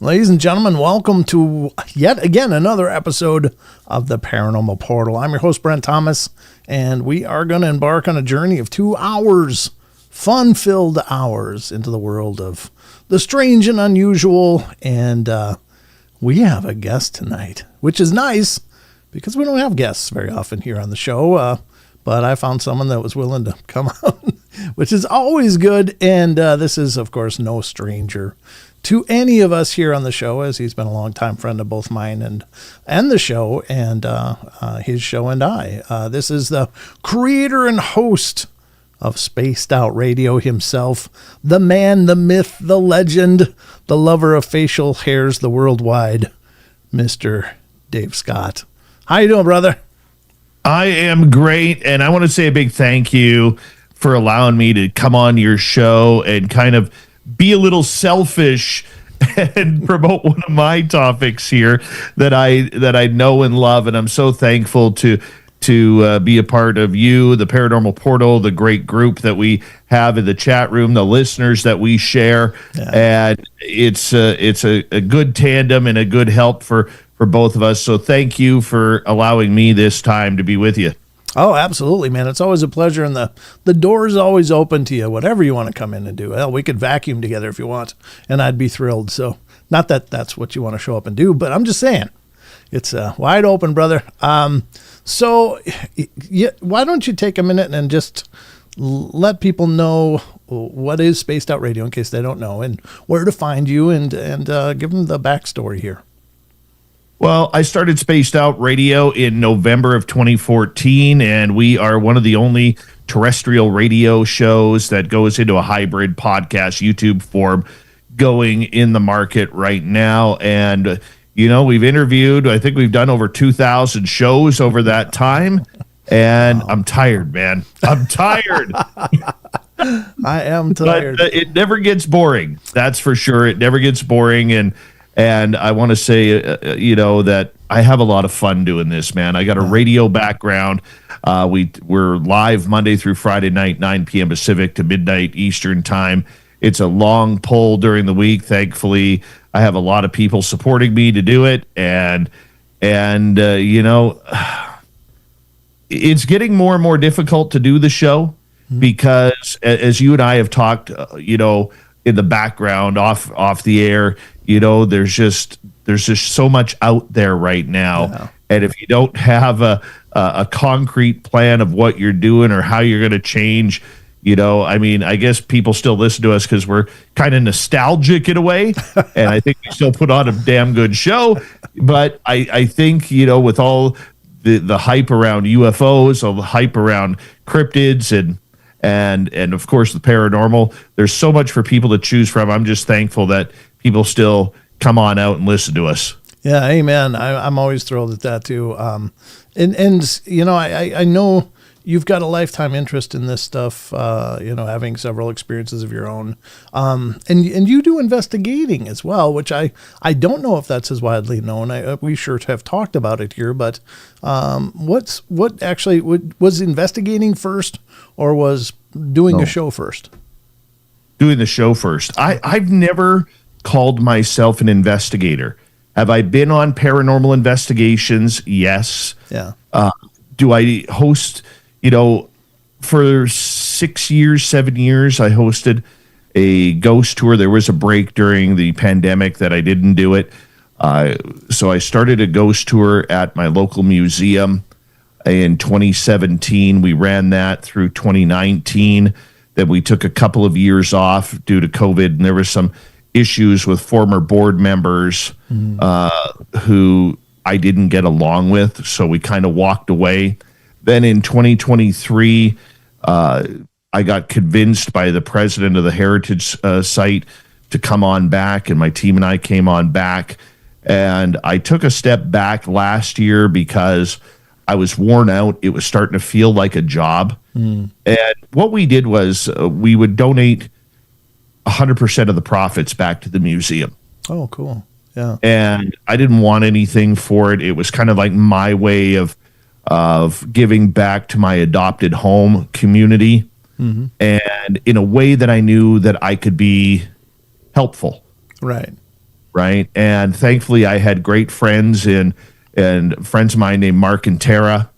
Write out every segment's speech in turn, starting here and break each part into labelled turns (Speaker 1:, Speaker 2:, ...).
Speaker 1: Ladies and gentlemen, welcome to yet again another episode of the Paranormal Portal. I'm your host, Brent Thomas, and we are going to embark on a journey of 2 hours, fun-filled hours into the world of the strange and unusual. And we have a guest tonight, which is nice because we don't have guests very often here on the show. But I found someone that was willing to come out, which is always good. And this is, of course, no stranger to any of us here on the show, as he's been a longtime friend of both mine and the show, and his show and I. This is the creator and host of Spaced Out Radio himself, the man, the myth, the legend, the lover of facial hairs, the worldwide, Mr. Dave Scott. How you doing, brother?
Speaker 2: I am great, and I want to say a big thank you for allowing me to come on your show and kind of be a little selfish and promote one of my topics here that I know and love, and I'm so thankful to be a part of you, the Paranormal Portal, the great group that we have in the chat room, the listeners that we share, and it's a good tandem and a good help for both of us. So thank you for allowing me this time to be with you.
Speaker 1: Oh, absolutely, man. It's always a pleasure, and the door is always open to you, whatever you want to come in and do. Hell, we could vacuum together if you want, and I'd be thrilled. So not that that's what you want to show up and do, but I'm just saying it's wide open, brother. So why don't you take a minute and just let people know what is Spaced Out Radio in case they don't know, and where to find you, and give them the backstory here.
Speaker 2: Well, I started Spaced Out Radio in November of 2014, and we are one of the only terrestrial radio shows that goes into a hybrid podcast YouTube form going in the market right now. And, we've interviewed, I think we've done over 2,000 shows over that time, and I'm tired, man. I'm tired.
Speaker 1: I am tired.
Speaker 2: But it never gets boring. That's for sure. It never gets boring. And I want to say, that I have a lot of fun doing this, man. I got a radio background. We're live Monday through Friday night, 9 p.m. Pacific to midnight Eastern time. It's a long pull during the week. Thankfully, I have a lot of people supporting me to do it. And it's getting more and more difficult to do the show because, as you and I have talked, in the background, off the air, there's just so much out there right now. Yeah. And if you don't have a concrete plan of what you're doing or how you're going to change, I guess people still listen to us because we're kind of nostalgic in a way. And I think we still put on a damn good show. But I think, with all the hype around UFOs, all the hype around cryptids and of course the paranormal, there's so much for people to choose from. I'm just thankful that people still come on out and listen to us.
Speaker 1: Yeah, amen. I'm always thrilled at that too. I know you've got a lifetime interest in this stuff, having several experiences of your own. And you do investigating as well, which I don't know if that's as widely known. We sure have talked about it here, but what actually was investigating first, or was doing a show first?
Speaker 2: Doing the show first. I've never called myself an investigator. Have I been on paranormal investigations? Yes.
Speaker 1: Yeah.
Speaker 2: Do I host, for 6 years, 7 years, I hosted a ghost tour. There was a break during the pandemic that I didn't do it. So I started a ghost tour at my local museum in 2017. We ran that through 2019. Then we took a couple of years off due to COVID, and there were some issues with former board members who I didn't get along with, so we kind of walked away. Then in 2023, I got convinced by the president of the heritage site to come on back, and my team and I came on back. And I took a step back last year because I was worn out. It was starting to feel like a job. And what we did was we would donate 100% of the profits back to the museum.
Speaker 1: Oh, cool. Yeah.
Speaker 2: And I didn't want anything for it. It was kind of like my way of giving back to my adopted home community. And in a way that I knew that I could be helpful.
Speaker 1: Right.
Speaker 2: right? And thankfully, I had great friends and friends of mine named Mark and Tara,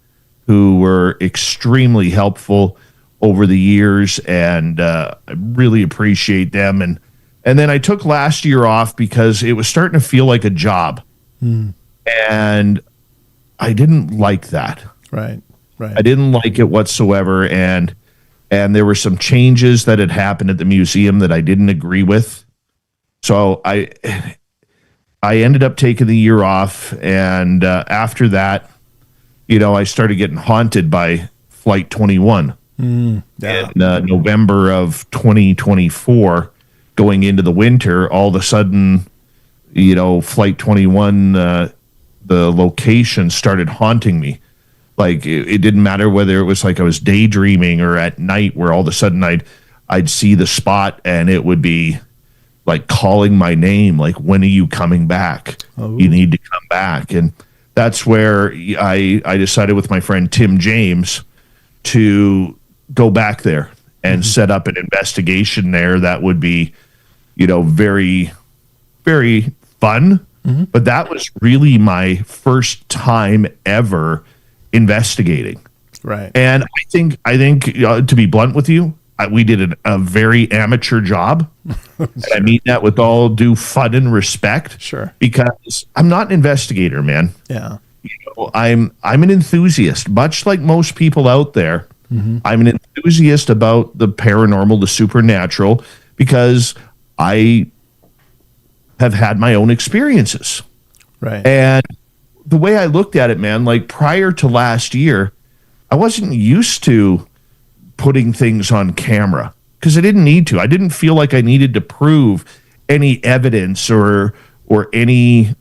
Speaker 2: who were extremely helpful over the years, and I really appreciate them. And then I took last year off because it was starting to feel like a job, and I didn't like that.
Speaker 1: Right.
Speaker 2: I didn't like it whatsoever, and there were some changes that had happened at the museum that I didn't agree with. So I ended up taking the year off, and after that, I started getting haunted by Flight 21 in November of 2024, going into the winter. All of a sudden, Flight 21, the location started haunting me. Like it didn't matter whether it was like I was daydreaming or at night, where all of a sudden I'd see the spot and it would be like calling my name, like, when are you coming back? Oh. You need to come back. And that's where I decided with my friend Tim James to go back there and set up an investigation there that would be, very, very fun. But that was really my first time ever investigating.
Speaker 1: Right.
Speaker 2: And I think to be blunt with you, we did a very amateur job. Sure. And I mean that with all due fun and respect.
Speaker 1: Sure.
Speaker 2: Because I'm not an investigator, man.
Speaker 1: Yeah.
Speaker 2: I'm an enthusiast, much like most people out there. I'm an enthusiast about the paranormal, the supernatural, because I have had my own experiences.
Speaker 1: Right.
Speaker 2: And the way I looked at it, man, like prior to last year, I wasn't used to putting things on camera because I didn't need to. I didn't feel like I needed to prove any evidence or any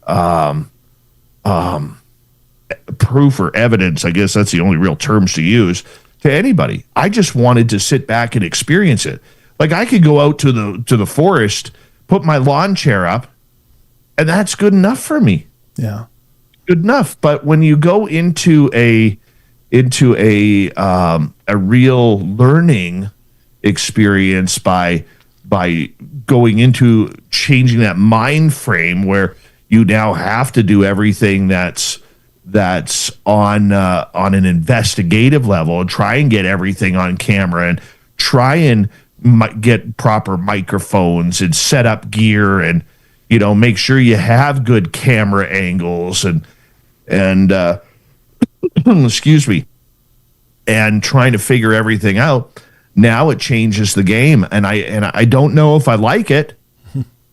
Speaker 2: proof or evidence. I guess that's the only real terms to use to anybody. I just wanted to sit back and experience it. Like I could go out to the forest, put my lawn chair up, and that's good enough for me.
Speaker 1: Yeah.
Speaker 2: Good enough. But when you go into a real learning experience by going into changing that mind frame where you now have to do everything that's on an investigative level and try and get everything on camera and try and get proper microphones and set up gear and make sure you have good camera angles and excuse me, and trying to figure everything out. Now it changes the game, and I don't know if I like it.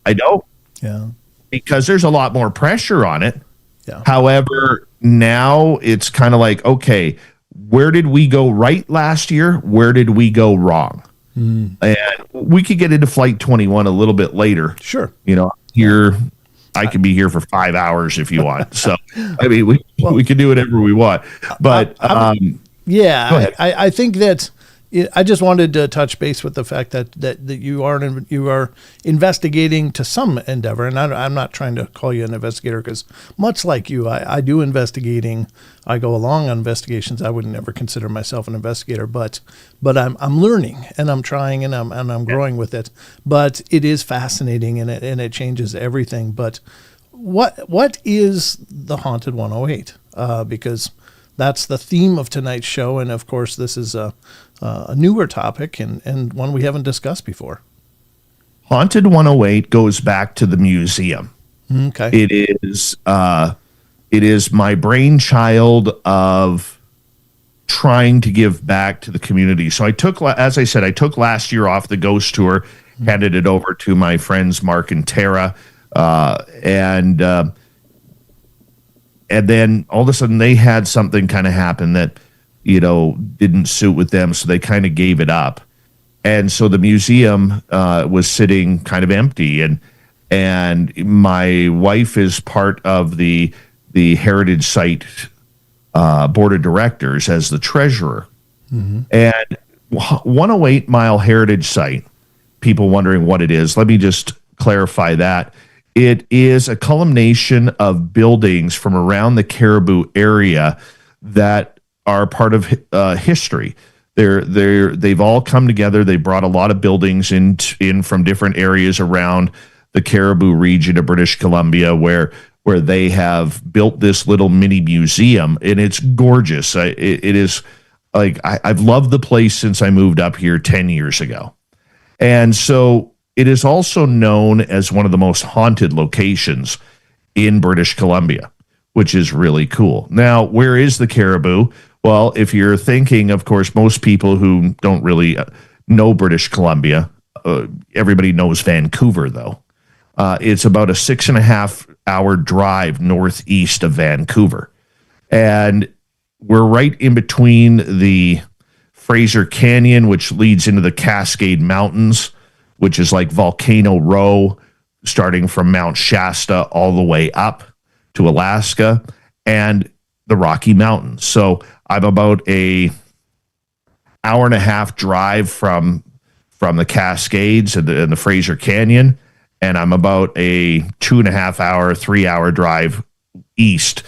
Speaker 2: I don't.
Speaker 1: Yeah.
Speaker 2: Because there's a lot more pressure on it.
Speaker 1: Yeah.
Speaker 2: However, now it's kind of like, okay, where did we go right last year? Where did we go wrong? And we could get into Flight 21 a little bit later.
Speaker 1: Sure.
Speaker 2: Here I could be here for 5 hours if you want. So, I mean, we can do whatever we want. But
Speaker 1: yeah,
Speaker 2: go ahead.
Speaker 1: I think that I just wanted to touch base with the fact that you are investigating to some endeavor, and I'm not trying to call you an investigator because much like you, I do investigating. I go along on investigations. I would never consider myself an investigator, but I'm learning and I'm trying and I'm growing with it. But it is fascinating and it changes everything. But what is the Haunted 108? Because that's the theme of tonight's show, and of course, this is a newer topic and one we haven't discussed before.
Speaker 2: Haunted 108 goes back to the museum.
Speaker 1: Okay.
Speaker 2: It is my brainchild of trying to give back to the community. So as I said, I took last year off the ghost tour, handed it over to my friends Mark and Tara, and then all of a sudden they had something kind of happen that didn't suit with them, so they kind of gave it up. And so the museum was sitting kind of empty, and my wife is part of the Heritage Site board of directors as the treasurer. And 108 Mile Heritage Site, people wondering what it is, let me just clarify that. It is a culmination of buildings from around the Caribou area that are part of history. They've all come together. They brought a lot of buildings in from different areas around the Caribou region of British Columbia, where they have built this little mini museum, and it's gorgeous. It is like I've loved the place since I moved up here 10 years ago. And so it is also known as one of the most haunted locations in British Columbia, which is really cool. Now, where is the Caribou? Well, if you're thinking, of course, most people who don't really know British Columbia, everybody knows Vancouver, though. It's about a 6.5-hour drive northeast of Vancouver. And we're right in between the Fraser Canyon, which leads into the Cascade Mountains, which is like Volcano Row, starting from Mount Shasta all the way up to Alaska, and the Rocky Mountains. So I'm about a hour and a half drive from the Cascades and the Fraser Canyon, and I'm about a 2.5-hour, 3-hour drive east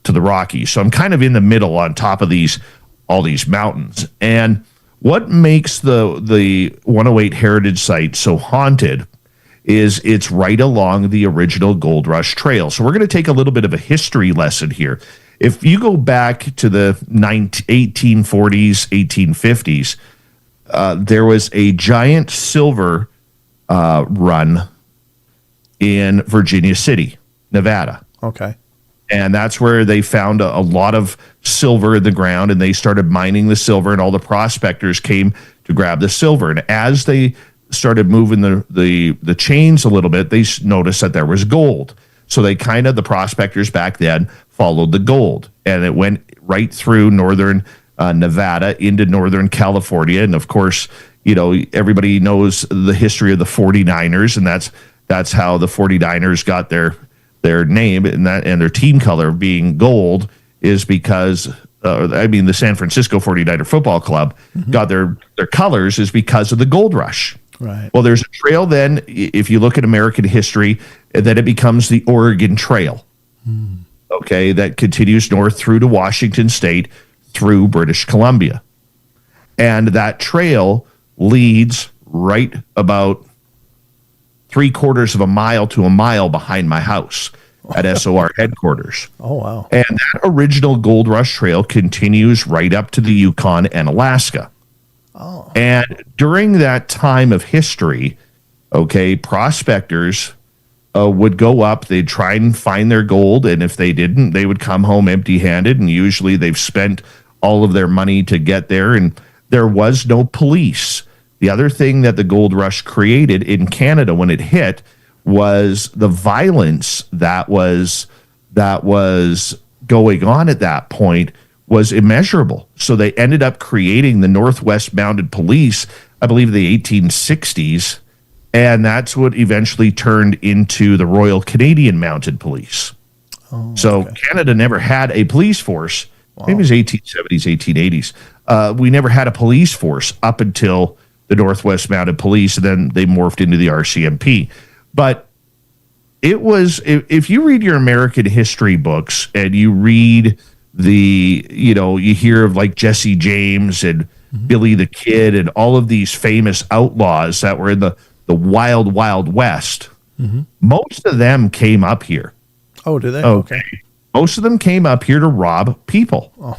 Speaker 2: to the Rockies. So I'm kind of in the middle on top of all these mountains. And what makes the 108 Heritage Site so haunted is it's right along the original Gold Rush Trail. So we're going to take a little bit of a history lesson here. If you go back to the 1840s, 1850s, there was a giant silver run in Virginia City, Nevada.
Speaker 1: Okay.
Speaker 2: And that's where they found a lot of silver in the ground, and they started mining the silver, and all the prospectors came to grab the silver. And as they started moving the chains a little bit, they noticed that there was gold. So they the prospectors back then followed the gold, and it went right through northern Nevada into northern California. And of course, everybody knows the history of the 49ers, and that's how the 49ers got their name, and their team color being gold is because the San Francisco 49er football club got their colors is because of the gold rush.
Speaker 1: Right.
Speaker 2: Well, there's a trail then, if you look at American history, that it becomes the Oregon Trail. Okay, that continues north through to Washington State through British Columbia. And that trail leads right about 3/4 of a mile to a mile behind my house at SOR headquarters.
Speaker 1: Oh, wow.
Speaker 2: And that original Gold Rush Trail continues right up to the Yukon and Alaska.
Speaker 1: Oh.
Speaker 2: And during that time of history, prospectors would go up, they'd try and find their gold, and if they didn't, they would come home empty-handed, and usually they've spent all of their money to get there, and there was no police. The other thing that the gold rush created in Canada when it hit was the violence that was going on at that point was immeasurable. So they ended up creating the Northwest Mounted Police, I believe, the 1860s, and that's what eventually turned into the Royal Canadian Mounted Police. So Canada never had a police force. Wow. Maybe it was 1870s, 1880s. We never had a police force up until the Northwest Mounted Police, and then they morphed into the RCMP. But it was, if you read your American history books and you read you hear of like Jesse James and Billy the Kid and all of these famous outlaws that were in the wild, wild West, most of them came up here.
Speaker 1: Oh, did they?
Speaker 2: Okay. Most of them came up here to rob people. Oh.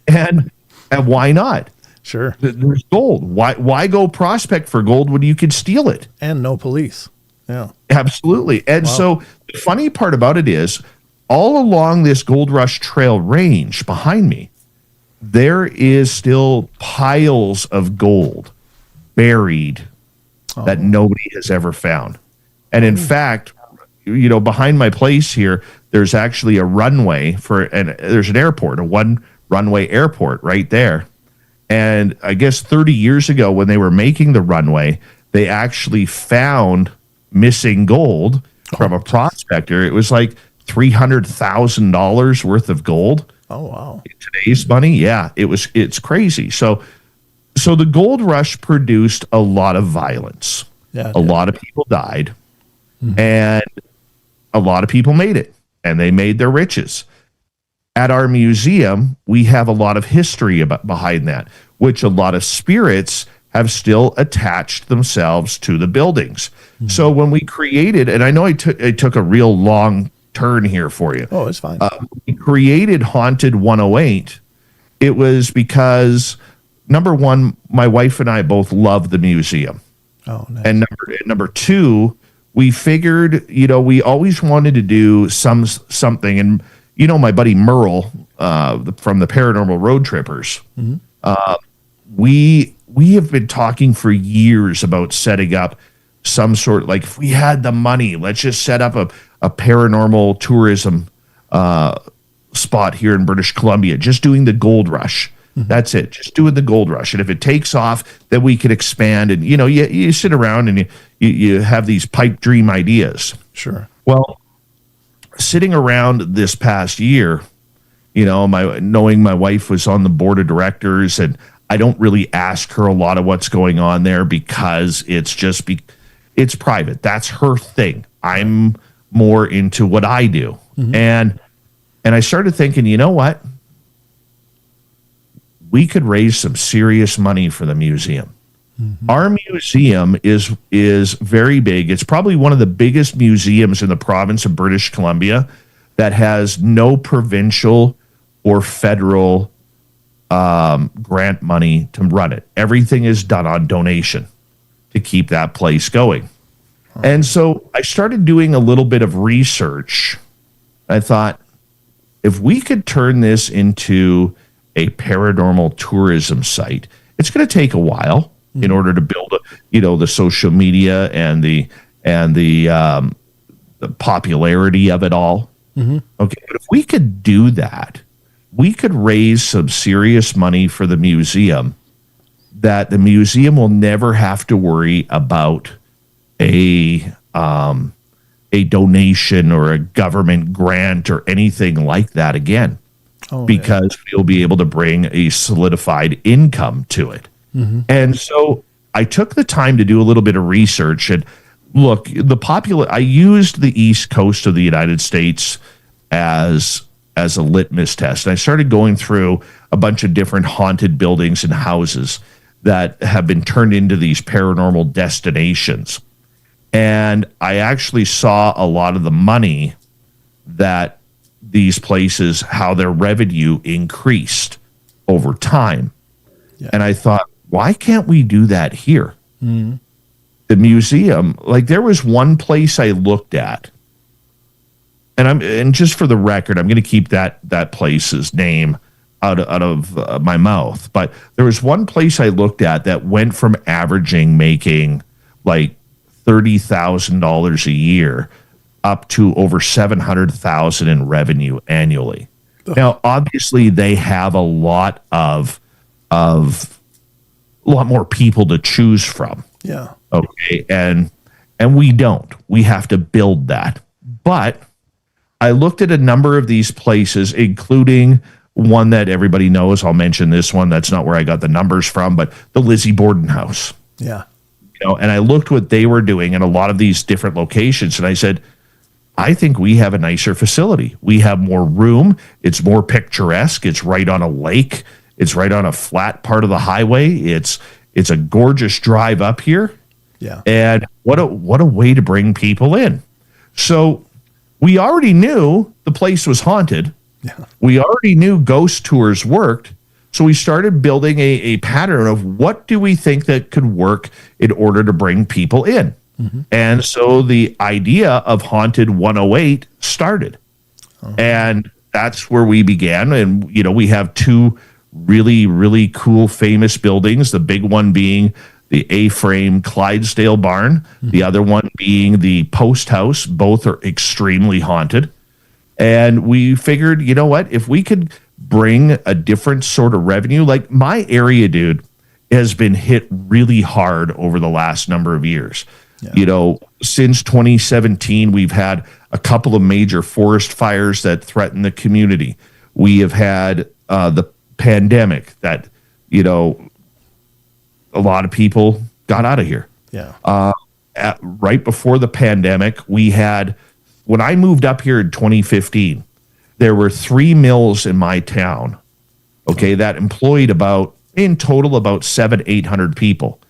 Speaker 2: and why not?
Speaker 1: Sure.
Speaker 2: There's gold. Why go prospect for gold when you could steal it?
Speaker 1: And no police. Yeah.
Speaker 2: Absolutely. And so the funny part about it is, all along this Gold Rush Trail range behind me, there is still piles of gold buried that nobody has ever found. And in fact, behind my place here, there's actually a runway there's an airport, a one-runway airport right there. And I guess 30 years ago when they were making the runway, they actually found missing gold from a prospector. It was like $300,000 worth of gold.
Speaker 1: Oh, wow.
Speaker 2: In today's money, yeah, it's crazy. So the gold rush produced a lot of violence.
Speaker 1: Yeah,
Speaker 2: a lot of people died, and a lot of people made it, and they made their riches. At our museum, we have a lot of history behind that, which a lot of spirits have still attached themselves to the buildings. So when we created, and I know I took a real long turn here for you.
Speaker 1: Oh, it's fine.
Speaker 2: We created Haunted 108. It was because, number one, my wife and I both love the museum.
Speaker 1: Oh, nice.
Speaker 2: And number two, we figured, we always wanted to do something. And, my buddy Merle from the Paranormal Road Trippers, we have been talking for years about setting up some sort, like if we had the money, let's just set up a paranormal tourism spot here in British Columbia, just doing the gold rush. That's it. Just doing the gold rush. And if it takes off, then we could expand. And, you sit around and you have these pipe dream ideas.
Speaker 1: Sure.
Speaker 2: Well, sitting around this past year, knowing my wife was on the board of directors, and I don't really ask her a lot of what's going on there because it's private. That's her thing. I'm more into what I do. And I started thinking, you know what? We could raise some serious money for the museum. Our museum is very big. It's probably one of the biggest museums in the province of British Columbia that has no provincial or federal grant money to run it. Everything is done on donation to keep that place going. And so I started doing a little bit of research. I thought, if we could turn this into a paranormal tourism site, it's going to take a while in order to build, the social media and the popularity of it all. Okay, but if we could do that, we could raise some serious money for the museum that the museum will never have to worry about a donation or a government grant or anything like that again, because we'll be able to bring a solidified income to it. And so I took the time to do a little bit of research, and look, I used the East Coast of the United States as a litmus test. And I started going through a bunch of different haunted buildings and houses that have been turned into these paranormal destinations. And I actually saw a lot of the money that these places, how their revenue increased over time. Yeah. And I thought, why can't we do that here? The museum, like there was one place I looked at, and just for the record, I'm going to keep that place's name out of my mouth. But there was one place I looked at that went from making like $30,000 a year up to over $700,000 in revenue annually. Now, obviously, they have a lot more people to choose from.
Speaker 1: Yeah.
Speaker 2: Okay. And we don't. We have to build that. But I looked at a number of these places, including one that everybody knows. I'll mention this one. That's not where I got the numbers from, but the Lizzie Borden House.
Speaker 1: Yeah.
Speaker 2: And I looked what they were doing in a lot of these different locations, and I said, I think we have a nicer facility. We have more room. It's more picturesque. It's right on a lake. It's right on a flat part of the highway. It's a gorgeous drive up here.
Speaker 1: Yeah.
Speaker 2: And what a way to bring people in. So we already knew the place was haunted.
Speaker 1: Yeah. We
Speaker 2: already knew ghost tours worked. So we started building a pattern of what do we think that could work in order to bring people in. And so the idea of Haunted 108 started. And that's where we began. And, we have two really, really cool, famous buildings. The big one being the A-frame Clydesdale barn. The other one being the Post House. Both are extremely haunted. And we figured, you know what, if we could bring a different sort of revenue, like my area, dude, has been hit really hard over the last number of years. Yeah. Since 2017, we've had a couple of major forest fires that threaten the community. We have had the pandemic that, a lot of people got out of here.
Speaker 1: Yeah.
Speaker 2: Right before the pandemic, when I moved up here in 2015, there were 3 mills in my town, that employed in total about 700-800 people.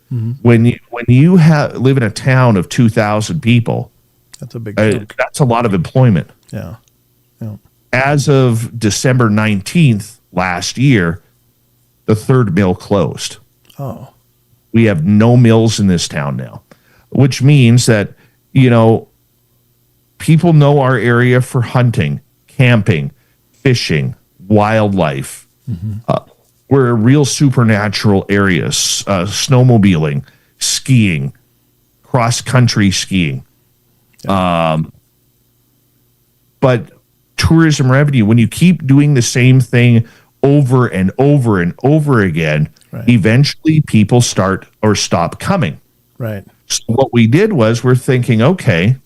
Speaker 2: When you live in a town of 2,000 people,
Speaker 1: That's a big chunk.
Speaker 2: that's a lot of employment.
Speaker 1: Yeah. Yeah.
Speaker 2: As of December 19th last year, the third mill closed.
Speaker 1: Oh.
Speaker 2: We have no mills in this town now, which means that, people know our area for hunting, camping, fishing, wildlife. We're real supernatural areas, snowmobiling, skiing, cross-country skiing. But tourism revenue, when you keep doing the same thing over and over and over again,
Speaker 1: right.
Speaker 2: Eventually people start or stop coming.
Speaker 1: Right.
Speaker 2: So what we did was we're thinking, okay,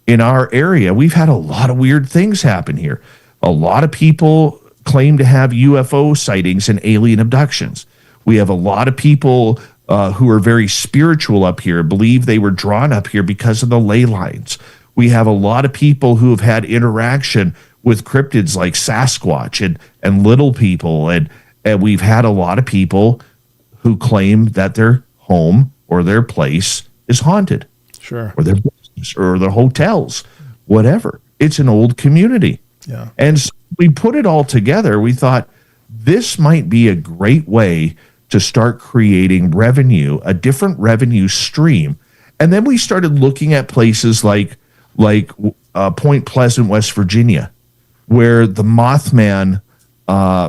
Speaker 2: in our area, we've had a lot of weird things happen here. A lot of people claim to have UFO sightings and alien abductions. We have a lot of people who are very spiritual up here, believe they were drawn up here because of the ley lines. We have a lot of people who have had interaction with cryptids like Sasquatch and little people. And we've had a lot of people who claim that their home or their place is haunted.
Speaker 1: Sure.
Speaker 2: Or their business or their hotels, whatever. It's an old community.
Speaker 1: Yeah.
Speaker 2: And so we put it all together. We thought this might be a great way to start creating revenue, a different revenue stream. And then we started looking at places like Point Pleasant, West Virginia, where the Mothman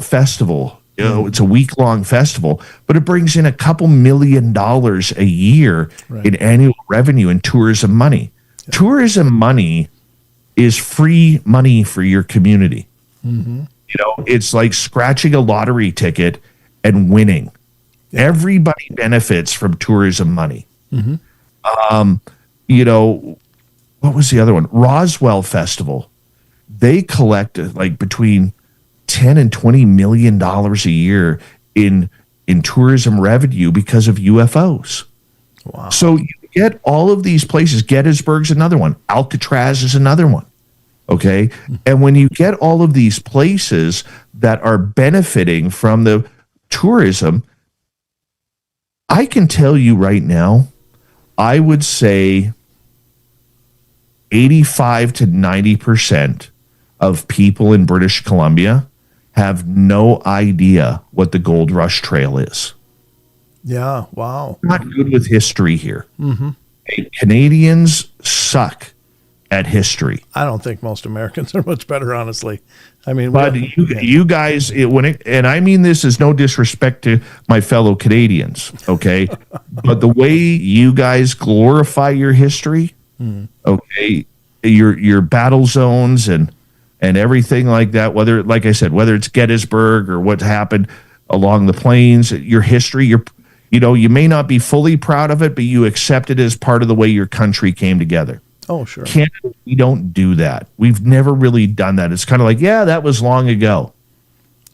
Speaker 2: Festival, it's a week-long festival, but it brings in $2 million a year in annual revenue and tourism money. Yeah. Tourism money is free money for your community. It's like scratching a lottery ticket and winning. Yeah. Everybody benefits from tourism money. What was the other one? Roswell Festival. They collect like between 10 and 20 million dollars a year in tourism revenue because of UFOs.
Speaker 1: Wow.
Speaker 2: So you get all of these places. Gettysburg's another one. Alcatraz is another one. Okay. And when you get all of these places that are benefiting from the tourism, I can tell you right now, I would say 85 to 90% of people in British Columbia have no idea what the Gold Rush Trail is.
Speaker 1: Yeah, wow.
Speaker 2: Not good with history here. Canadians suck at history.
Speaker 1: I don't think most Americans are much better, honestly. I mean,
Speaker 2: but you guys, and I mean this is no disrespect to my fellow Canadians, okay? But the way you guys glorify your history, okay, your battle zones and everything like that, whether, like I said, whether it's Gettysburg or what happened along the plains, your history, you may not be fully proud of it, but you accept it as part of the way your country came together.
Speaker 1: Oh, sure.
Speaker 2: Canada, we don't do that. We've never really done that. It's kind of like, yeah, that was long ago.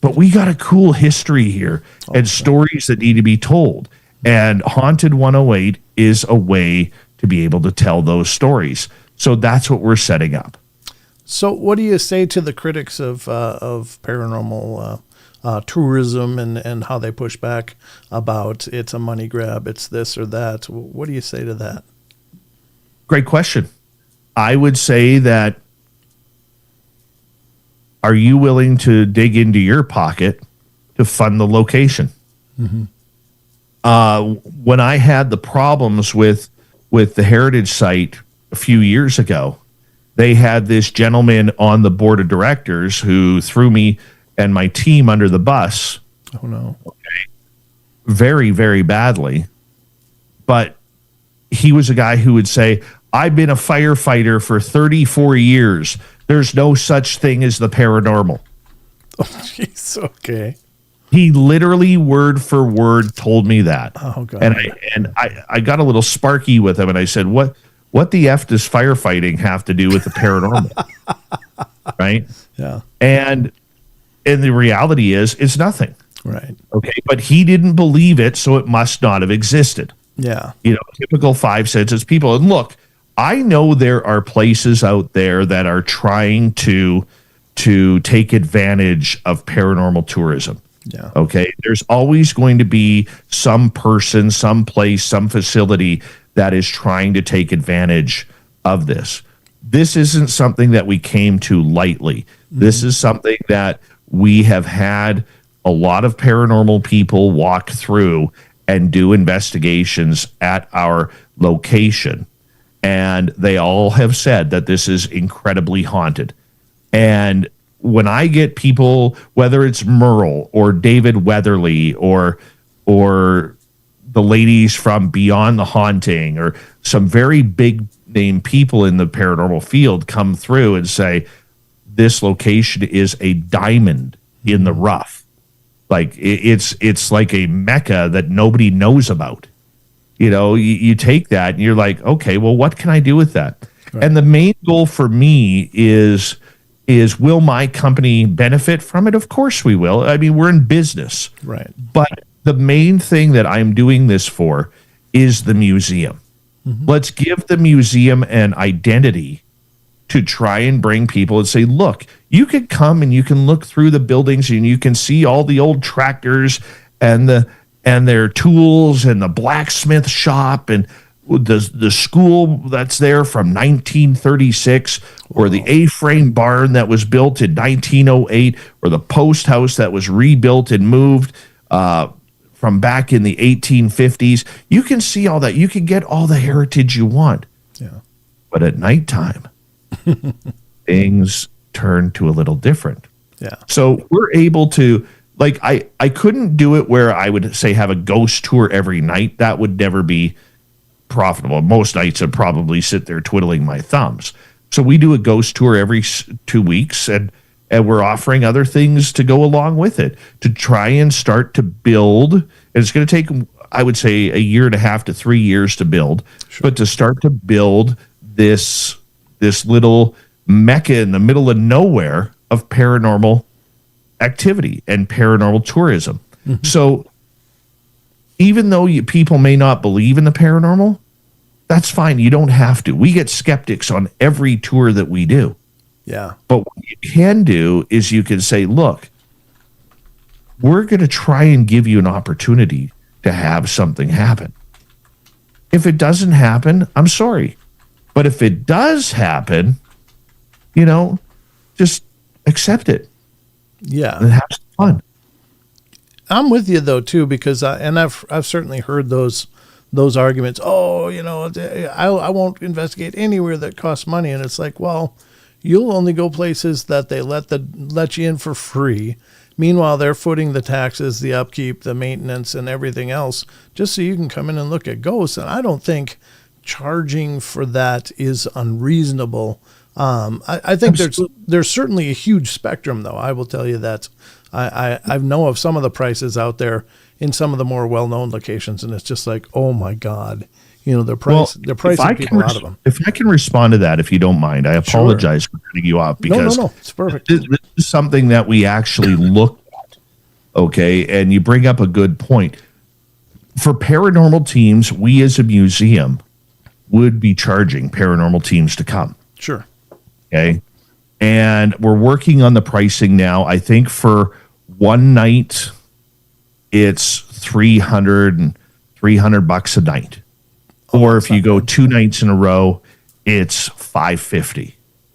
Speaker 2: But we got a cool history here and stories that need to be told. And Haunted 108 is a way to be able to tell those stories. So that's what we're setting up.
Speaker 1: So what do you say to the critics of paranormal tourism and how they push back about it's a money grab, it's this or that? What do you say to that?
Speaker 2: Great question. I would say that, are you willing to dig into your pocket to fund the location? When I had the problems with the heritage site a few years ago, they had this gentleman on the board of directors who threw me and my team under the bus.
Speaker 1: Oh, no.
Speaker 2: Okay. Very, very badly. But he was a guy who would say, I've been a firefighter for 34 years. There's no such thing as the paranormal.
Speaker 1: Oh, jeez. Okay.
Speaker 2: He literally word for word told me that.
Speaker 1: Oh, God.
Speaker 2: And I got a little sparky with him, and I said, what the F does firefighting have to do with the paranormal? Right?
Speaker 1: Yeah.
Speaker 2: And the reality is, it's nothing.
Speaker 1: Right.
Speaker 2: Okay. But he didn't believe it, so it must not have existed.
Speaker 1: Yeah.
Speaker 2: Typical five senses people. And look, I know there are places out there that are trying to take advantage of paranormal tourism.
Speaker 1: Yeah.
Speaker 2: Okay. There's always going to be some person, some place, some facility that is trying to take advantage of this. This isn't something that we came to lightly. This is something that we have had a lot of paranormal people walk through and do investigations at our location. And they all have said that this is incredibly haunted. And when I get people, whether it's Merle or David Weatherly or the ladies from Beyond the Haunting or some very big name people in the paranormal field come through and say, this location is a diamond in the rough. Like it's like a mecca that nobody knows about. You take that and you're like, okay, well, what can I do with that? Right. And the main goal for me is will my company benefit from it? Of course we will. I mean, we're in business.
Speaker 1: Right.
Speaker 2: But the main thing that I'm doing this for is the museum. Let's give the museum an identity to try and bring people and say, look, you could come and you can look through the buildings and you can see all the old tractors and their tools and the blacksmith shop and the school that's there from 1936 or the A-frame barn that was built in 1908 or the post house that was rebuilt and moved from back in the 1850s. You can see all that. You can get all the heritage you want.
Speaker 1: Yeah.
Speaker 2: But at nighttime, things turn to a little different.
Speaker 1: Yeah.
Speaker 2: So we're able to, like, I couldn't do it where I would say have a ghost tour every night. That would never be profitable. Most nights I'd probably sit there twiddling my thumbs. So we do a ghost tour every 2 weeks, and we're offering other things to go along with it to try and start to build. And it's going to take, I would say, 1.5 to 3 years to build, but to start to build this little mecca in the middle of nowhere of paranormal activity and paranormal tourism. So even though people may not believe in the paranormal, that's fine. You don't have to. We get skeptics on every tour that we do.
Speaker 1: Yeah.
Speaker 2: But what you can do is you can say, look, we're going to try and give you an opportunity to have something happen. If it doesn't happen, I'm sorry. But if it does happen, just accept it.
Speaker 1: Yeah.
Speaker 2: And have some fun.
Speaker 1: I'm with you though too, because I've certainly heard those arguments. Oh, I won't investigate anywhere that costs money, and it's like, well, you'll only go places that they let you in for free. Meanwhile, they're footing the taxes, the upkeep, the maintenance, and everything else, just so you can come in and look at ghosts. And I don't think charging for that is unreasonable. I think there's certainly a huge spectrum, though. I will tell you that I know of some of the prices out there in some of the more well-known locations, and it's just like, oh my God, they're pricing people out of them.
Speaker 2: If I can respond to that, if you don't mind, I apologize for cutting you off because
Speaker 1: no, it's perfect.
Speaker 2: This is something that we actually look at. Okay, and you bring up a good point. For paranormal teams, we as a museum would be charging paranormal teams to come.
Speaker 1: Sure.
Speaker 2: Okay. And we're working on the pricing now. I think for one night, it's $300 a night. Or if you go 2 nights in a row, it's $550.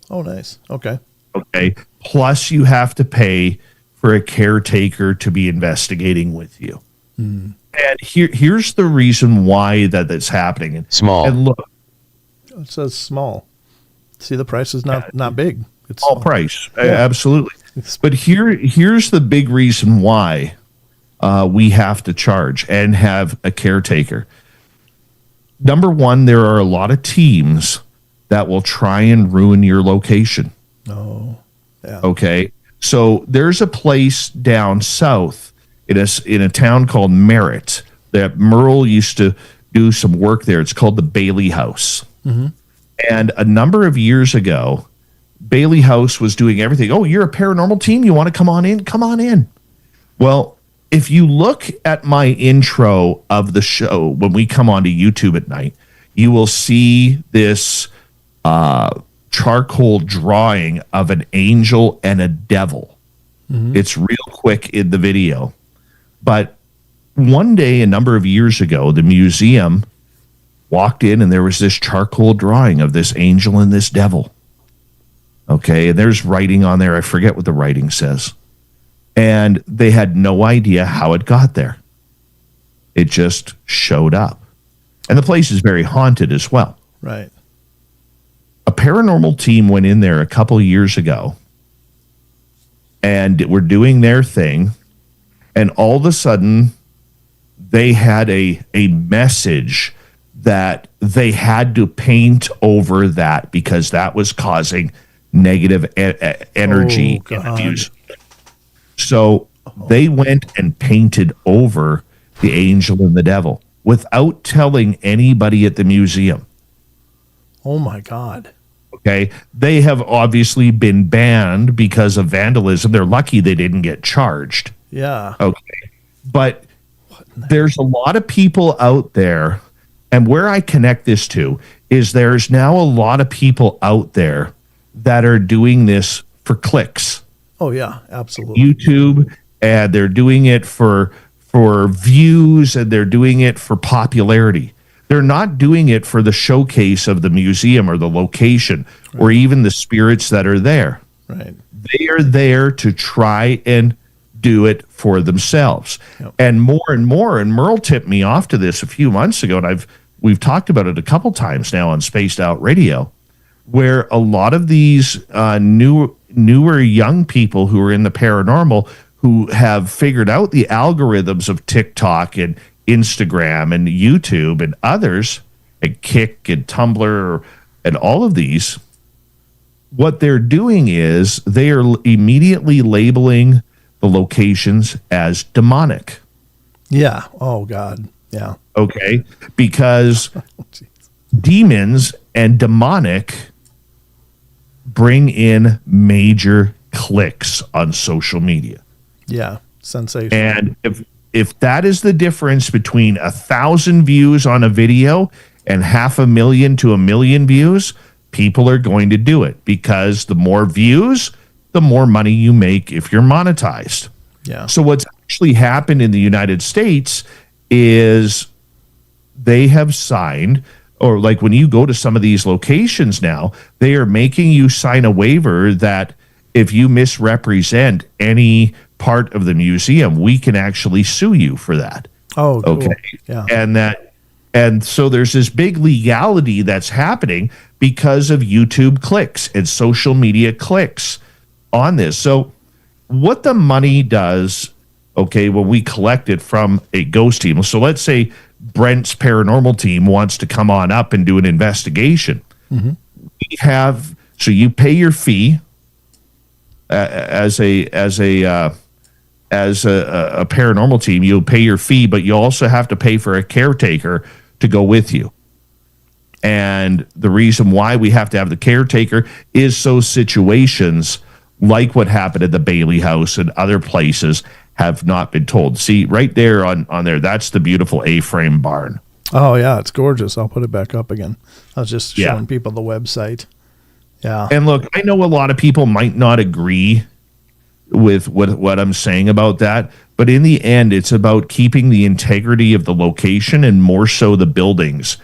Speaker 1: Oh, nice. Okay.
Speaker 2: Okay. Plus you have to pay for a caretaker to be investigating with you. And here's the reason why that's happening.
Speaker 3: Small.
Speaker 2: And look,
Speaker 1: it says small. See, the price is not big. It's
Speaker 2: small price. Yeah. Absolutely. But here's the big reason why we have to charge and have a caretaker. Number one, there are a lot of teams that will try and ruin your location.
Speaker 1: Oh, yeah.
Speaker 2: Okay. So there's a place down south in a town called Merritt that Merle used to do some work there. It's called the Bailey House. And a number of years ago, Bailey House was doing everything. Oh, you're a paranormal team? You want to come on in? Come on in. Well, if you look at my intro of the show, when we come onto YouTube at night, you will see this charcoal drawing of an angel and a devil It's real quick in the video. But one day, a number of years ago, the museum walked in and there was this charcoal drawing of this angel and this devil. Okay, and there's writing on there. I forget what the writing says. And they had no idea how it got there. It just showed up. And the place is very haunted as well.
Speaker 1: Right.
Speaker 2: A paranormal team went in there a couple years ago and were doing their thing. And all of a sudden, they had a message that they had to paint over that because that was causing negative energy in the museum. So they went and painted over the angel and the devil without telling anybody at the museum.
Speaker 1: Oh my God.
Speaker 2: Okay. They have obviously been banned because of vandalism. They're lucky they didn't get charged.
Speaker 1: Yeah.
Speaker 2: Okay. But there's a lot of people out there, and where I connect this to is there's now a lot of people out there that are doing this for clicks.
Speaker 1: Oh yeah, absolutely.
Speaker 2: YouTube, and they're doing it for views, and they're doing it for popularity. They're not doing it for the showcase of the museum or the location or even the spirits that are there.
Speaker 1: Right.
Speaker 2: They are there to try and do it for themselves.
Speaker 1: Yep.
Speaker 2: And more, and Merle tipped me off to this a few months ago, and we've talked about it a couple times now on Spaced Out Radio, where a lot of these newer young people who are in the paranormal, who have figured out the algorithms of TikTok and Instagram and YouTube and others, and Kick and Tumblr and all of these, what they're doing is they are immediately labeling the locations as demonic.
Speaker 1: Yeah. Oh God. Yeah.
Speaker 2: Okay. Because demons and demonic bring in major clicks on social media.
Speaker 1: Yeah. Sensational.
Speaker 2: And if that is the difference between 1,000 views on a video and 500,000 to 1 million views, people are going to do it because the more views, the more money you make if you're monetized.
Speaker 1: Yeah.
Speaker 2: So what's actually happened in the United States is they have signed, or like when you go to some of these locations now, they are making you sign a waiver that if you misrepresent any part of the museum, we can actually sue you for that.
Speaker 1: Oh, cool.
Speaker 2: Okay.
Speaker 1: Yeah.
Speaker 2: And so there's this big legality that's happening because of YouTube clicks and social media clicks on this. So what the money does, okay, when we collect it from a ghost team. So let's say Brent's paranormal team wants to come on up and do an investigation.
Speaker 1: Mm-hmm.
Speaker 2: So you pay your fee as a paranormal team. You'll pay your fee, but you also have to pay for a caretaker to go with you. And the reason why we have to have the caretaker is so situations like what happened at the Bailey House and other places have not been told. See, right there on there, that's the beautiful A-frame barn.
Speaker 1: Oh, yeah, it's gorgeous. I'll put it back up again. I was just showing people the website. Yeah.
Speaker 2: And look, I know a lot of people might not agree with what I'm saying about that, but in the end, it's about keeping the integrity of the location and more so the buildings,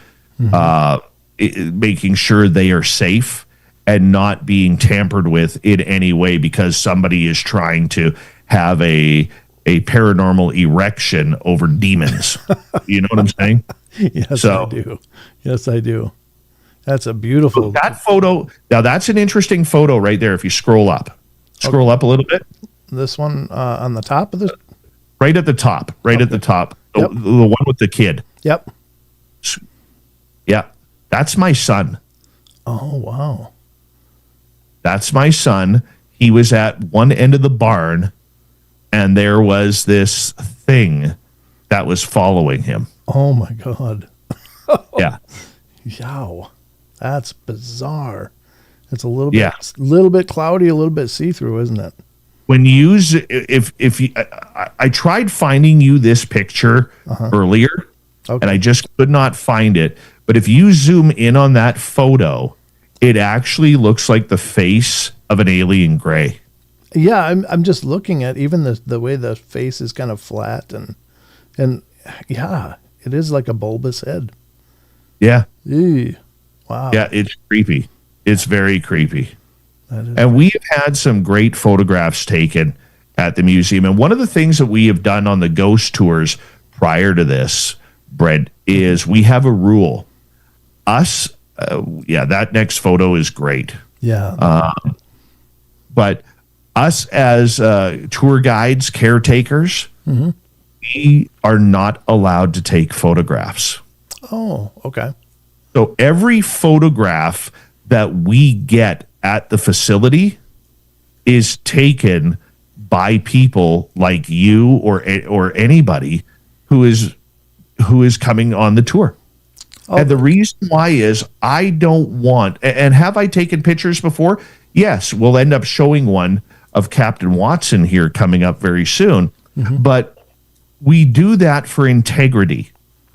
Speaker 2: making sure they are safe and not being tampered with in any way because somebody is trying to have a paranormal erection over demons. You know what I'm saying?
Speaker 1: Yes, I do. Yes, I do. That's a beautiful.
Speaker 2: That photo. Now that's an interesting photo right there. If you scroll up a little bit.
Speaker 1: This one on the top of this.
Speaker 2: Right at the top. Right at the top.
Speaker 1: Yep.
Speaker 2: The one with the kid.
Speaker 1: Yep.
Speaker 2: Yeah, that's my son.
Speaker 1: Oh wow.
Speaker 2: That's my son. He was at one end of the barn, and there was this thing that was following him.
Speaker 1: Oh my God.
Speaker 2: Yeah.
Speaker 1: Yow. That's bizarre. It's a little bit cloudy, a little bit see-through, isn't it?
Speaker 2: When you if you, I tried finding you this picture earlier, and I just could not find it. But if you zoom in on that photo, it actually looks like the face of an alien gray.
Speaker 1: Yeah, I'm just looking at even the way the face is kind of flat and yeah, it is like a bulbous head.
Speaker 2: Yeah.
Speaker 1: Ew. Wow.
Speaker 2: Yeah, it's creepy. It's very creepy.
Speaker 1: That is
Speaker 2: And we have had some great photographs taken at the museum. And one of the things that we have done on the ghost tours prior to this, Brent, is we have a rule. That next photo is great.
Speaker 1: yeah.
Speaker 2: But us as tour guides, caretakers, we are not allowed to take photographs.
Speaker 1: Oh, okay.
Speaker 2: So every photograph that we get at the facility is taken by people like you or anybody who is coming on the tour.
Speaker 1: Oh,
Speaker 2: And the reason why is I don't want, and have I taken pictures before? Yes, we'll end up showing one of Captain Watson here coming up very soon. But we do that for integrity.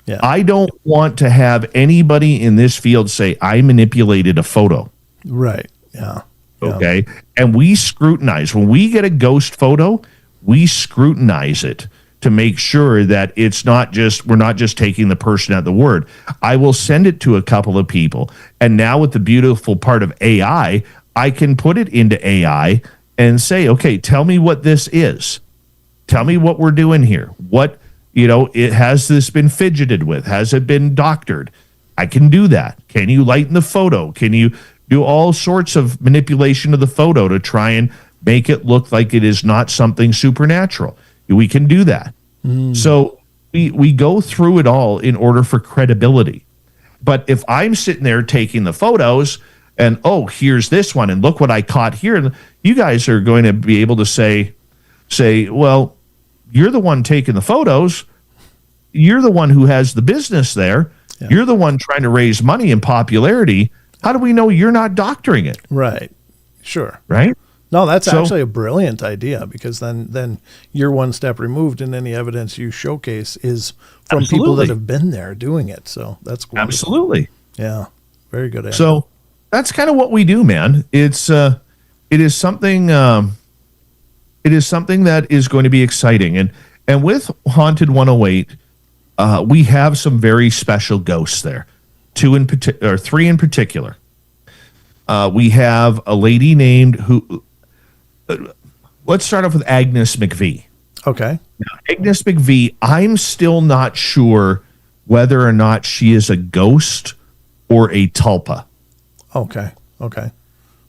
Speaker 1: yeah.
Speaker 2: I don't want to have anybody in this field say I manipulated a photo.
Speaker 1: Right. Yeah. Yeah.
Speaker 2: Okay. And we scrutinize. When we get a ghost photo, we scrutinize it to make sure that we're not just taking the person at the word. I will send it to a couple of people. And now with the beautiful part of AI, I can put it into AI and say, okay, tell me what this is. Tell me what we're doing here. Has this been fidgeted with? Has it been doctored? I can do that. Can you lighten the photo? Can you do all sorts of manipulation of the photo to try and make it look like it is not something supernatural? We can do that. So we go through it all in order for credibility. But if I'm sitting there taking the photos and, oh, here's this one, and look what I caught here, you guys are going to be able to say, well, you're the one taking the photos. You're the one who has the business there. Yeah. You're the one trying to raise money and popularity. How do we know you're not doctoring it?
Speaker 1: Right. Sure.
Speaker 2: Right?
Speaker 1: No, that's actually a brilliant idea, because then you're one step removed, and any evidence you showcase is from people that have been there doing it. So that's wonderful.
Speaker 2: Absolutely.
Speaker 1: Yeah. Very good.
Speaker 2: So that's kind of what we do, man. It is something that is going to be exciting. And with Haunted 108, we have some very special ghosts there. 3 in particular. We have a lady named let's start off with Agnes McVie.
Speaker 1: Okay.
Speaker 2: Now, Agnes McVie, I'm still not sure whether or not she is a ghost or a tulpa.
Speaker 1: Okay.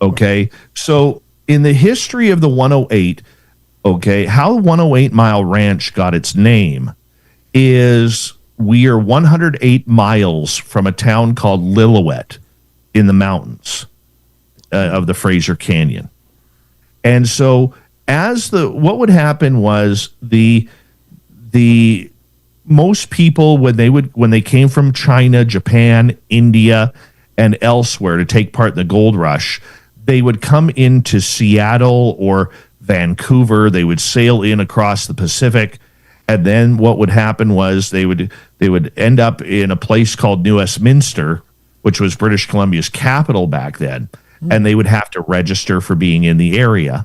Speaker 2: Okay. So in the history of the 108, how 108 Mile Ranch got its name is we are 108 miles from a town called Lillooet in the mountains of the Fraser Canyon. And so what would happen was the most people when they came from China, Japan, India, and elsewhere to take part in the gold rush, they would come into Seattle or Vancouver. They would sail in across the Pacific, and then what would happen was they would end up in a place called New Westminster, which was British Columbia's capital back then, and they would have to register for being in the area.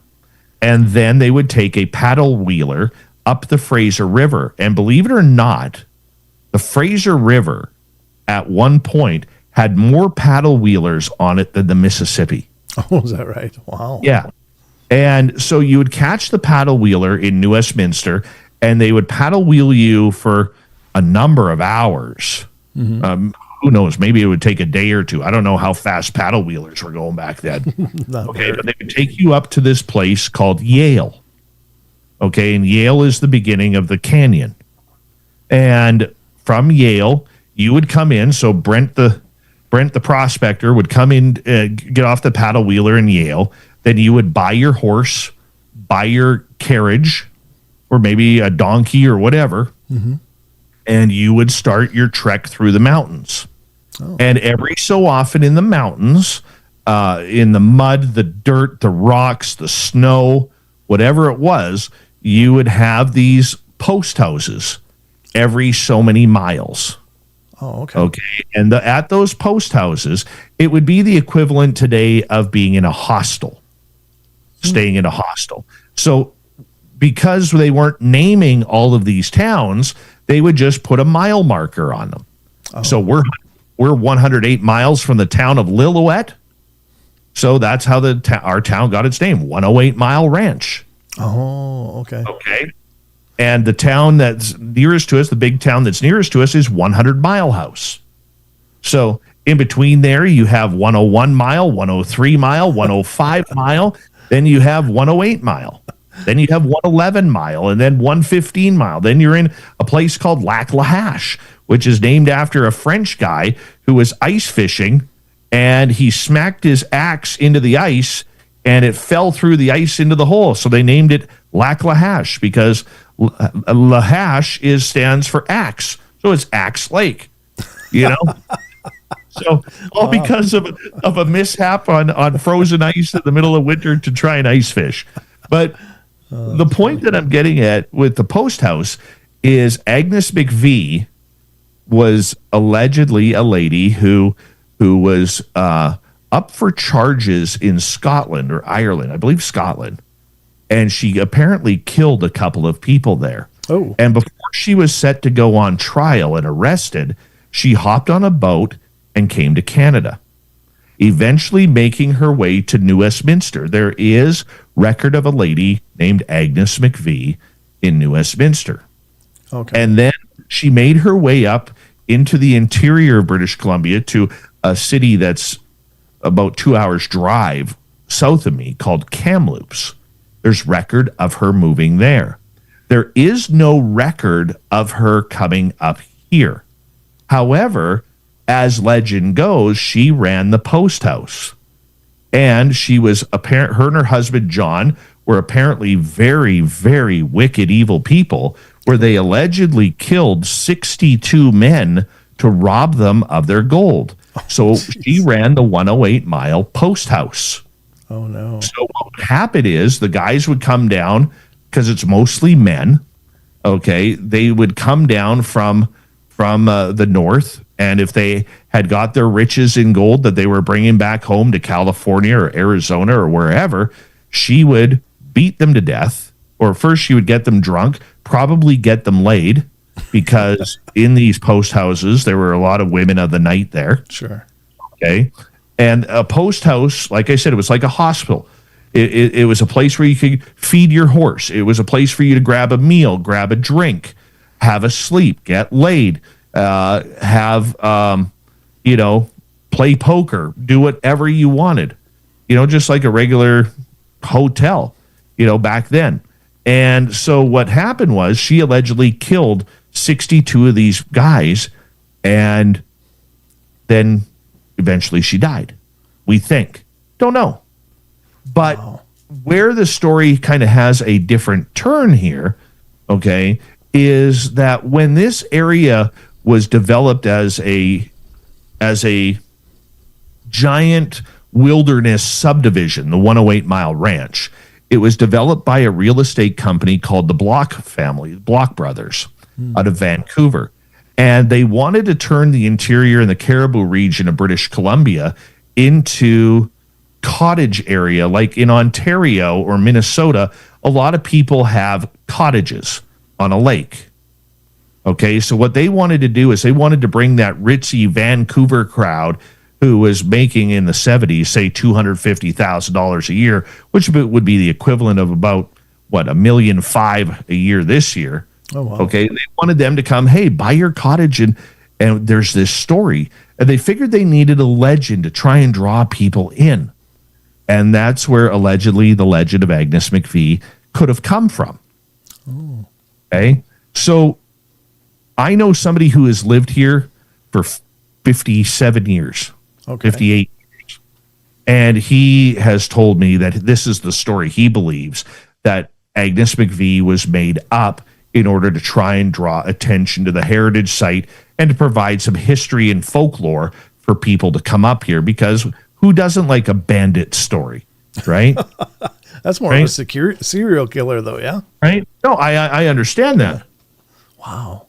Speaker 2: And then they would take a paddle wheeler up the Fraser River. And believe it or not, the Fraser River at one point had more paddle wheelers on it than the Mississippi.
Speaker 1: Oh, is that right? Wow.
Speaker 2: Yeah. And so you would catch the paddle wheeler in New Westminster, and they would paddle wheel you for a number of hours. Who knows? Maybe it would take a day or two. I don't know how fast paddle wheelers were going back then. But they would take you up to this place called Yale. Okay, and Yale is the beginning of the canyon. And from Yale, you would come in. So Brent the prospector would come in, get off the paddle wheeler in Yale. Then you would buy your horse, buy your carriage, or maybe a donkey or whatever, and you would start your trek through the mountains. Oh. And every so often in the mountains, in the mud, the dirt, the rocks, the snow, whatever it was, you would have these post houses every so many miles.
Speaker 1: Oh, okay.
Speaker 2: Okay. And at those post houses, it would be the equivalent today of being in a hostel. staying in a hostel. So because they weren't naming all of these towns, they would just put a mile marker on them. So we're 108 miles from the town of Lillooet. So that's how our town got its name, 108 Mile Ranch.
Speaker 1: Oh, okay.
Speaker 2: Okay. And the town that's nearest to us, the big town that's nearest to us, is 100 Mile House. So in between there, you have 101 Mile, 103 Mile, 105 Mile. Then you have 108 Mile. Then you have 111 Mile, and then 115 Mile. Then you're in a place called Lac La Hache, which is named after a French guy who was ice fishing, and he smacked his axe into the ice, and it fell through the ice into the hole. So they named it Lac La Hache because La Hache stands for axe. So it's Axe Lake, you know? So all because of a mishap on frozen ice in the middle of winter to try and ice fish. But the point that I'm getting at with the post house is Agnes McVie was allegedly a lady who was up for charges in Scotland or Ireland, I believe Scotland, and she apparently killed a couple of people there.
Speaker 1: Oh.
Speaker 2: And before she was set to go on trial and arrested, she hopped on a boat and came to Canada, eventually making her way to New Westminster. There is record of a lady named Agnes McVie in New Westminster.
Speaker 1: Okay.
Speaker 2: And then she made her way up into the interior of British Columbia to a city that's about 2 hours drive south of me called Kamloops. There's record of her moving there. There is no record of her coming up here. However, as legend goes, she ran the post house. And she was her and her husband, John, were apparently very, very wicked, evil people, where they allegedly killed 62 men to rob them of their gold. So she ran the 108 Mile post house.
Speaker 1: Oh, no.
Speaker 2: So what would happen is the guys would come down, because it's mostly men, okay? They would come down from the north, and if they had got their riches in gold that they were bringing back home to California or Arizona or wherever, she would beat them to death. Or first she would get them drunk, probably get them laid, because in these post houses, there were a lot of women of the night there.
Speaker 1: Sure.
Speaker 2: Okay. And a post house, like I said, it was like a hospital. It was a place where you could feed your horse. It was a place for you to grab a meal, grab a drink, have a sleep, get laid, play poker, do whatever you wanted, just like a regular hotel, back then. And so what happened was she allegedly killed 62 of these guys, and then eventually she died. We think. Don't know. But where the story kind of has a different turn here, okay, is that when this area was developed as a giant wilderness subdivision, the 108 Mile Ranch, it was developed by a real estate company called the Block Brothers, out of Vancouver. And they wanted to turn the interior and the Caribou region of British Columbia into cottage area. Like in Ontario or Minnesota, a lot of people have cottages on a lake. Okay, so what they wanted to do is they wanted to bring that ritzy Vancouver crowd who was making in the 70s, say $250,000 a year, which would be the equivalent of about, $1.5 million a year this year.
Speaker 1: Oh, wow.
Speaker 2: Okay, they wanted them to come, hey, buy your cottage, and there's this story. And they figured they needed a legend to try and draw people in. And that's where allegedly the legend of Agnes McVie could have come from.
Speaker 1: Oh.
Speaker 2: Okay, so I know somebody who has lived here for 57 years, 58 years. And he has told me that this is the story he believes, that Agnes McVie was made up in order to try and draw attention to the heritage site and to provide some history and folklore for people to come up here, because who doesn't like a bandit story, right?
Speaker 1: That's more of a serial killer, though, yeah?
Speaker 2: Right? No, I understand that.
Speaker 1: Wow.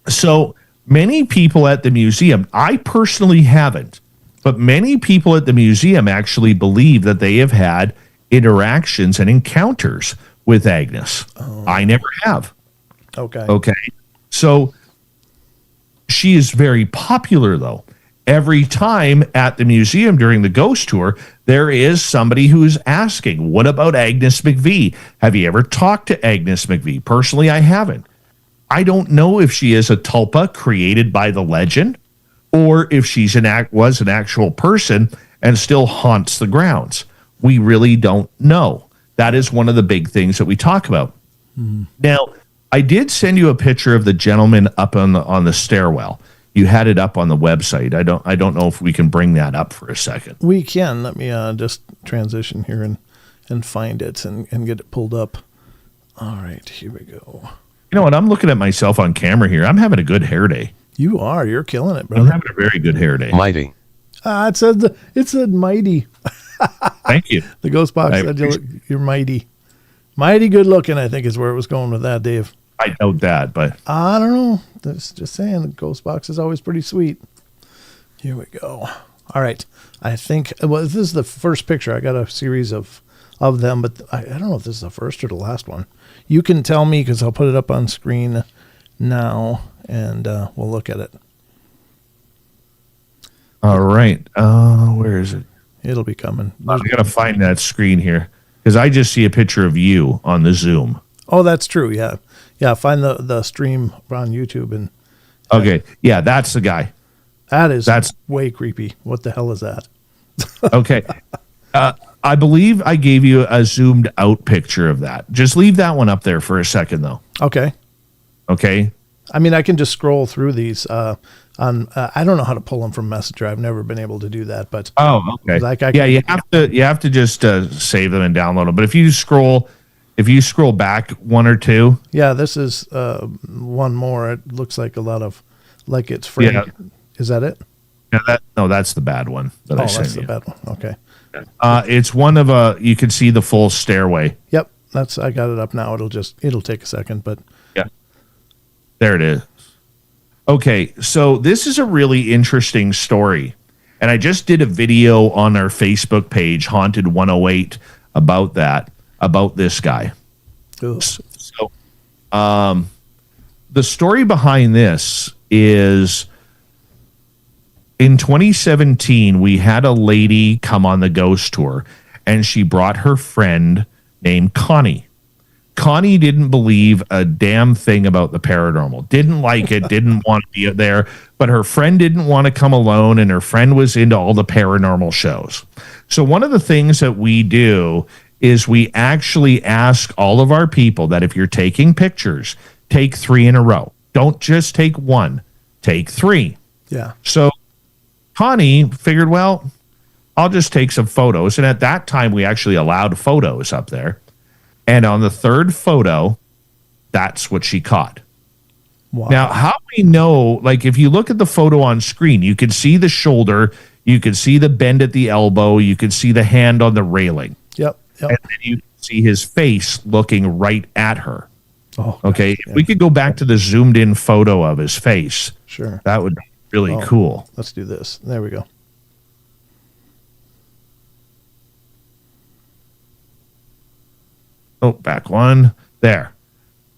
Speaker 2: So many people at the museum, I personally haven't, but many people at the museum actually believe that they have had interactions and encounters with Agnes. I never have.
Speaker 1: Okay.
Speaker 2: Okay. So she is very popular, though. Every time at the museum during the ghost tour, there is somebody who's asking, what about Agnes McVie? Have you ever talked to Agnes McVie? Personally, I haven't. I don't know if she is a tulpa created by the legend or if she's was an actual person and still haunts the grounds. We really don't know. That is one of the big things that we talk about. Now, I did send you a picture of the gentleman up on the stairwell. You had it up on the website. I don't know if we can bring that up for a second.
Speaker 1: We can. Let me just transition here and find it and get it pulled up. All right, here we go.
Speaker 2: You know what? I'm looking at myself on camera here. I'm having a good hair day.
Speaker 1: You are. You're killing it, brother.
Speaker 2: I'm having a very good hair day.
Speaker 3: Mighty.
Speaker 1: It said mighty.
Speaker 2: Thank you.
Speaker 1: The ghost box said you're mighty. Mighty good looking, I think is where it was going with that, Dave.
Speaker 2: I doubt that, but
Speaker 1: I don't know. Just saying, the ghost box is always pretty sweet. Here we go. All right. I think, this is the first picture. I got a series of them, but I don't know if this is the first or the last one. You can tell me because I'll put it up on screen now, and we'll look at it.
Speaker 2: all right. Where is it?
Speaker 1: It'll be coming.
Speaker 2: I got to find that screen here because I just see a picture of you on the Zoom.
Speaker 1: Oh, that's true. Yeah. Yeah. Find the stream on YouTube. And
Speaker 2: Okay. Yeah, that's the guy.
Speaker 1: that's way creepy. What the hell is that?
Speaker 2: Okay. I believe I gave you a zoomed out picture of that. Just leave that one up there for a second, though.
Speaker 1: Okay.
Speaker 2: Okay.
Speaker 1: I mean, I can just scroll through these I don't know how to pull them from Messenger. I've never been able to do that, but
Speaker 2: Oh, okay. You have to just save them and download them. But if you scroll back one or two,
Speaker 1: yeah, this is one more. It looks like a lot of it's Frank.
Speaker 2: Yeah.
Speaker 1: Is that it?
Speaker 2: yeah, that's the bad one that I sent
Speaker 1: that's
Speaker 2: you.
Speaker 1: the bad one. Okay.
Speaker 2: It's one of you can see the full stairway.
Speaker 1: Yep. I got it up now. It'll take a second, but
Speaker 2: Yeah. There it is. Okay, so this is a really interesting story. And I just did a video on our Facebook page, Haunted 108, about this guy.
Speaker 1: ugh.
Speaker 2: So the story behind this is in 2017, we had a lady come on the ghost tour, and she brought her friend named Connie. Connie didn't believe a damn thing about the paranormal, didn't like it, didn't want to be there, but her friend didn't want to come alone, and her friend was into all the paranormal shows. So one of the things that we do is we actually ask all of our people that if you're taking pictures, take 3 in a row. Don't just take one, take 3.
Speaker 1: Yeah.
Speaker 2: So Connie figured, well, I'll just take some photos. And at that time, we actually allowed photos up there. And on the 3rd photo, that's what she caught.
Speaker 1: Wow.
Speaker 2: Now, how we know, if you look at the photo on screen, you can see the shoulder, you can see the bend at the elbow, you can see the hand on the railing.
Speaker 1: Yep.
Speaker 2: And then you can see his face looking right at her.
Speaker 1: Oh,
Speaker 2: Okay.
Speaker 1: yeah.
Speaker 2: If we could go back to the zoomed in photo of his face,
Speaker 1: Sure.
Speaker 2: that would be really cool.
Speaker 1: Let's do this. There we go.
Speaker 2: Oh, back one. There.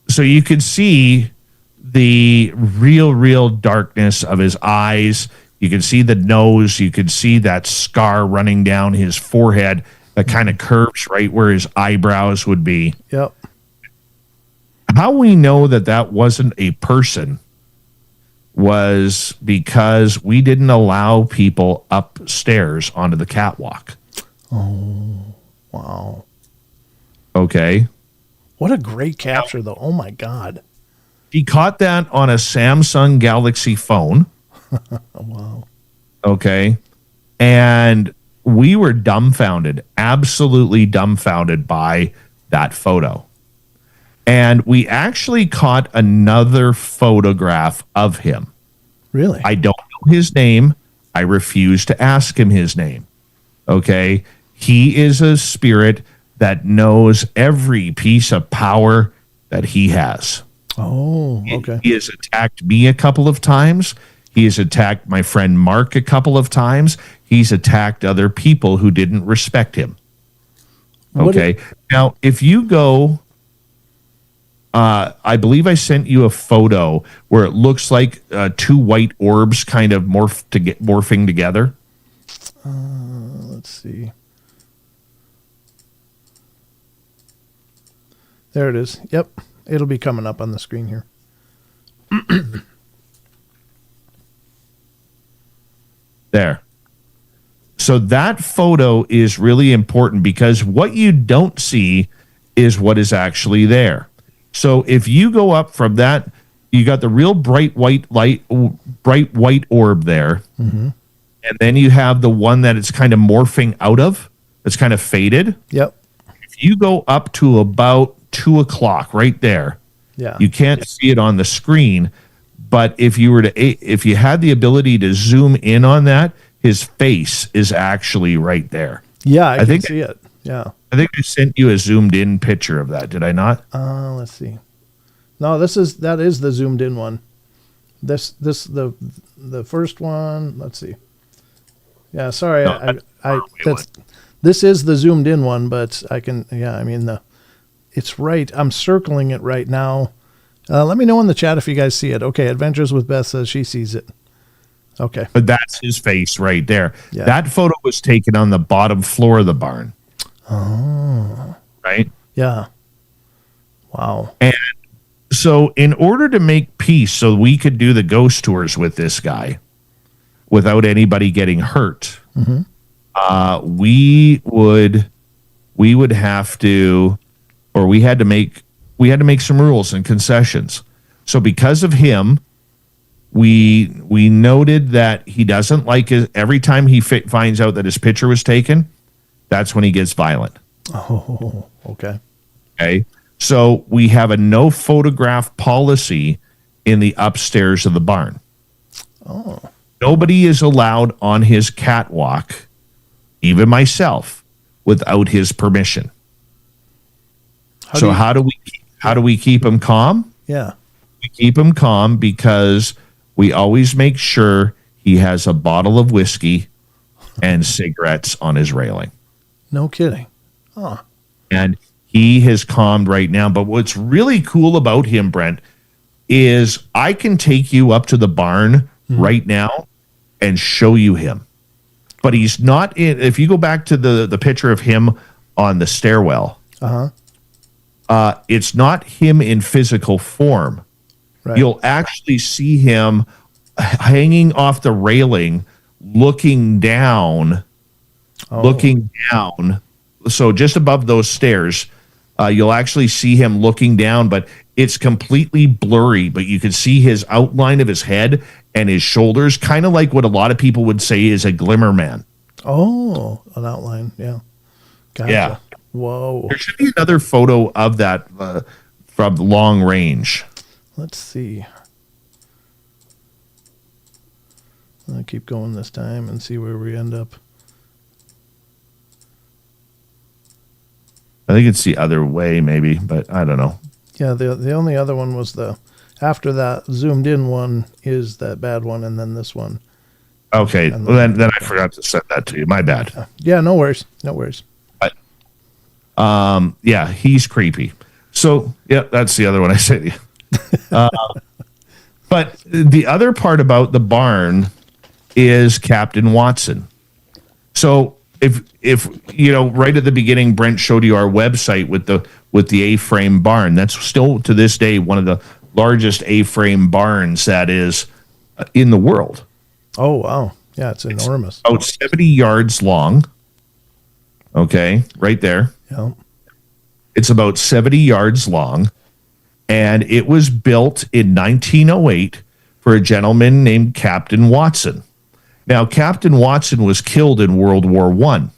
Speaker 2: So you can see the real darkness of his eyes. You can see the nose. You can see that scar running down his forehead that kind of curves right where his eyebrows would be.
Speaker 1: Yep.
Speaker 2: How we know that wasn't a person was because we didn't allow people upstairs onto the catwalk.
Speaker 1: Oh, wow.
Speaker 2: Okay.
Speaker 1: What a great capture, though. Oh, my God.
Speaker 2: He caught that on a Samsung Galaxy phone.
Speaker 1: Wow.
Speaker 2: Okay. And we were dumbfounded, absolutely dumbfounded by that photo. And we actually caught another photograph of him.
Speaker 1: Really?
Speaker 2: I don't know his name. I refuse to ask him his name. Okay. He is a spirit that knows every piece of power that he has.
Speaker 1: Oh, okay.
Speaker 2: He has attacked me a couple of times. He has attacked my friend Mark a couple of times. He's attacked other people who didn't respect him. Okay. Now, if you go, I believe I sent you a photo where it looks like two white orbs kind of morphing together.
Speaker 1: Let's see. There it is. Yep. It'll be coming up on the screen here.
Speaker 2: There. So that photo is really important because what you don't see is what is actually there. So if you go up from that, you got the real bright white orb there. Mm-hmm. And then you have the one that it's kind of morphing out of. It's kind of faded.
Speaker 1: Yep.
Speaker 2: If you go up to about 2:00 right there, you can't see it on the screen. But if you had the ability to zoom in on that, his face is actually right there.
Speaker 1: Yeah, I can see it. Yeah.
Speaker 2: I think I sent you a zoomed in picture of that. Did I not?
Speaker 1: Let's see. No, that is the zoomed in one. The first one. Let's see. Yeah, sorry. This is the zoomed in one, but I can. Yeah, I mean it's right. I'm circling it right now. Let me know in the chat if you guys see it. Okay, Adventures with Beth says she sees it. Okay.
Speaker 2: But that's his face right there.
Speaker 1: Yeah.
Speaker 2: That photo was taken on the bottom floor of the barn.
Speaker 1: Oh.
Speaker 2: Right?
Speaker 1: Yeah. Wow.
Speaker 2: And so in order to make peace so we could do the ghost tours with this guy without anybody getting hurt, we would have to, or we had to make some rules and concessions. So because of him, we noted that he doesn't like it. Every time he finds out that his picture was taken, that's when he gets violent.
Speaker 1: Oh, okay.
Speaker 2: Okay. So we have a no photograph policy in the upstairs of the barn.
Speaker 1: Oh.
Speaker 2: Nobody is allowed on his catwalk, even myself, without his permission. How do we keep him calm?
Speaker 1: Yeah.
Speaker 2: We keep him calm because we always make sure he has a bottle of whiskey and cigarettes on his railing.
Speaker 1: No kidding. Huh.
Speaker 2: And he has calmed right now. But what's really cool about him, Brent, is I can take you up to the barn right now and show you him. But he's not in. If you go back to the picture of him on the stairwell, it's not him in physical form. Right. You'll actually see him hanging off the railing, looking down. So just above those stairs, you'll actually see him looking down, but it's completely blurry, but you can see his outline of his head and his shoulders, kind of like what a lot of people would say is a glimmer man.
Speaker 1: Oh, an outline. Yeah. Gotcha.
Speaker 2: Yeah.
Speaker 1: Whoa.
Speaker 2: There should be another photo of that from long range.
Speaker 1: Let's see. I'll keep going this time and see where we end up.
Speaker 2: I think it's the other way, maybe, but I don't know.
Speaker 1: Yeah, the only other one was after that zoomed in one is that bad one, and then this one.
Speaker 2: Okay, well, then I forgot to send that to you. My bad.
Speaker 1: Yeah, no worries. No worries.
Speaker 2: But, yeah, he's creepy. So, yeah, that's the other one I sent you. But the other part about the barn is Captain Watson. So if you know, right at the beginning, Brent showed you our website with the A-frame barn. That's still to this day one of the largest A-frame barns that is in the world.
Speaker 1: Oh wow, yeah, it's enormous.
Speaker 2: About 70 yards long. Okay, right there.
Speaker 1: Yeah,
Speaker 2: it's about 70 yards long. And it was built in 1908 for a gentleman named Captain Watson. Now, Captain Watson was killed in World War I.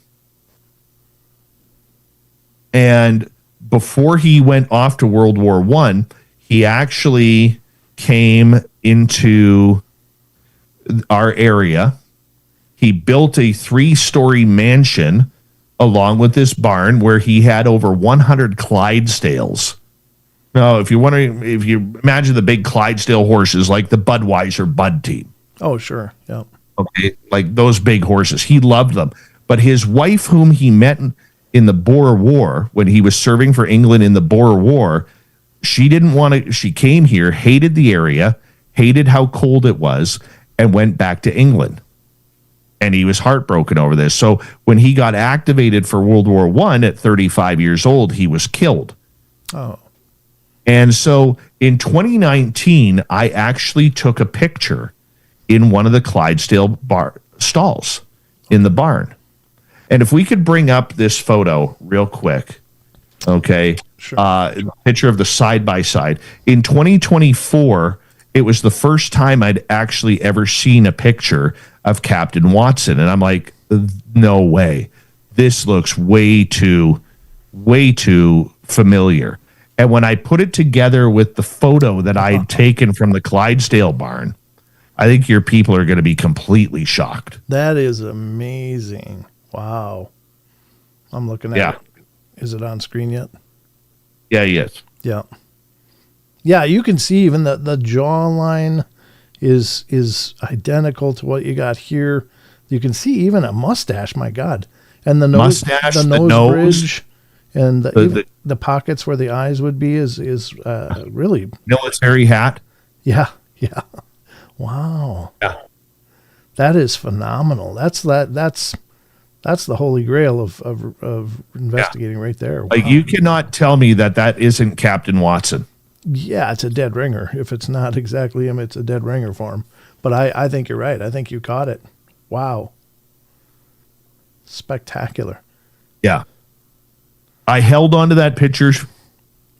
Speaker 2: And before he went off to World War I, he actually came into our area. He built a 3-story mansion along with this barn where he had over 100 Clydesdales. Now, if you imagine the big Clydesdale horses like the Budweiser Bud team.
Speaker 1: Oh, sure. Yeah.
Speaker 2: Okay, like those big horses. He loved them. But his wife, whom he met in the Boer War, when he was serving for England in the Boer War, she didn't want to, she came here, hated the area, hated how cold it was, and went back to England. And he was heartbroken over this. So when he got activated for World War I at 35 years old, he was killed.
Speaker 1: Oh.
Speaker 2: And so in 2019, I actually took a picture in one of the Clydesdale stalls in the barn. And if we could bring up this photo real quick, okay,
Speaker 1: Sure.
Speaker 2: Picture of the side-by-side. In 2024, it was the first time I'd actually ever seen a picture of Captain Watson. And I'm like, no way. This looks way too familiar. And when I put it together with the photo that I'd taken from the Clydesdale barn, I think your people are going to be completely shocked.
Speaker 1: That is amazing. Wow. I'm looking at it. Is it on screen yet?
Speaker 2: Yeah, yes.
Speaker 1: Yeah. Yeah, you can see even the jawline is identical to what you got here. You can see even a mustache, my God. And the nose,
Speaker 2: mustache,
Speaker 1: the nose bridge, and the pockets where the eyes would be is really
Speaker 2: military hat.
Speaker 1: Yeah. Wow.
Speaker 2: Yeah.
Speaker 1: That is phenomenal. That's the holy grail of investigating right there. Wow.
Speaker 2: Like, you cannot tell me that isn't Captain Watson.
Speaker 1: Yeah, it's a dead ringer. If it's not exactly him, it's a dead ringer for him. But I think you're right. I think you caught it. Wow. Spectacular.
Speaker 2: Yeah. I held on to that picture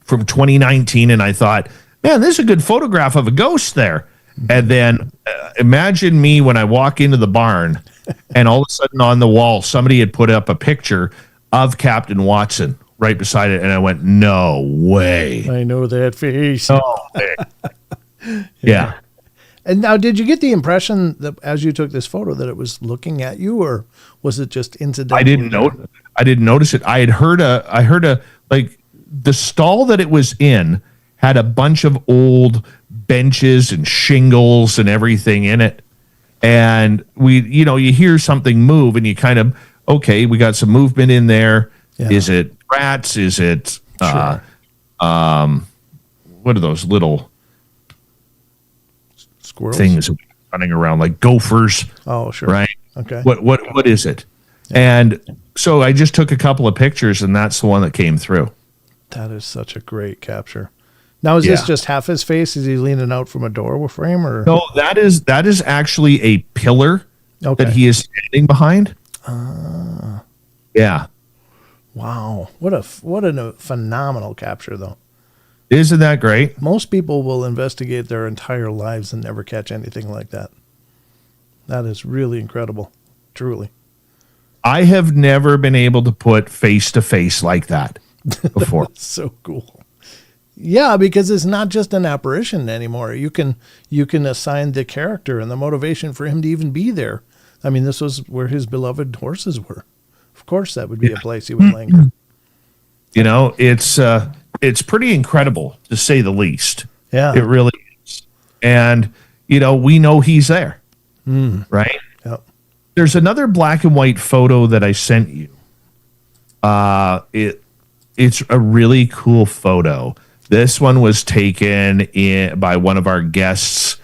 Speaker 2: from 2019 and I thought, man, this is a good photograph of a ghost there. And then imagine me when I walk into the barn and all of a sudden on the wall, somebody had put up a picture of Captain Watson right beside it. And I went, no way.
Speaker 1: I know that face.
Speaker 2: No way. Yeah.
Speaker 1: And now, did you get the impression that as you took this photo that it was looking at you, or was it just incidental?
Speaker 2: I didn't notice it. I heard a like the stall that it was in had a bunch of old benches and shingles and everything in it. And you hear something move and you kind of, okay, we got some movement in there. Yeah. Is it rats? Is it,
Speaker 1: sure.
Speaker 2: What are those little
Speaker 1: squirrels
Speaker 2: things running around like gophers?
Speaker 1: Oh, sure.
Speaker 2: Right.
Speaker 1: Okay.
Speaker 2: What is it?
Speaker 1: Yeah.
Speaker 2: And so I just took a couple of pictures and that's the one that came through.
Speaker 1: That is such a great capture. Now, is this just half his face? Is he leaning out from a door frame, or
Speaker 2: no? That is actually a pillar that he is standing behind. Yeah.
Speaker 1: Wow. What a phenomenal capture, though.
Speaker 2: Isn't that great?
Speaker 1: Most people will investigate their entire lives and never catch anything like that. That is really incredible. Truly.
Speaker 2: I have never been able to put face to face like that before.
Speaker 1: So cool. Yeah, because it's not just an apparition anymore. You can assign the character and the motivation for him to even be there. I mean, this was where his beloved horses were. Of course, that would be a place he would linger.
Speaker 2: It's pretty incredible, to say the least.
Speaker 1: Yeah,
Speaker 2: it really is. And we know he's there, right?
Speaker 1: Yep.
Speaker 2: There's another black and white photo that I sent you. It's a really cool photo. This one was taken by one of our guests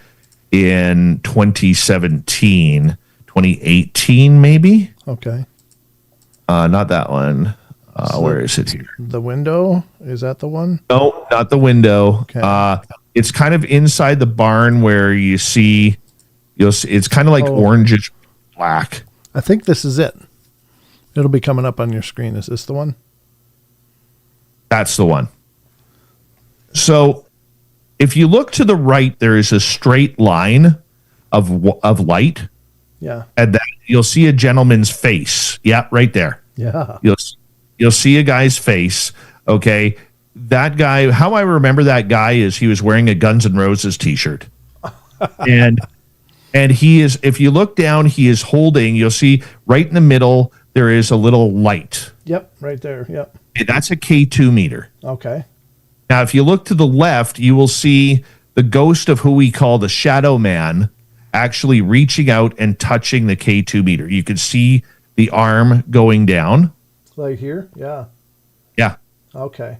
Speaker 2: in 2017, 2018, maybe.
Speaker 1: Okay.
Speaker 2: Not that one. Where is it here?
Speaker 1: The window? Is that the one?
Speaker 2: No, not the window.
Speaker 1: Okay.
Speaker 2: It's kind of inside the barn where you'll see it's kind of like orangish black.
Speaker 1: I think this is it. It'll be coming up on your screen. Is this the one?
Speaker 2: That's the one. So if you look to the right, there is a straight line of light.
Speaker 1: Yeah.
Speaker 2: And then you'll see a gentleman's face. Yeah, right there.
Speaker 1: Yeah.
Speaker 2: You'll see a guy's face. Okay. That guy, how I remember that guy is he was wearing a Guns N' Roses t-shirt. and he is, if you look down, he is holding, you'll see right in the middle, there is a little light.
Speaker 1: Yep. Right there. Yep.
Speaker 2: That's a K2 meter.
Speaker 1: Okay.
Speaker 2: Now, if you look to the left, you will see the ghost of who we call the Shadow Man actually reaching out and touching the K2 meter. You can see the arm going down.
Speaker 1: Like here? Yeah.
Speaker 2: Yeah.
Speaker 1: Okay.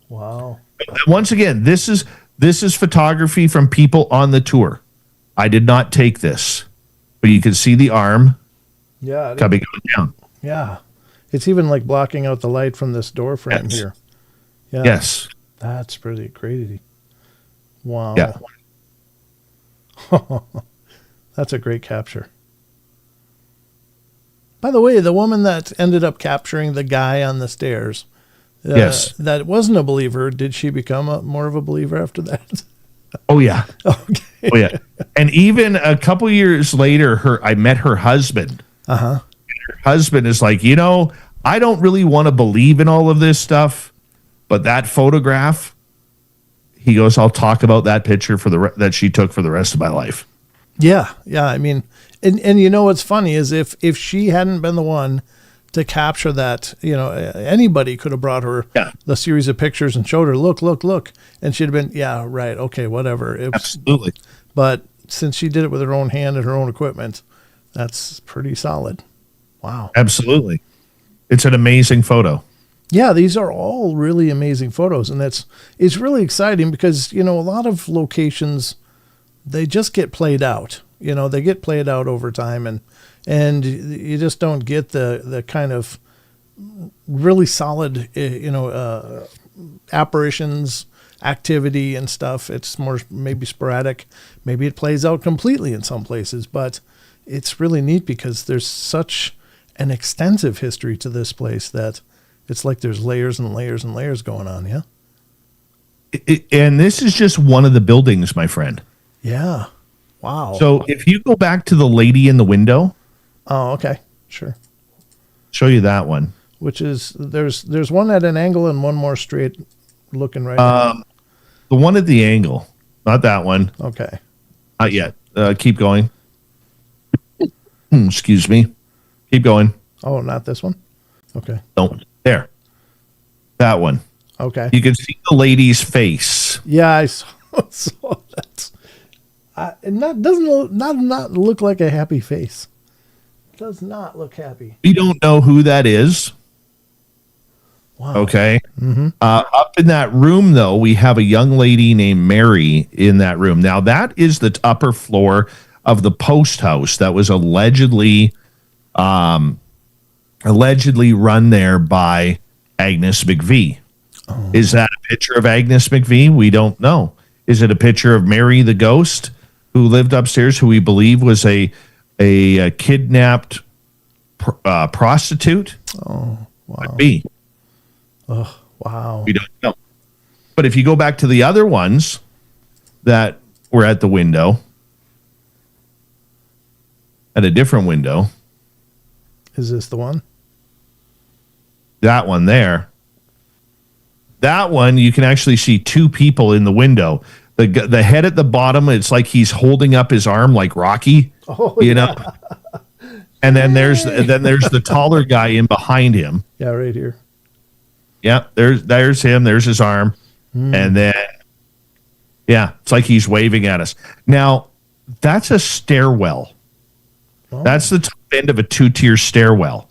Speaker 1: Wow.
Speaker 2: Once again, this is photography from people on the tour. I did not take this, but you can see the arm
Speaker 1: Yeah.
Speaker 2: coming down.
Speaker 1: Yeah. It's even like blocking out the light from this door frame
Speaker 2: Yes.
Speaker 1: here. Yeah.
Speaker 2: Yes.
Speaker 1: That's pretty crazy. Wow.
Speaker 2: Yeah.
Speaker 1: That's a great capture. By the way, the woman that ended up capturing the guy on the stairs,
Speaker 2: Yes.
Speaker 1: that wasn't a believer, did she become more of a believer after that?
Speaker 2: Oh yeah.
Speaker 1: Okay.
Speaker 2: Oh yeah. And even a couple years later, I met her husband.
Speaker 1: Uh-huh.
Speaker 2: Her husband is like, I don't really want to believe in all of this stuff, but that photograph, he goes, I'll talk about that picture that she took for the rest of my life.
Speaker 1: Yeah. Yeah. I mean, and you know what's funny is if she hadn't been the one to capture that, anybody could have brought her the series of pictures and showed her, look, and she'd have been, yeah, right, okay, whatever.
Speaker 2: Absolutely.
Speaker 1: But since she did it with her own hand and her own equipment, that's pretty solid. Wow.
Speaker 2: Absolutely. It's an amazing photo.
Speaker 1: Yeah, these are all really amazing photos, and it's really exciting because, a lot of locations, they just get played out. They get played out over time, and you just don't get the kind of really solid, apparitions, activity and stuff. It's more maybe sporadic. Maybe it plays out completely in some places, but it's really neat because there's such an extensive history to this place that it's like there's layers and layers and layers going on. Yeah.
Speaker 2: And this is just one of the buildings, my friend.
Speaker 1: Yeah. Wow.
Speaker 2: So if you go back to the lady in the window.
Speaker 1: Oh, okay. Sure.
Speaker 2: Show you that one.
Speaker 1: Which is, there's one at an angle and one more straight looking right now.
Speaker 2: The one at the angle. Not that one.
Speaker 1: Okay.
Speaker 2: Not yet. Keep going. Excuse me. Keep going.
Speaker 1: Oh, not this one? Okay.
Speaker 2: Don't. There. That one.
Speaker 1: Okay.
Speaker 2: You can see the lady's face.
Speaker 1: Yeah, I saw that. And that doesn't not look like a happy face. Does not look happy.
Speaker 2: We don't know who that is.
Speaker 1: Wow.
Speaker 2: Okay.
Speaker 1: Mm-hmm.
Speaker 2: Up in that room, though, we have a young lady named Mary in that room. Now, that is the upper floor of the post house that was allegedly run there by Agnes McVie. Oh. Is that a picture of Agnes McVie? We don't know. Is it a picture of Mary the ghost who lived upstairs, who we believe was a kidnapped prostitute?
Speaker 1: Oh, wow.
Speaker 2: Could be.
Speaker 1: Oh, wow.
Speaker 2: We don't know. But if you go back to the other ones that were at the window, at a different window.
Speaker 1: Is this the one?
Speaker 2: That one there. That one, you can actually see two people in the window. The head at the bottom, it's like he's holding up his arm like Rocky.
Speaker 1: Oh,
Speaker 2: you know. And then there's the taller guy in behind him.
Speaker 1: Yeah, right here.
Speaker 2: Yeah, there's him. There's his arm, and then it's like he's waving at us. Now, that's a stairwell. Oh. That's the top end of a 2-tier stairwell.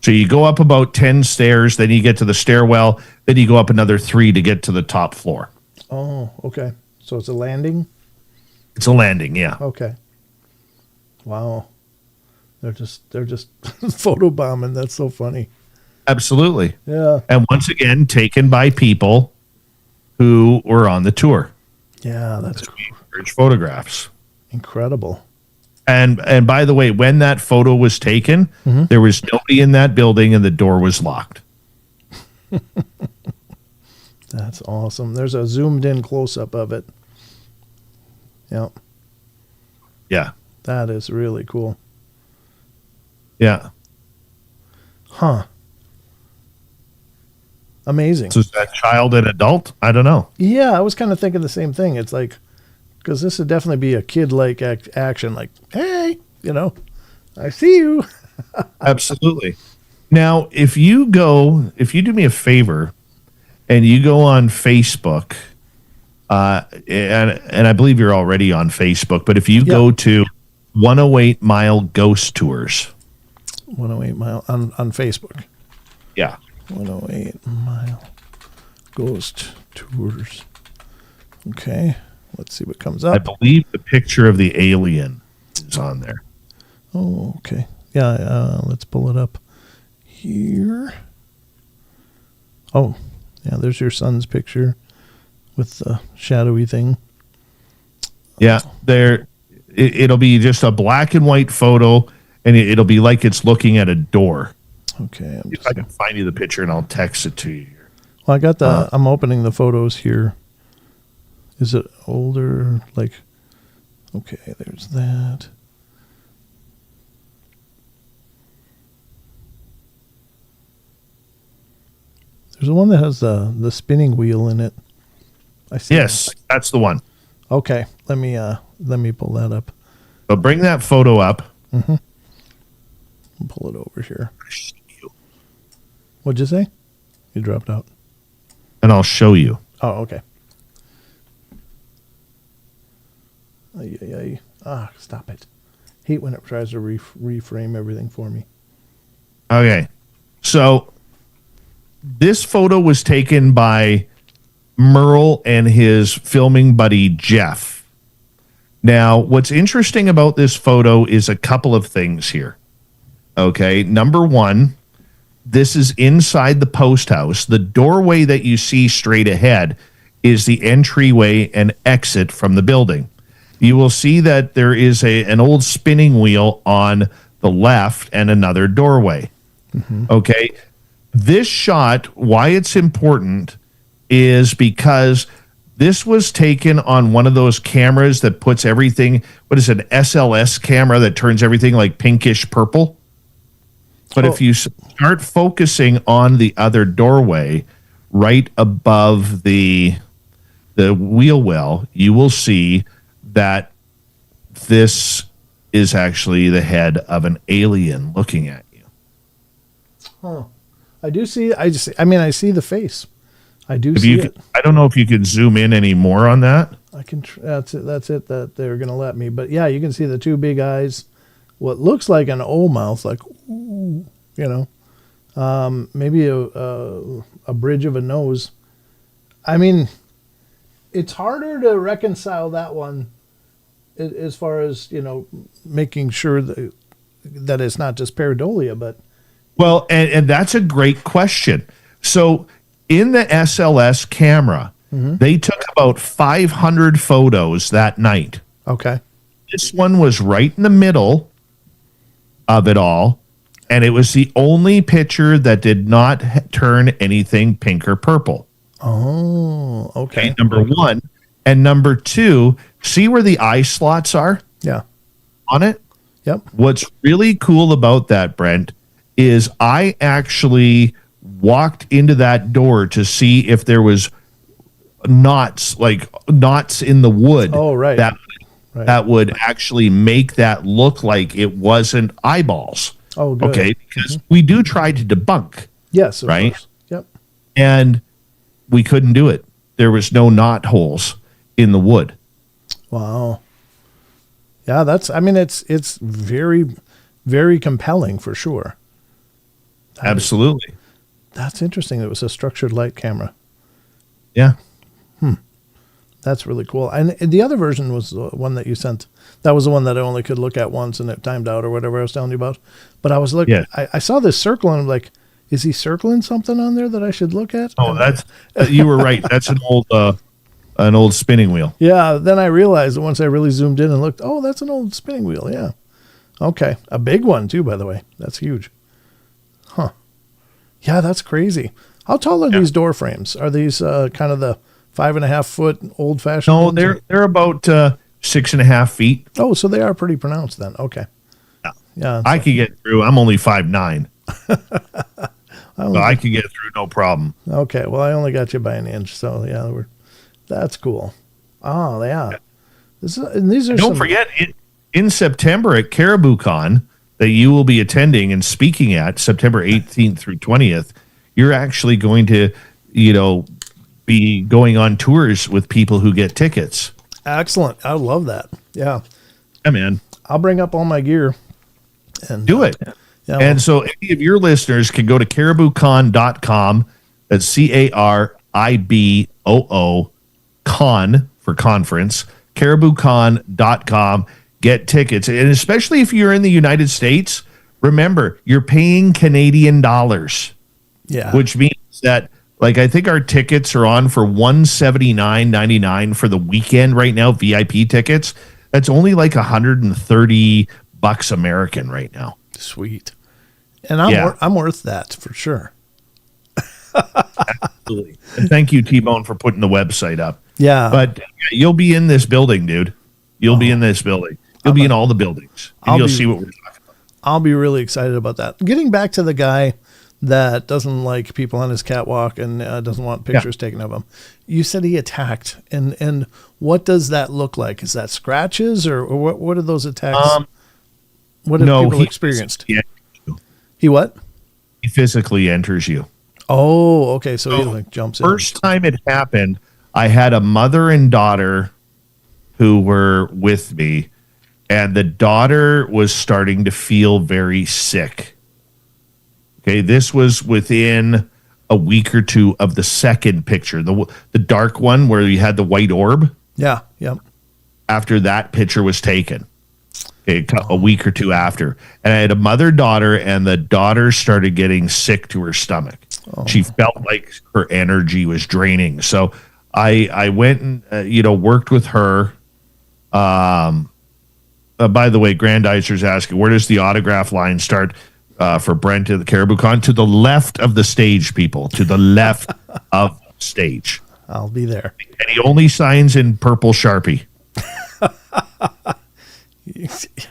Speaker 2: So you go up about 10 stairs, then you get to the stairwell, then you go up another 3 to get to the top floor.
Speaker 1: Oh, okay. So it's a landing?
Speaker 2: It's a landing, yeah.
Speaker 1: Okay. Wow. They're just photobombing. That's so funny.
Speaker 2: Absolutely.
Speaker 1: Yeah.
Speaker 2: And once again, taken by people who were on the tour.
Speaker 1: Yeah, that's
Speaker 2: photographs.
Speaker 1: Incredible.
Speaker 2: And by the way, when that photo was taken, there was nobody in that building and the door was locked.
Speaker 1: That's awesome. There's a zoomed in close up of it. Yep.
Speaker 2: Yeah.
Speaker 1: That is really cool.
Speaker 2: Yeah.
Speaker 1: Huh. Amazing.
Speaker 2: So is that child and adult? I don't know.
Speaker 1: Yeah, I was kind of thinking the same thing. It's like, because this would definitely be a kid-like action, like, hey, I see you.
Speaker 2: Absolutely. Now, if you do me a favor and you go on Facebook, and I believe you're already on Facebook, but if you go to 108 Mile Ghost Tours.
Speaker 1: 108 Mile on Facebook.
Speaker 2: Yeah.
Speaker 1: 108 Mile Ghost Tours. Okay. Let's see what comes
Speaker 2: I
Speaker 1: up.
Speaker 2: believe the picture of the alien is on there.
Speaker 1: Oh, okay. Yeah, let's pull it up here. Oh, yeah, there's your son's picture with the shadowy thing.
Speaker 2: Yeah, it'll be just a black and white photo, and it'll be like it's looking at a door.
Speaker 1: Okay.
Speaker 2: If I can find you the picture, and I'll text it to you.
Speaker 1: Well, I'm opening the photos here. Is it older? Like, okay, there's that. There's one that has the spinning wheel in it. I see.
Speaker 2: Yes, that's the one.
Speaker 1: Okay, let me pull that up.
Speaker 2: But bring that photo up.
Speaker 1: Mm-hmm. I'll pull it over here. What'd you say? You dropped out.
Speaker 2: And I'll show you.
Speaker 1: Oh, okay. Ay. Ah, stop it. Hate when it tries to reframe everything for me.
Speaker 2: Okay. So this photo was taken by Merle and his filming buddy, Jeff. Now, what's interesting about this photo is a couple of things here. Okay. Number one, this is inside the post house. The doorway that you see straight ahead is the entryway and exit from the building. You will see that there is an old spinning wheel on the left and another doorway. Mm-hmm. Okay. This shot, why it's important is because this was taken on one of those cameras that puts everything, what is it, an SLS camera that turns everything like pinkish purple. But if you start focusing on the other doorway right above the wheel well, you will see that this is actually the head of an alien looking at you.
Speaker 1: Huh. I see the face. I do see it.
Speaker 2: I don't know if you can zoom in any more on that.
Speaker 1: I can. That's it. That they're going to let me. But yeah, you can see the two big eyes. What looks like an O mouth, like ooh, maybe a bridge of a nose. I mean, it's harder to reconcile that one as far as making sure that it's not just pareidolia, but.
Speaker 2: Well, and that's a great question. So in the SLS camera, mm-hmm. they took about 500 photos that night.
Speaker 1: Okay.
Speaker 2: This one was right in the middle of it all, and it was the only picture that did not turn anything pink or purple.
Speaker 1: Oh, okay.
Speaker 2: Number one. And number two, see where the eye slots are?
Speaker 1: Yeah.
Speaker 2: On it?
Speaker 1: Yep.
Speaker 2: What's really cool about that, Brent, is I actually walked into that door to see if there was knots in the wood.
Speaker 1: Oh, right.
Speaker 2: That would actually make that look like it wasn't eyeballs.
Speaker 1: Oh, good.
Speaker 2: Okay, because we do try to debunk.
Speaker 1: Yes,
Speaker 2: right?
Speaker 1: Course. Yep.
Speaker 2: And we couldn't do it. There was no knot holes in the wood.
Speaker 1: Wow. Yeah, it's very, very compelling for sure.
Speaker 2: Absolutely.
Speaker 1: That's interesting. It was a structured light camera.
Speaker 2: Yeah.
Speaker 1: That's really cool. And the other version was the one that you sent. That was the one that I only could look at once and it timed out or whatever I was telling you about. But I was looking, yeah. I saw this circle and I'm like, is he circling something on there that I should look at?
Speaker 2: Oh, that's, you were right. That's an old spinning wheel.
Speaker 1: Yeah. Then I realized that once I really zoomed in and looked, oh, that's an old spinning wheel. Yeah. Okay. A big one too, by the way. That's huge. Huh. Yeah, that's crazy. How tall are these door frames? Are these kind of the 5.5 foot old fashioned?
Speaker 2: No, they're about 6.5 feet.
Speaker 1: Oh, so they are pretty pronounced then. Okay. Yeah.
Speaker 2: I could get through. I'm only 5'9". I could get through no problem.
Speaker 1: Okay. Well, I only got you by an inch, so yeah, that's cool. Oh, yeah.
Speaker 2: Don't forget in September at Caribou Con that you will be attending and speaking at September 18th through 20th. You're actually going to, be going on tours with people who get tickets.
Speaker 1: Excellent. I love that. Yeah.
Speaker 2: Yeah, man.
Speaker 1: I'll bring up all my gear and
Speaker 2: do it.
Speaker 1: Yeah,
Speaker 2: And so any of your listeners can go to cariboucon.com. That's CARIBOO con for conference, cariboucon.com. Get tickets. And especially if you're in the United States, remember, you're paying Canadian dollars,
Speaker 1: yeah,
Speaker 2: which means that, like, I think our tickets are on for $179.99 for the weekend right now, VIP tickets. That's only like $130 American right now.
Speaker 1: sweet. And I'm worth that for sure.
Speaker 2: Absolutely. And thank you, T-Bone, for putting the website up.
Speaker 1: Yeah.
Speaker 2: But you'll be in this building, dude. You'll be in this building. You'll be in all the buildings. And you'll see what we're talking about.
Speaker 1: I'll be really excited about that. Getting back to the guy that doesn't like people on his catwalk and doesn't want pictures taken of him. You said he attacked. And what does that look like? Is that scratches or what are those attacks? What have people experienced? He what?
Speaker 2: He physically enters you.
Speaker 1: Oh, okay. So he like jumps in.
Speaker 2: First time it happened, I had a mother and daughter who were with me, and the daughter was starting to feel very sick. Okay, this was within a week or two of the second picture, the dark one where you had the white orb.
Speaker 1: Yeah, yep.
Speaker 2: After that picture was taken. Okay, a week or two after. And I had a mother-daughter, and the daughter started getting sick to her stomach. Oh. She felt like her energy was draining. So I went and, worked with her. By the way, Grandizer's asking, where does the autograph line start for Brent at the Caribou Con? To the left of the stage, people. To the left of the stage.
Speaker 1: I'll be there.
Speaker 2: And he only signs in purple Sharpie.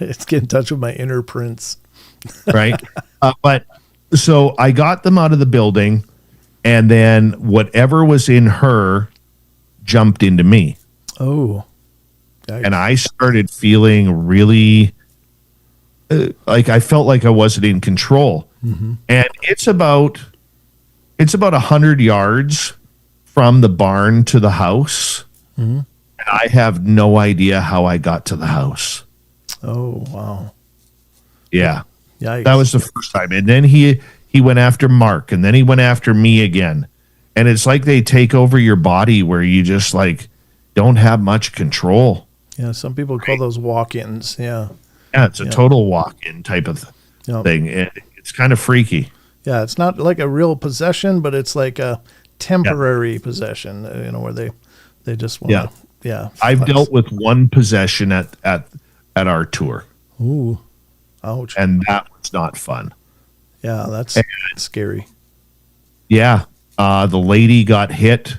Speaker 1: Let's get in touch with my inner prince.
Speaker 2: Right. But so I got them out of the building, and then whatever was in her jumped into me.
Speaker 1: Oh.
Speaker 2: Yikes. And I started feeling really like I felt like I wasn't in control. Mm-hmm. And it's about 100 yards from the barn to the house. Mm-hmm. And I have no idea how I got to the house.
Speaker 1: Oh, wow.
Speaker 2: Yeah.
Speaker 1: Yikes.
Speaker 2: That was the first time. And then he went after Mark, and then he went after me again. And it's like they take over your body where you just like don't have much control.
Speaker 1: Yeah, some people call those walk-ins. Yeah.
Speaker 2: Yeah, it's a total walk-in type of thing. It's kind of freaky.
Speaker 1: Yeah, it's not like a real possession, but it's like a temporary possession, where they just want to,
Speaker 2: I've dealt with one possession at our tour.
Speaker 1: Ooh. Ouch.
Speaker 2: And that was not fun.
Speaker 1: Yeah, that's scary.
Speaker 2: Yeah. The lady got hit.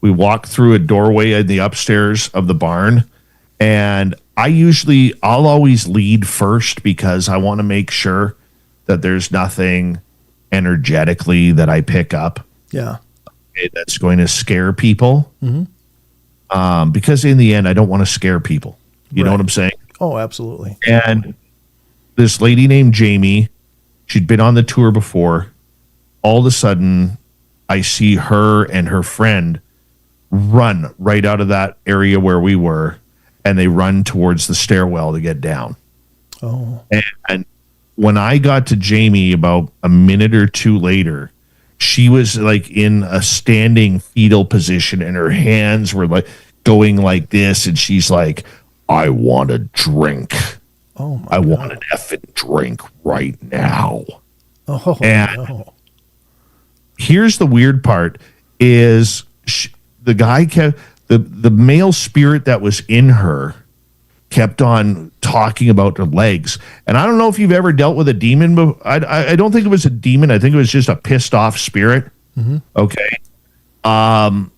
Speaker 2: We walked through a doorway in the upstairs of the barn, and I'll always lead first because I want to make sure that there's nothing energetically that I pick up.
Speaker 1: Yeah.
Speaker 2: That's going to scare people. Mm-hmm. Because in the end, I don't want to scare people. You know what I'm saying?
Speaker 1: Oh, absolutely.
Speaker 2: And this lady named Jamie, she'd been on the tour before. All of a sudden, I see her and her friend run right out of that area where we were, and they run towards the stairwell to get down.
Speaker 1: Oh.
Speaker 2: And when I got to Jamie about a minute or two later, she was like in a standing fetal position, and her hands were like going like this, and she's like, I want a drink.
Speaker 1: Oh, my
Speaker 2: I
Speaker 1: God.
Speaker 2: want an effing drink right now.
Speaker 1: Oh,
Speaker 2: and
Speaker 1: no.
Speaker 2: Here's the weird part is the guy kept, the male spirit that was in her kept on talking about her legs. And I don't know if you've ever dealt with a demon, but I don't think it was a demon. I think it was just a pissed off spirit. Mm-hmm. Okay. I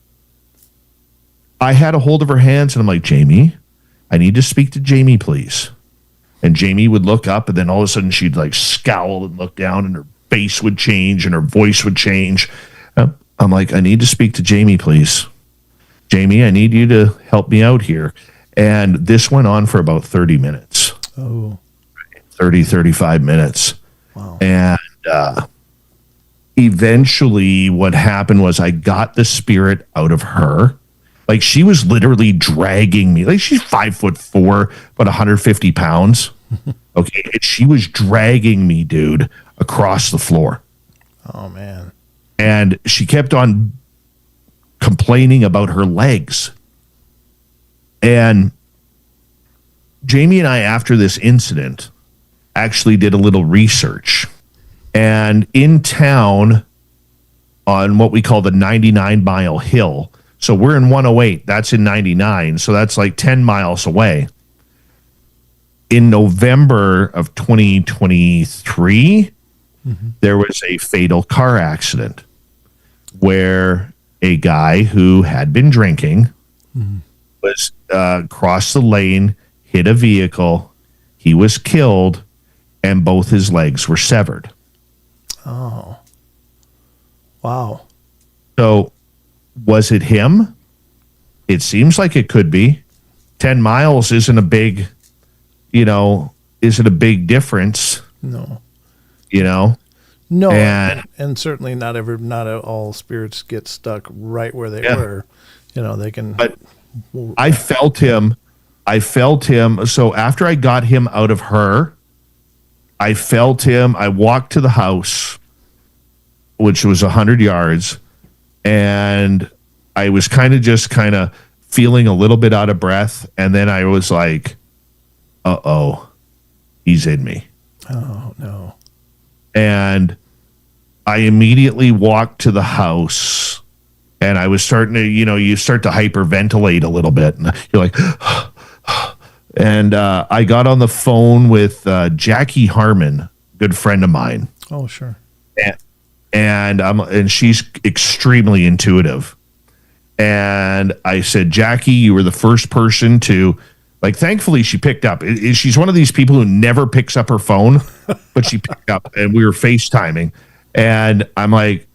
Speaker 2: had a hold of her hands, and I'm like, Jamie, I need to speak to Jamie, please. And Jamie would look up, and then all of a sudden she'd like scowl and look down, and her face would change and her voice would change. I'm like, I need to speak to Jamie, please. Jamie, I need you to help me out here. And this went on for about 30 minutes.
Speaker 1: Oh.
Speaker 2: 35 minutes.
Speaker 1: Wow.
Speaker 2: And eventually what happened was I got the spirit out of her. Like, she was literally dragging me. Like, she's 5'4", about 150 pounds. Okay. And she was dragging me, dude, across the floor.
Speaker 1: Oh, man.
Speaker 2: And she kept on complaining about her legs. And Jamie and I, after this incident, actually did a little research. And in town, on what we call the 99-mile hill, so we're in 108, that's in 99, so that's like 10 miles away. In November of 2023, there was a fatal car accident where a guy who had been drinking was crossed the lane, hit a vehicle, he was killed, and both his legs were severed.
Speaker 1: Oh. Wow.
Speaker 2: So was it him? It seems like it could be. 10 miles isn't a big, isn't a big difference.
Speaker 1: No.
Speaker 2: No,
Speaker 1: and certainly not all spirits get stuck right where they were. They can.
Speaker 2: But I felt him. So after I got him out of her, I felt him. I walked to the house, which was 100 yards, and I was kind of feeling a little bit out of breath, and then I was like, uh-oh, he's in me.
Speaker 1: Oh, no.
Speaker 2: And I immediately walked to the house, and I was starting to, you start to hyperventilate a little bit, and you're like, and I got on the phone with Jackie Harmon, good friend of mine.
Speaker 1: Oh, sure.
Speaker 2: And she's extremely intuitive. And I said, Jackie, you were the first person to, thankfully she picked up. She's one of these people who never picks up her phone, but she picked up, and we were FaceTiming. And I'm like,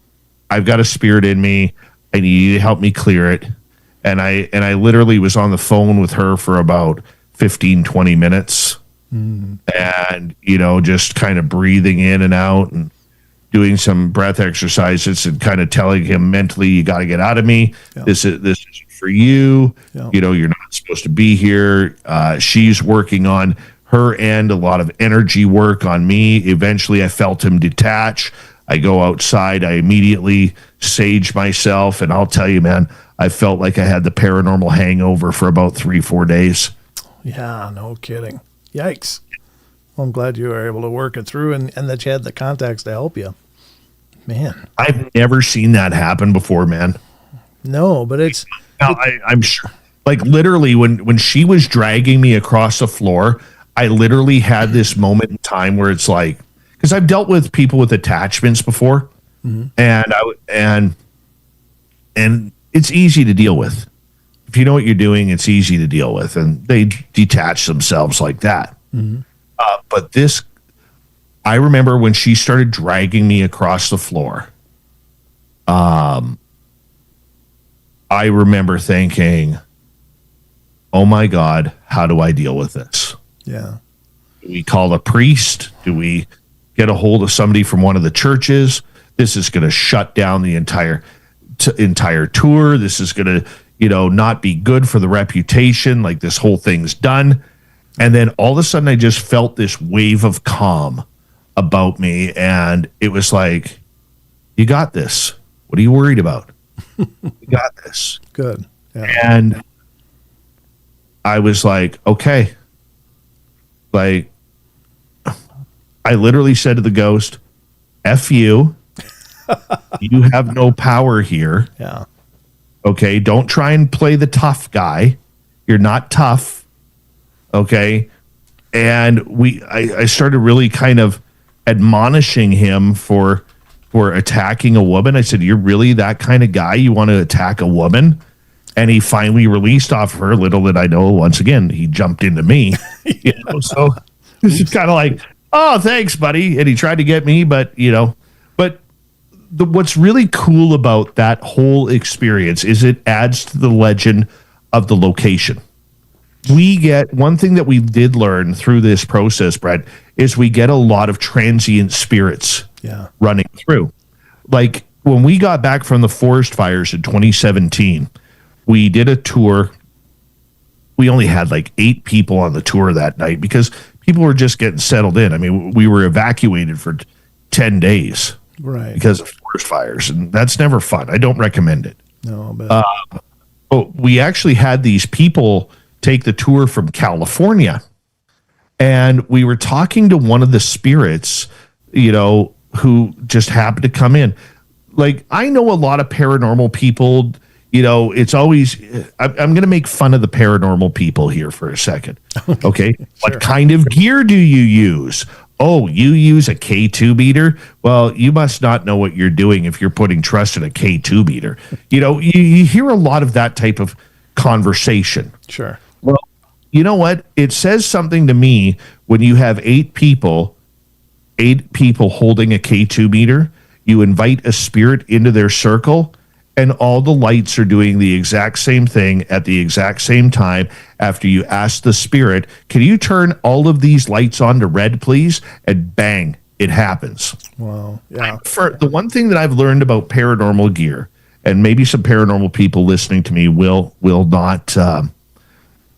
Speaker 2: I've got a spirit in me. I need you to help me clear it. And I literally was on the phone with her for about 15, 20 minutes. And, just kind of breathing in and out and doing some breath exercises and kind of telling him mentally, you got to get out of me. Yeah. This is for you. Yeah. You're not supposed to be here. She's working on her end, a lot of energy work on me. Eventually I felt him detach. I go outside. I immediately sage myself. And I'll tell you, man, I felt like I had the paranormal hangover for about 3-4 days.
Speaker 1: Yeah, no kidding. Yikes. Well, I'm glad you were able to work it through and that you had the contacts to help you. Man.
Speaker 2: I've never seen that happen before, man.
Speaker 1: No, but
Speaker 2: I'm sure. Literally, when she was dragging me across the floor, I literally had this moment in time where it's like, because I've dealt with people with attachments before, and it's easy to deal with. If you know what you're doing, it's easy to deal with, and they detach themselves like that. But this, I remember when she started dragging me across the floor. I remember thinking, oh my God, how do I deal with this?
Speaker 1: Yeah.
Speaker 2: Do we call a priest? Do we get a hold of somebody from one of the churches? This is going to shut down the entire tour. This is going to, not be good for the reputation. This whole thing's done. And then all of a sudden I just felt this wave of calm about me. And it was like, you got this. What are you worried about? You got this.
Speaker 1: Good. Yeah.
Speaker 2: And I was like, okay. I literally said to the ghost, F you. You have no power here.
Speaker 1: Yeah.
Speaker 2: Okay. Don't try and play the tough guy. You're not tough. Okay. And I started really kind of admonishing him for attacking a woman. I said, you're really that kind of guy? You want to attack a woman? And he finally released off of her. Little did I know, once again, he jumped into me. So it's kind of like, oh, thanks, buddy. And he tried to get me, but what's really cool about that whole experience is it adds to the legend of the location. We get one thing that we did learn through this process, Brett, is we get a lot of transient spirits running through. When we got back from the forest fires in 2017, we did a tour. We only had 8 people on the tour that night because people were just getting settled in. I mean, we were evacuated for 10 days
Speaker 1: Right.
Speaker 2: because of forest fires, and that's never fun. I don't recommend it.
Speaker 1: No, but
Speaker 2: We actually had these people take the tour from California, and we were talking to one of the spirits, who just happened to come in. Like, I know a lot of paranormal people, it's always, I'm going to make fun of the paranormal people here for a second. Okay.
Speaker 1: Sure.
Speaker 2: What kind of gear do you use? Oh, you use a K2 meter? Well, you must not know what you're doing if you're putting trust in a K2 meter. You hear a lot of that type of conversation.
Speaker 1: Sure.
Speaker 2: Well, you know what? It says something to me when you have eight people holding a K2 meter. You invite a spirit into their circle, and all the lights are doing the exact same thing at the exact same time. After you ask the spirit, can you turn all of these lights on to red, please? And bang, it happens.
Speaker 1: Wow. Yeah.
Speaker 2: For the one thing that I've learned about paranormal gear, and maybe some paranormal people listening to me will not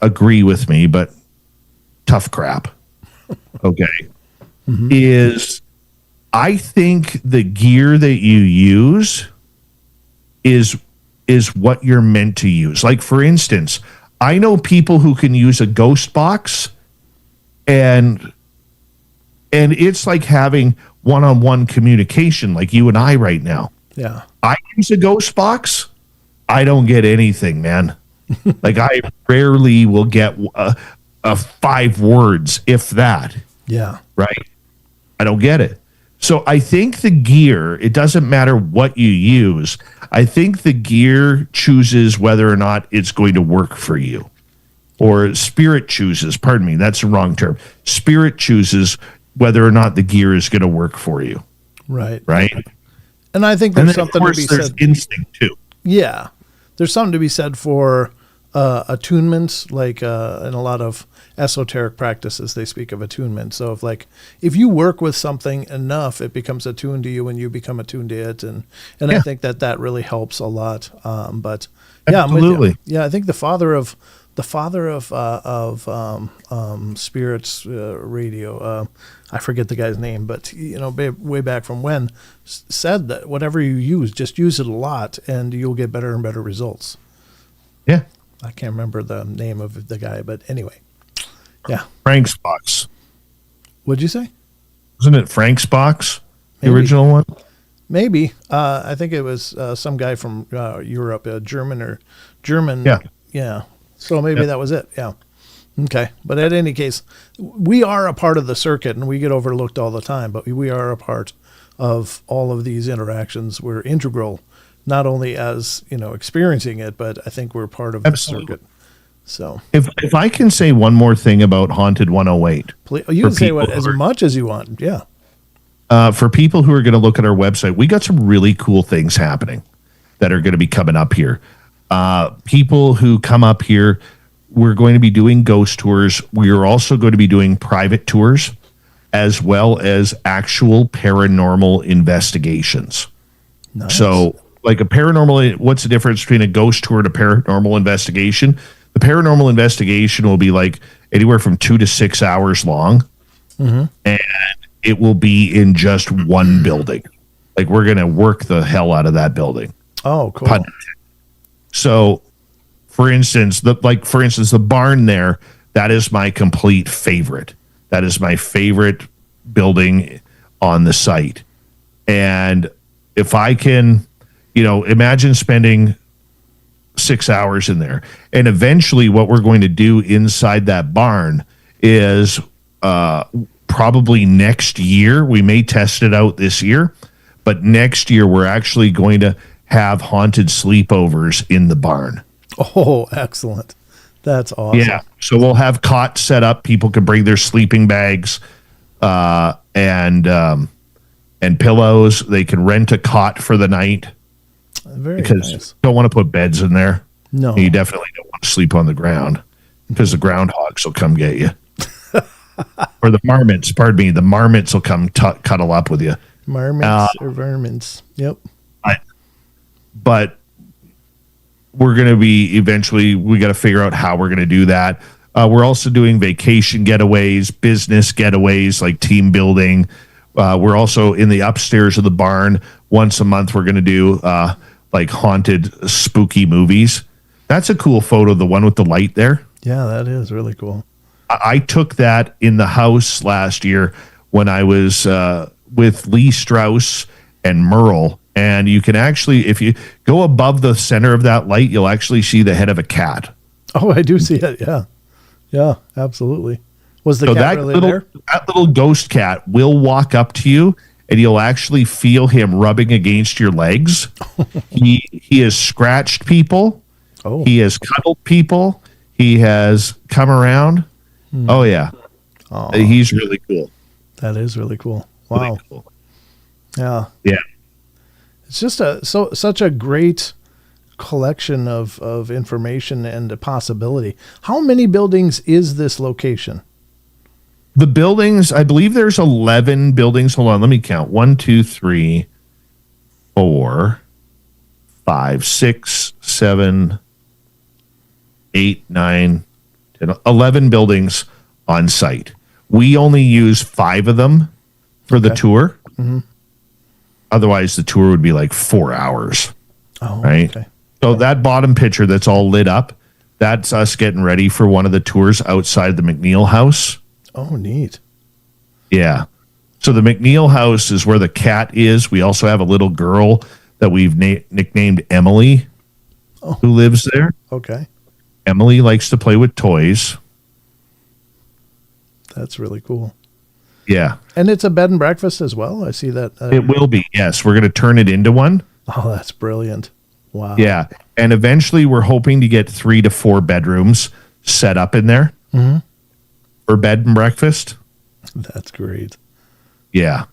Speaker 2: agree with me, but tough crap. Okay. Is I think the gear that you use is what you're meant to use. Like, for instance, I know people who can use a ghost box, and it's like having one-on-one communication, like you and I right now.
Speaker 1: Yeah.
Speaker 2: I use a ghost box. I don't get anything, man. Like, I rarely will get 5 words, if that.
Speaker 1: Yeah.
Speaker 2: Right? I don't get it. So I think the gear, it doesn't matter what you use. I think the gear chooses whether or not it's going to work for you. Or spirit chooses, pardon me, that's the wrong term. Spirit chooses whether or not the gear is going to work for you.
Speaker 1: Right.
Speaker 2: Right?
Speaker 1: And I think
Speaker 2: And
Speaker 1: there's
Speaker 2: then, of
Speaker 1: something to
Speaker 2: course,
Speaker 1: be
Speaker 2: there's
Speaker 1: said.
Speaker 2: instinct, too.
Speaker 1: Yeah. There's something to be said for attunements, like in a lot of esoteric practices, they speak of attunement. So if you work with something enough, it becomes attuned to you and you become attuned to it. And I think that really helps a lot. But yeah,
Speaker 2: Absolutely.
Speaker 1: Yeah, I think the father of spirits radio, I forget the guy's name, but way back from when, said that whatever you use, just use it a lot and you'll get better and better results.
Speaker 2: Yeah.
Speaker 1: I can't remember the name of the guy, but anyway. Yeah.
Speaker 2: Frank's box.
Speaker 1: What'd you say?
Speaker 2: Wasn't it Frank's box? The
Speaker 1: Maybe.
Speaker 2: original one?
Speaker 1: Maybe. I think it was some guy from Europe, German.
Speaker 2: Yeah.
Speaker 1: Yeah. So maybe that was it. Yeah. Okay. But in any case, we are a part of the circuit and we get overlooked all the time, but we are a part of all of these interactions. We're integral, not only as, experiencing it, but I think we're part of the circuit. So
Speaker 2: If I can say one more thing about Haunted 108.
Speaker 1: please, you can say
Speaker 2: people
Speaker 1: as
Speaker 2: who are-
Speaker 1: much as you want. Yeah.
Speaker 2: For people who are going to look at our website, we got some really cool things happening that are going to be coming up here. People who come up here, we're going to be doing ghost tours. We are also going to be doing private tours, as well as actual paranormal investigations.
Speaker 1: Nice.
Speaker 2: So, like what's the difference between a ghost tour and a paranormal investigation? The paranormal investigation will be like anywhere from 2 to 6 hours long. And it will be in just one building. Like, we're going to work the hell out of that building.
Speaker 1: Oh, cool.
Speaker 2: So, for instance, the barn there, that is my complete favorite. That is my favorite building on the site. And if I can, imagine spending 6 hours in there. And eventually what we're going to do inside that barn is probably next year, we may test it out this year, but next year we're actually going to have haunted sleepovers in the barn.
Speaker 1: Oh, excellent. That's awesome.
Speaker 2: Yeah. So we'll have cots set up. People can bring their sleeping bags and pillows. They can rent a cot for the night.
Speaker 1: Very
Speaker 2: Because
Speaker 1: nice.
Speaker 2: you don't want to put beds in there.
Speaker 1: No.
Speaker 2: You definitely don't want to sleep on the ground because the groundhogs will come get you. Or the marmots, pardon me. The marmots will come cuddle up with you.
Speaker 1: Marmots or vermins. Yep.
Speaker 2: But we're going to be eventually, we got to figure out how we're going to do that. We're also doing vacation getaways, business getaways, like team building. We're also in the upstairs of the barn. Once a month, we're going to do like haunted, spooky movies. That's a cool photo, the one with the light there.
Speaker 1: Yeah, that is really cool.
Speaker 2: I took that in the house last year when I was with Lee Strauss and Merle. And you can actually, if you go above the center of that light, you'll actually see the head of a cat.
Speaker 1: Oh, I do see it. Yeah. Yeah, absolutely. Was the
Speaker 2: So
Speaker 1: cat
Speaker 2: that
Speaker 1: really there?
Speaker 2: that little ghost cat will walk up to you, and you'll actually feel him rubbing against your legs. He has scratched people.
Speaker 1: Oh.
Speaker 2: He has cuddled people. He has come around. Oh yeah.
Speaker 1: Oh,
Speaker 2: He's really cool.
Speaker 1: that is really cool. Wow.
Speaker 2: Really cool.
Speaker 1: Yeah.
Speaker 2: Yeah.
Speaker 1: It's just such a great collection of information and a possibility. How many buildings is this location?
Speaker 2: The buildings, I believe there's 11 buildings. Hold on, let me count. 1, 2, 3, 4, 5, 6, 7, 8, 9, 10, 11 buildings on site. We only use 5 of them for the tour.
Speaker 1: Mm-hmm.
Speaker 2: Otherwise, the tour would be like 4 hours.
Speaker 1: Oh,
Speaker 2: right.
Speaker 1: okay.
Speaker 2: So that bottom picture that's all lit up, that's us getting ready for one of the tours outside the McNeil house.
Speaker 1: Oh, neat.
Speaker 2: Yeah. So the McNeil house is where the cat is. We also have a little girl that we've nicknamed Emily, who lives there.
Speaker 1: Okay.
Speaker 2: Emily likes to play with toys.
Speaker 1: That's really cool.
Speaker 2: Yeah.
Speaker 1: And it's a bed and breakfast as well. I see that.
Speaker 2: It will be. Yes. We're going to turn it into one.
Speaker 1: Oh, that's brilliant. Wow.
Speaker 2: Yeah. And eventually we're hoping to get 3 to 4 bedrooms set up in there for bed and breakfast.
Speaker 1: That's great.
Speaker 2: Yeah.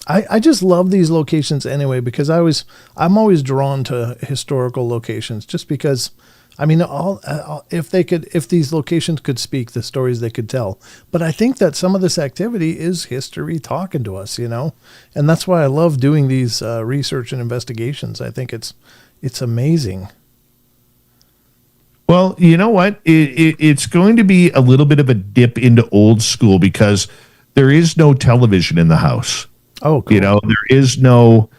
Speaker 1: I just love these locations anyway, because I'm always drawn to historical locations just because, I mean, if these locations could speak, the stories they could tell. But I think that some of this activity is history talking to us, and that's why I love doing these research and investigations. I think it's amazing.
Speaker 2: Well, you know what? It's going to be a little bit of a dip into old school because there is no television in the house.
Speaker 1: Oh, cool.
Speaker 2: There is no,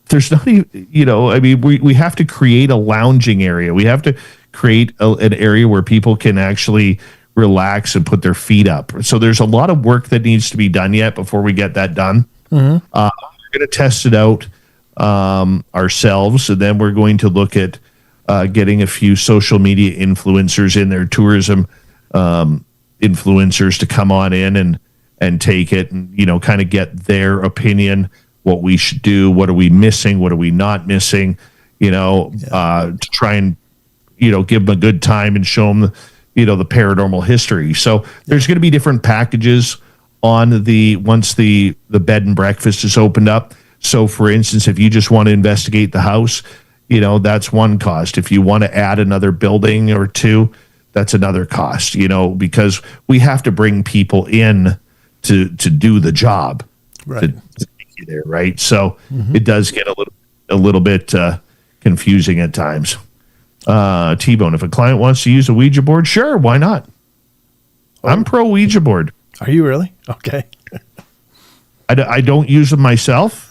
Speaker 2: there's not even, I mean, we have to create a lounging area. We have to create an area where people can actually relax and put their feet up. So there's a lot of work that needs to be done yet before we get that done. We're going to test it out ourselves, and then we're going to look at getting a few social media influencers in there, tourism influencers to come on in and take it and, kind of get their opinion, what we should do, what are we missing, what are we not missing, to try and, give them a good time and show them, the paranormal history. So there's going to be different packages on once the bed and breakfast is opened up. So for instance, if you just want to investigate the house, that's one cost. If you want to add another building or two, that's another cost, because we have to bring people in to do the job,
Speaker 1: Right.
Speaker 2: to take you there, right? So it does get a little bit confusing at times. T-Bone, if a client wants to use a Ouija board, sure, why not? I'm pro Ouija board.
Speaker 1: Are you really? Okay.
Speaker 2: I don't use them myself,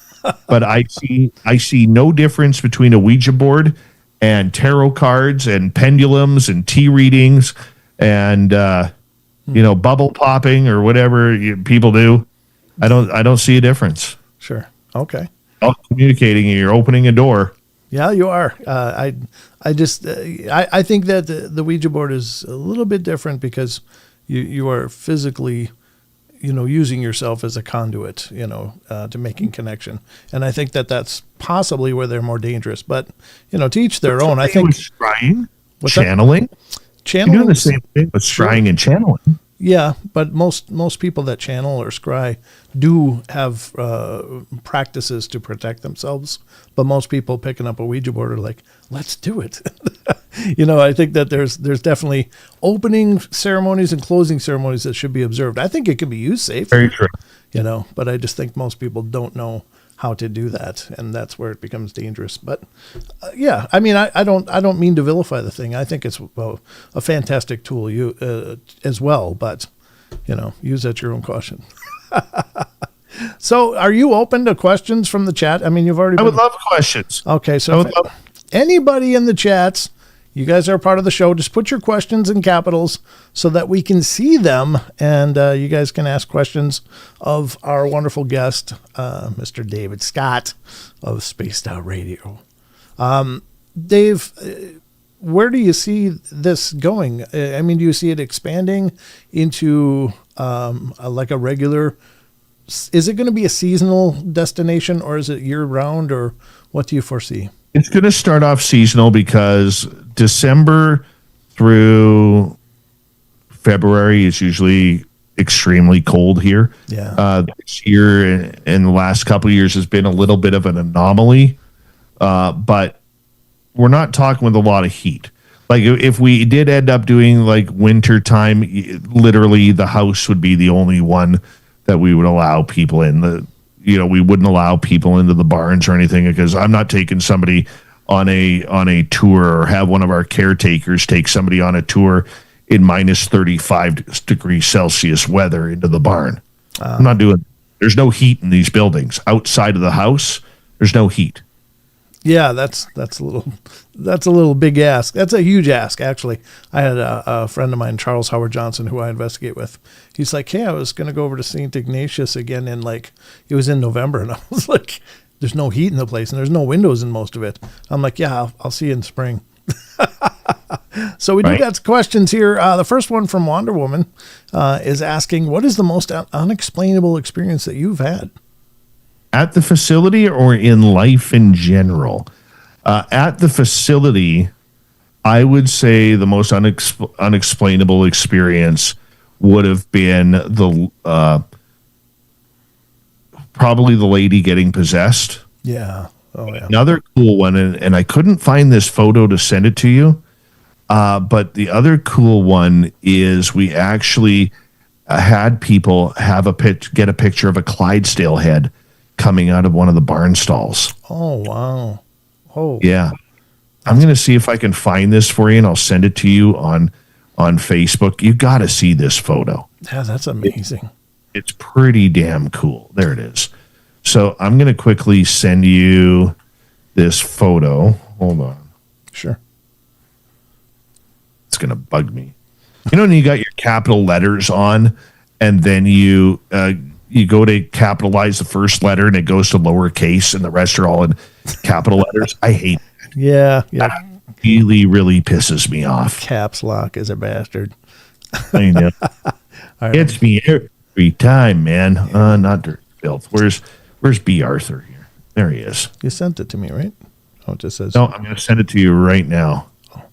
Speaker 2: but I see no difference between a Ouija board and tarot cards and pendulums and tea readings and bubble popping or whatever people do. I don't see a difference.
Speaker 1: Sure. Okay.
Speaker 2: All communicating, you're opening a door.
Speaker 1: Yeah, you are. I think that the Ouija board is a little bit different because you are physically, using yourself as a conduit, to making connection. And I think that that's possibly where they're more dangerous. But, to each their own. I think
Speaker 2: scrying,
Speaker 1: What's that?
Speaker 2: channeling.
Speaker 1: channeling.
Speaker 2: You're doing the same thing with scrying and channeling.
Speaker 1: Yeah, but most people that channel or scry do have practices to protect themselves. But most people picking up a Ouija board are like, let's do it. I think that there's definitely opening ceremonies and closing ceremonies that should be observed. I think it can be used safely.
Speaker 2: Very true.
Speaker 1: But I just think most people don't know how to do that, and that's where it becomes dangerous. But yeah, I mean, I don't mean to vilify the thing. I think it's a fantastic tool as well, but use at your own caution. So, are you open to questions from the chat? I mean, you've already.
Speaker 2: I would love questions.
Speaker 1: Okay, so anybody in the chats, you guys are part of the show. Just put your questions in capitals so that we can see them, and you guys can ask questions of our wonderful guest, Mr. David Scott of Spaced Out Radio. Dave, where do you see this going? I mean, do you see it expanding into like a regular? Is it going to be a seasonal destination, or is it year-round, or what do you foresee?
Speaker 2: It's going to start off seasonal because December through February is usually extremely cold here.
Speaker 1: Yeah.
Speaker 2: This year and the last couple of years has been a little bit of an anomaly, but we're not talking with a lot of heat. Like if we did end up doing like winter time, literally the house would be the only one that we would allow people in. We wouldn't allow people into the barns or anything because I'm not taking somebody on a tour or have one of our caretakers take somebody on a tour in minus 35 degrees Celsius weather into the barn. I'm not doing. There's no heat in these buildings. Outside of the house, there's no heat.
Speaker 1: Yeah, that's a little big ask. That's a huge ask, actually. I had a friend of mine, Charles Howard Johnson, who I investigate with. He's like, "Hey, I was going to go over to St. Ignatius again it was in November," and I was like, "There's no heat in the place, and there's no windows in most of it." I'm like, "Yeah, I'll see you in spring." So we do got questions here. The first one from Wonder Woman is asking, "What is the most unexplainable experience that you've had?"
Speaker 2: At the facility or in life in general? At the facility, I would say the most unexplainable experience would have been probably the lady getting possessed.
Speaker 1: Yeah. Oh, yeah.
Speaker 2: Another cool one, and I couldn't find this photo to send it to you, but the other cool one is we actually had people get a picture of a Clydesdale head coming out of one of the barn stalls.
Speaker 1: Oh, wow. Oh,
Speaker 2: yeah. I'm going to see if I can find this for you, and I'll send it to you on Facebook. You got to see this photo.
Speaker 1: Yeah, that's amazing.
Speaker 2: It's pretty damn cool. There it is. So I'm going to quickly send you this photo. Hold on.
Speaker 1: Sure.
Speaker 2: It's going to bug me. When you got your capital letters on, and then you go to capitalize the first letter and it goes to lowercase and the rest are all in capital letters. I hate that.
Speaker 1: Yeah.
Speaker 2: That really, really pisses me off.
Speaker 1: Caps lock is a bastard.
Speaker 2: I know. It's me every time, man. Not dirt filth. Where's B. Arthur here? There he is.
Speaker 1: You sent it to me, right? Oh, it just says.
Speaker 2: No, I'm going to send it to you right now.
Speaker 1: Oh.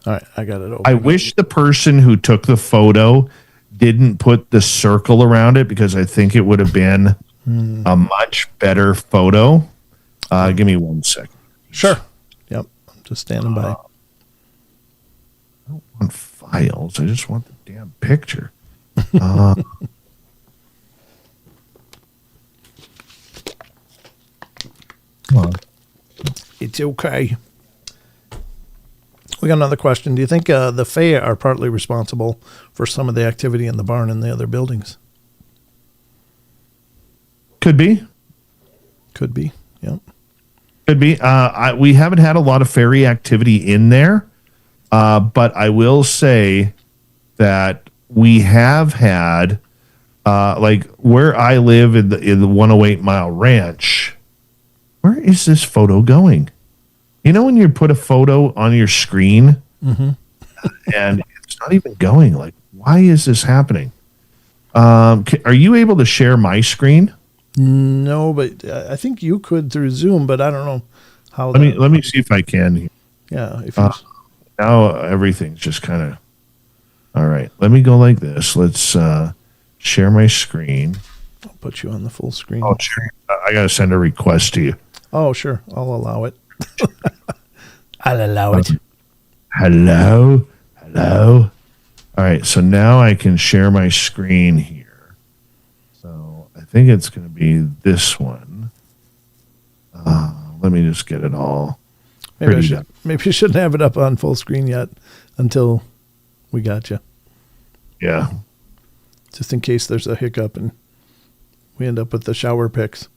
Speaker 1: All right, I got it over.
Speaker 2: I wish the person who took the photo didn't put the circle around it because I think it would have been a much better photo. Give me 1 second.
Speaker 1: Sure. Yep. I'm just standing by.
Speaker 2: I don't want files. I just want the damn picture. Come on.
Speaker 1: It's okay. We got another question. Do you think the Fae are partly responsible for some of the activity in the barn and the other buildings?
Speaker 2: Could be.
Speaker 1: Could be. Yep.
Speaker 2: Could be. We haven't had a lot of fairy activity in there, but I will say that we have had, like where I live in the 108 Mile Ranch. Where is this photo going? When you put a photo on your screen and it's not even going, like, why is this happening? Are you able to share my screen?
Speaker 1: No, but I think you could through Zoom, but I don't know how.
Speaker 2: Let me see if I can.
Speaker 1: Yeah. If you,
Speaker 2: now everything's just kind of. All right. Let me go like this. Let's share my screen.
Speaker 1: I'll put you on the full screen.
Speaker 2: Oh, sure. I got to send a request to you.
Speaker 1: Oh, sure. I'll allow it. I'll allow it.
Speaker 2: Hello. All right. So now I can share my screen here. So I think it's going to be this one. Let me just get it all.
Speaker 1: Maybe I shouldn't have it up on full screen yet until we got you.
Speaker 2: Yeah.
Speaker 1: Just in case there's a hiccup and we end up with the shower pics.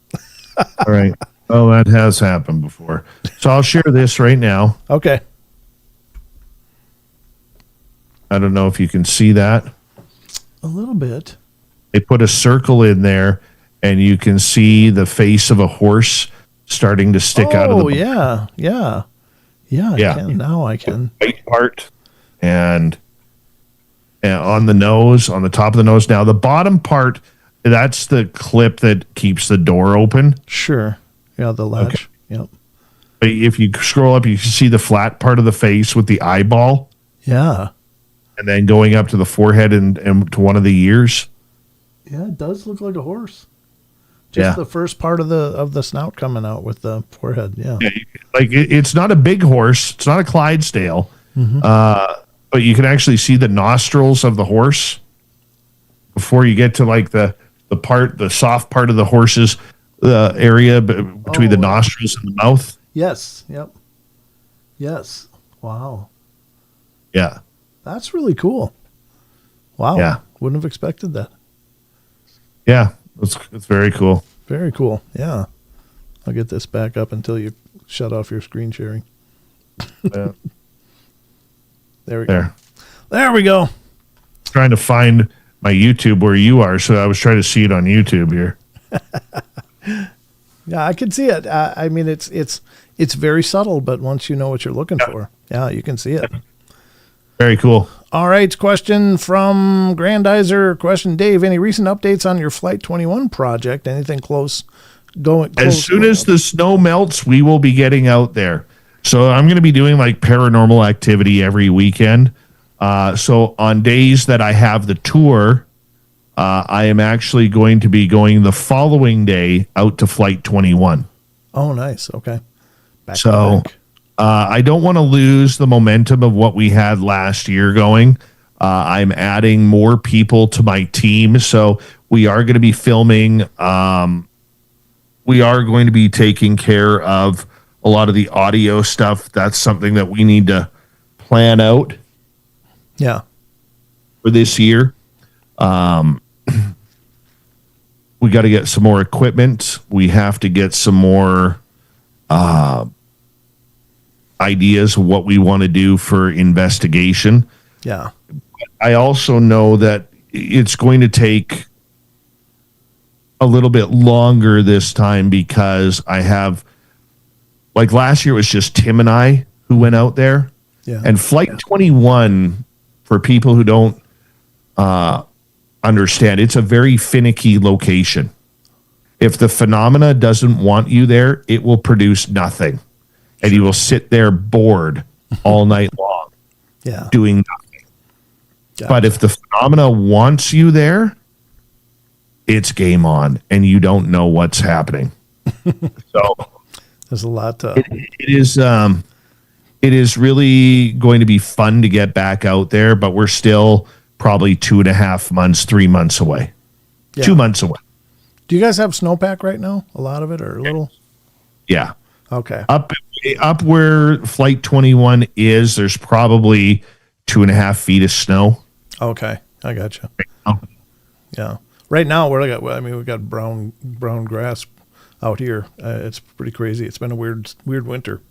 Speaker 2: All right. Oh, that has happened before. So I'll share this right now.
Speaker 1: Okay.
Speaker 2: I don't know if you can see that.
Speaker 1: A little bit.
Speaker 2: They put a circle in there, and you can see the face of a horse starting to stick out of the
Speaker 1: yeah. I can. Now I can.
Speaker 2: white part and on the nose, on the top of the nose. Now, the bottom part, that's the clip that keeps the door open.
Speaker 1: Sure. Yeah, the latch. Okay. Yep.
Speaker 2: If you scroll up, you can see the flat part of the face with the eyeball.
Speaker 1: Yeah.
Speaker 2: And then going up to the forehead and to one of the ears.
Speaker 1: Yeah, it does look like a horse. Just the first part of the snout coming out with the forehead. Yeah.
Speaker 2: Like it's not a big horse. It's not a Clydesdale. Mm-hmm. But you can actually see the nostrils of the horse before you get to like the soft part of the horse's area between the nostrils and the mouth.
Speaker 1: Yes. Yep. Yes. Wow.
Speaker 2: Yeah.
Speaker 1: That's really cool. Wow.
Speaker 2: Yeah.
Speaker 1: Wouldn't have expected that.
Speaker 2: Yeah. It's very cool.
Speaker 1: Very cool. Yeah. I'll get this back up until you shut off your screen sharing.
Speaker 2: Yeah.
Speaker 1: There we go. There we go.
Speaker 2: Trying to find my YouTube where you are, so I was trying to see it on YouTube here.
Speaker 1: Yeah, I can see it. I mean, it's very subtle, but once you know what you're looking for, you can see it.
Speaker 2: Very cool.
Speaker 1: All right, question from Grandizer. Question, Dave, any recent updates on your Flight 21 project? Anything close?
Speaker 2: As soon as the snow melts, we will be getting out there. So I'm going to be doing like paranormal activity every weekend. So on days that I have the tour, I am actually going to be going the following day out to Flight 21.
Speaker 1: Oh, nice. Okay.
Speaker 2: Back. I don't want to lose the momentum of what we had last year going. I'm adding more people to my team. So we are going to be filming. We are going to be taking care of a lot of the audio stuff. That's something that we need to plan out.
Speaker 1: Yeah.
Speaker 2: For this year. We got to get some more equipment. We have to get some more ideas of what we want to do for investigation.
Speaker 1: Yeah.
Speaker 2: I also know that it's going to take a little bit longer this time because I have, like last year it was just Tim and I who went out there.
Speaker 1: Yeah.
Speaker 2: And Flight 21, for people who don't understand, it's a very finicky location. If the phenomena doesn't want you there, it will produce nothing. And you will sit there bored all night long, doing nothing. Gotcha. But if the phenomena wants you there, it's game on, and you don't know what's happening. So
Speaker 1: there's a lot to.
Speaker 2: It is really going to be fun to get back out there, but we're still probably 2.5 months, 3 months away. Yeah. 2 months away.
Speaker 1: Do you guys have snowpack right now? A lot of it, or a little?
Speaker 2: Yeah.
Speaker 1: Okay.
Speaker 2: Up where Flight 21 is, there's probably 2.5 feet of snow.
Speaker 1: Okay, I got you. Yeah. Right now, we've got brown grass out here. It's pretty crazy. It's been a weird winter.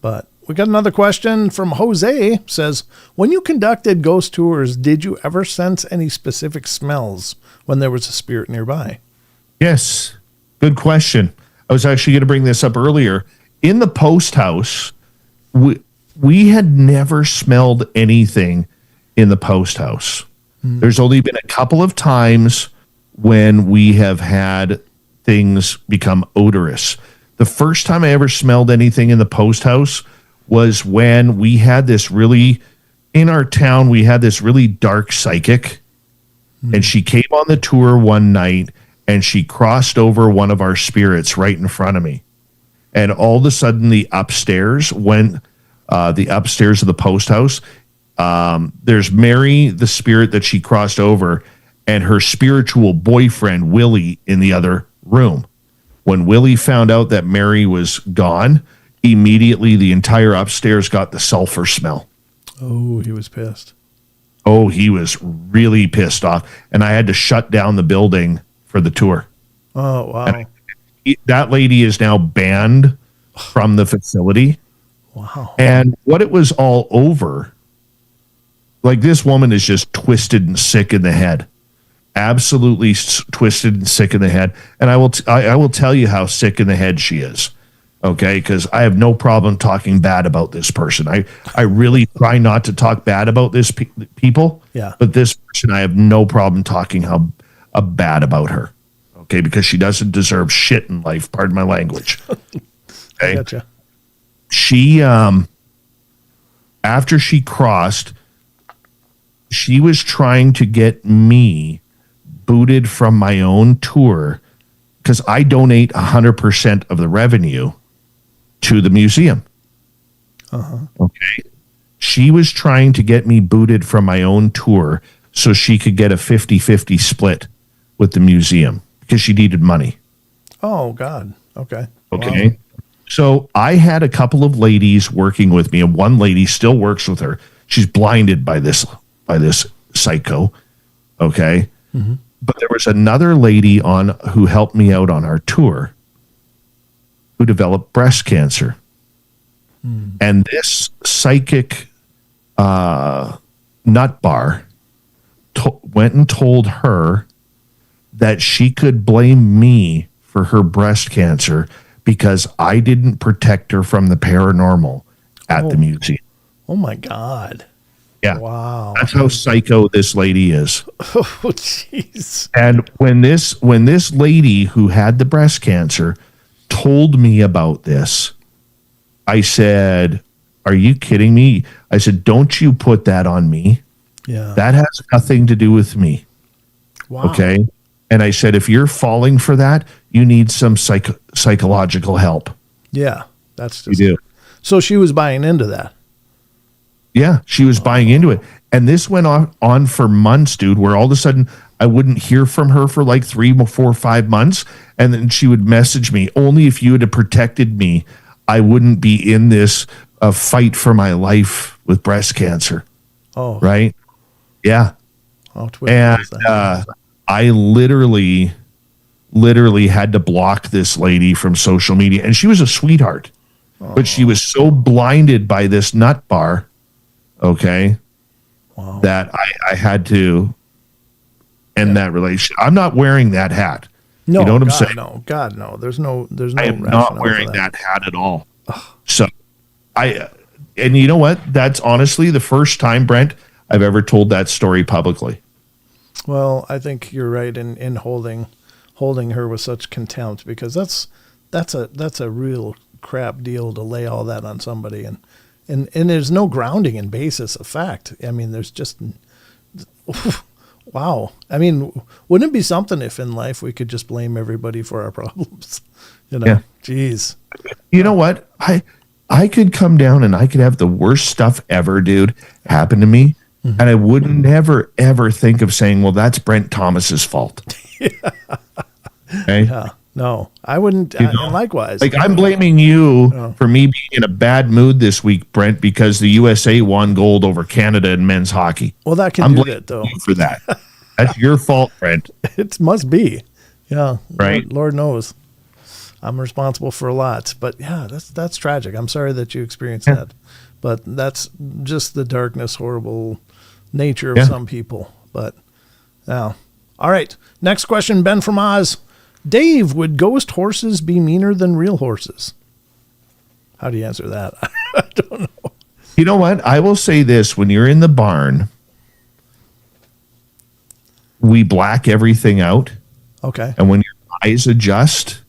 Speaker 1: But we got another question from Jose. Says, when you conducted ghost tours, did you ever sense any specific smells when there was a spirit nearby?
Speaker 2: Yes. Good question. I was actually going to bring this up earlier. In the post house, we had never smelled anything in the post house. Mm. There's only been a couple of times when we have had things become odorous. The first time I ever smelled anything in the post house was when we had this really, in our town, we had this really dark psychic. Mm. And she came on the tour one night and she crossed over one of our spirits right in front of me. And all of a sudden the upstairs of the post house, there's Mary, the spirit that she crossed over, and her spiritual boyfriend, Willie, in the other room. When Willie found out that Mary was gone, immediately the entire upstairs got the sulfur smell.
Speaker 1: Oh, he was pissed.
Speaker 2: Oh, he was really pissed off. And I had to shut down the building for the tour.
Speaker 1: Oh, wow.
Speaker 2: That lady is now banned from the facility.
Speaker 1: Wow.
Speaker 2: And what it was all over, like this woman is just twisted and sick in the head. Absolutely twisted and sick in the head. And I will tell you how sick in the head she is. Okay, because I have no problem talking bad about this person. I really try not to talk bad about this people.
Speaker 1: Yeah.
Speaker 2: But this person, I have no problem talking bad about her. Okay, because she doesn't deserve shit in life. Pardon my language. Okay.
Speaker 1: I gotcha.
Speaker 2: She after she crossed, she was trying to get me booted from my own tour because I donate 100% of the revenue to the museum. Okay. She was trying to get me booted from my own tour so she could get a 50-50 split with the museum because she needed money.
Speaker 1: Oh, God. Okay.
Speaker 2: Okay.
Speaker 1: Wow.
Speaker 2: So I had a couple of ladies working with me, and one lady still works with her. She's blinded by this psycho. Okay.
Speaker 1: Mm-hmm.
Speaker 2: But there was another lady who helped me out on our tour who developed breast cancer. Mm. And this psychic nut bar went and told her that she could blame me for her breast cancer because I didn't protect her from the paranormal at the museum.
Speaker 1: Oh, my God.
Speaker 2: Yeah.
Speaker 1: Wow.
Speaker 2: That's how psycho this lady is.
Speaker 1: Oh, jeez.
Speaker 2: And when this lady who had the breast cancer told me about this, I said, "Are you kidding me?" I said, "Don't you put that on me.
Speaker 1: Yeah.
Speaker 2: That has nothing to do with me."
Speaker 1: Wow.
Speaker 2: Okay. And I said, if you're falling for that, you need some psychological help.
Speaker 1: Yeah. That's just
Speaker 2: You do.
Speaker 1: So she was buying into that.
Speaker 2: Yeah, she was buying into it. And this went on for months, dude, where all of a sudden I wouldn't hear from her for like 3, 4, 5 months. And then she would message me, only if you had protected me, I wouldn't be in this fight for my life with breast cancer.
Speaker 1: Oh.
Speaker 2: Right? Yeah.
Speaker 1: Oh, Twitter
Speaker 2: And
Speaker 1: does that.
Speaker 2: I literally had to block this lady from social media. And she was a sweetheart. Oh. But she was so blinded by this nut bar, okay,
Speaker 1: wow,
Speaker 2: that I had to end that relationship. I'm not wearing that hat.
Speaker 1: No,
Speaker 2: you know what I'm
Speaker 1: God,
Speaker 2: saying?
Speaker 1: No, God, no. There's no.
Speaker 2: I am not wearing that hat at all. So and you know what? That's honestly the first time, Brent, I've ever told that story publicly.
Speaker 1: Well, I think you're right in holding her with such contempt, because that's a real crap deal to lay all that on somebody, and there's no grounding in basis of fact. I mean, there's just wow. I mean, wouldn't it be something if in life we could just blame everybody for our problems? You know,
Speaker 2: yeah.
Speaker 1: Jeez.
Speaker 2: You know what? I could come down and I could have the worst stuff ever, dude, happen to me. Mm-hmm. And I would never, ever think of saying, well, that's Brent Thomas's fault.
Speaker 1: Yeah.
Speaker 2: Okay?
Speaker 1: Yeah. No, I wouldn't. And likewise.
Speaker 2: Like, I'm blaming you for me being in a bad mood this week, Brent, because the USA won gold over Canada in men's hockey.
Speaker 1: Well, that can
Speaker 2: I'm
Speaker 1: do
Speaker 2: blaming
Speaker 1: that, though.
Speaker 2: you for that. That's your fault, Brent.
Speaker 1: It must be. Yeah.
Speaker 2: Right.
Speaker 1: Lord knows. I'm responsible for a lot. But yeah, that's tragic. I'm sorry that you experienced that. But that's just the darkness, horrible nature of some people. But now, all right. Next question, Ben from Oz. Dave, would ghost horses be meaner than real horses? How do you answer that? I don't know.
Speaker 2: You know what? I will say this. When you're in the barn, we black everything out.
Speaker 1: Okay.
Speaker 2: And when your eyes adjust,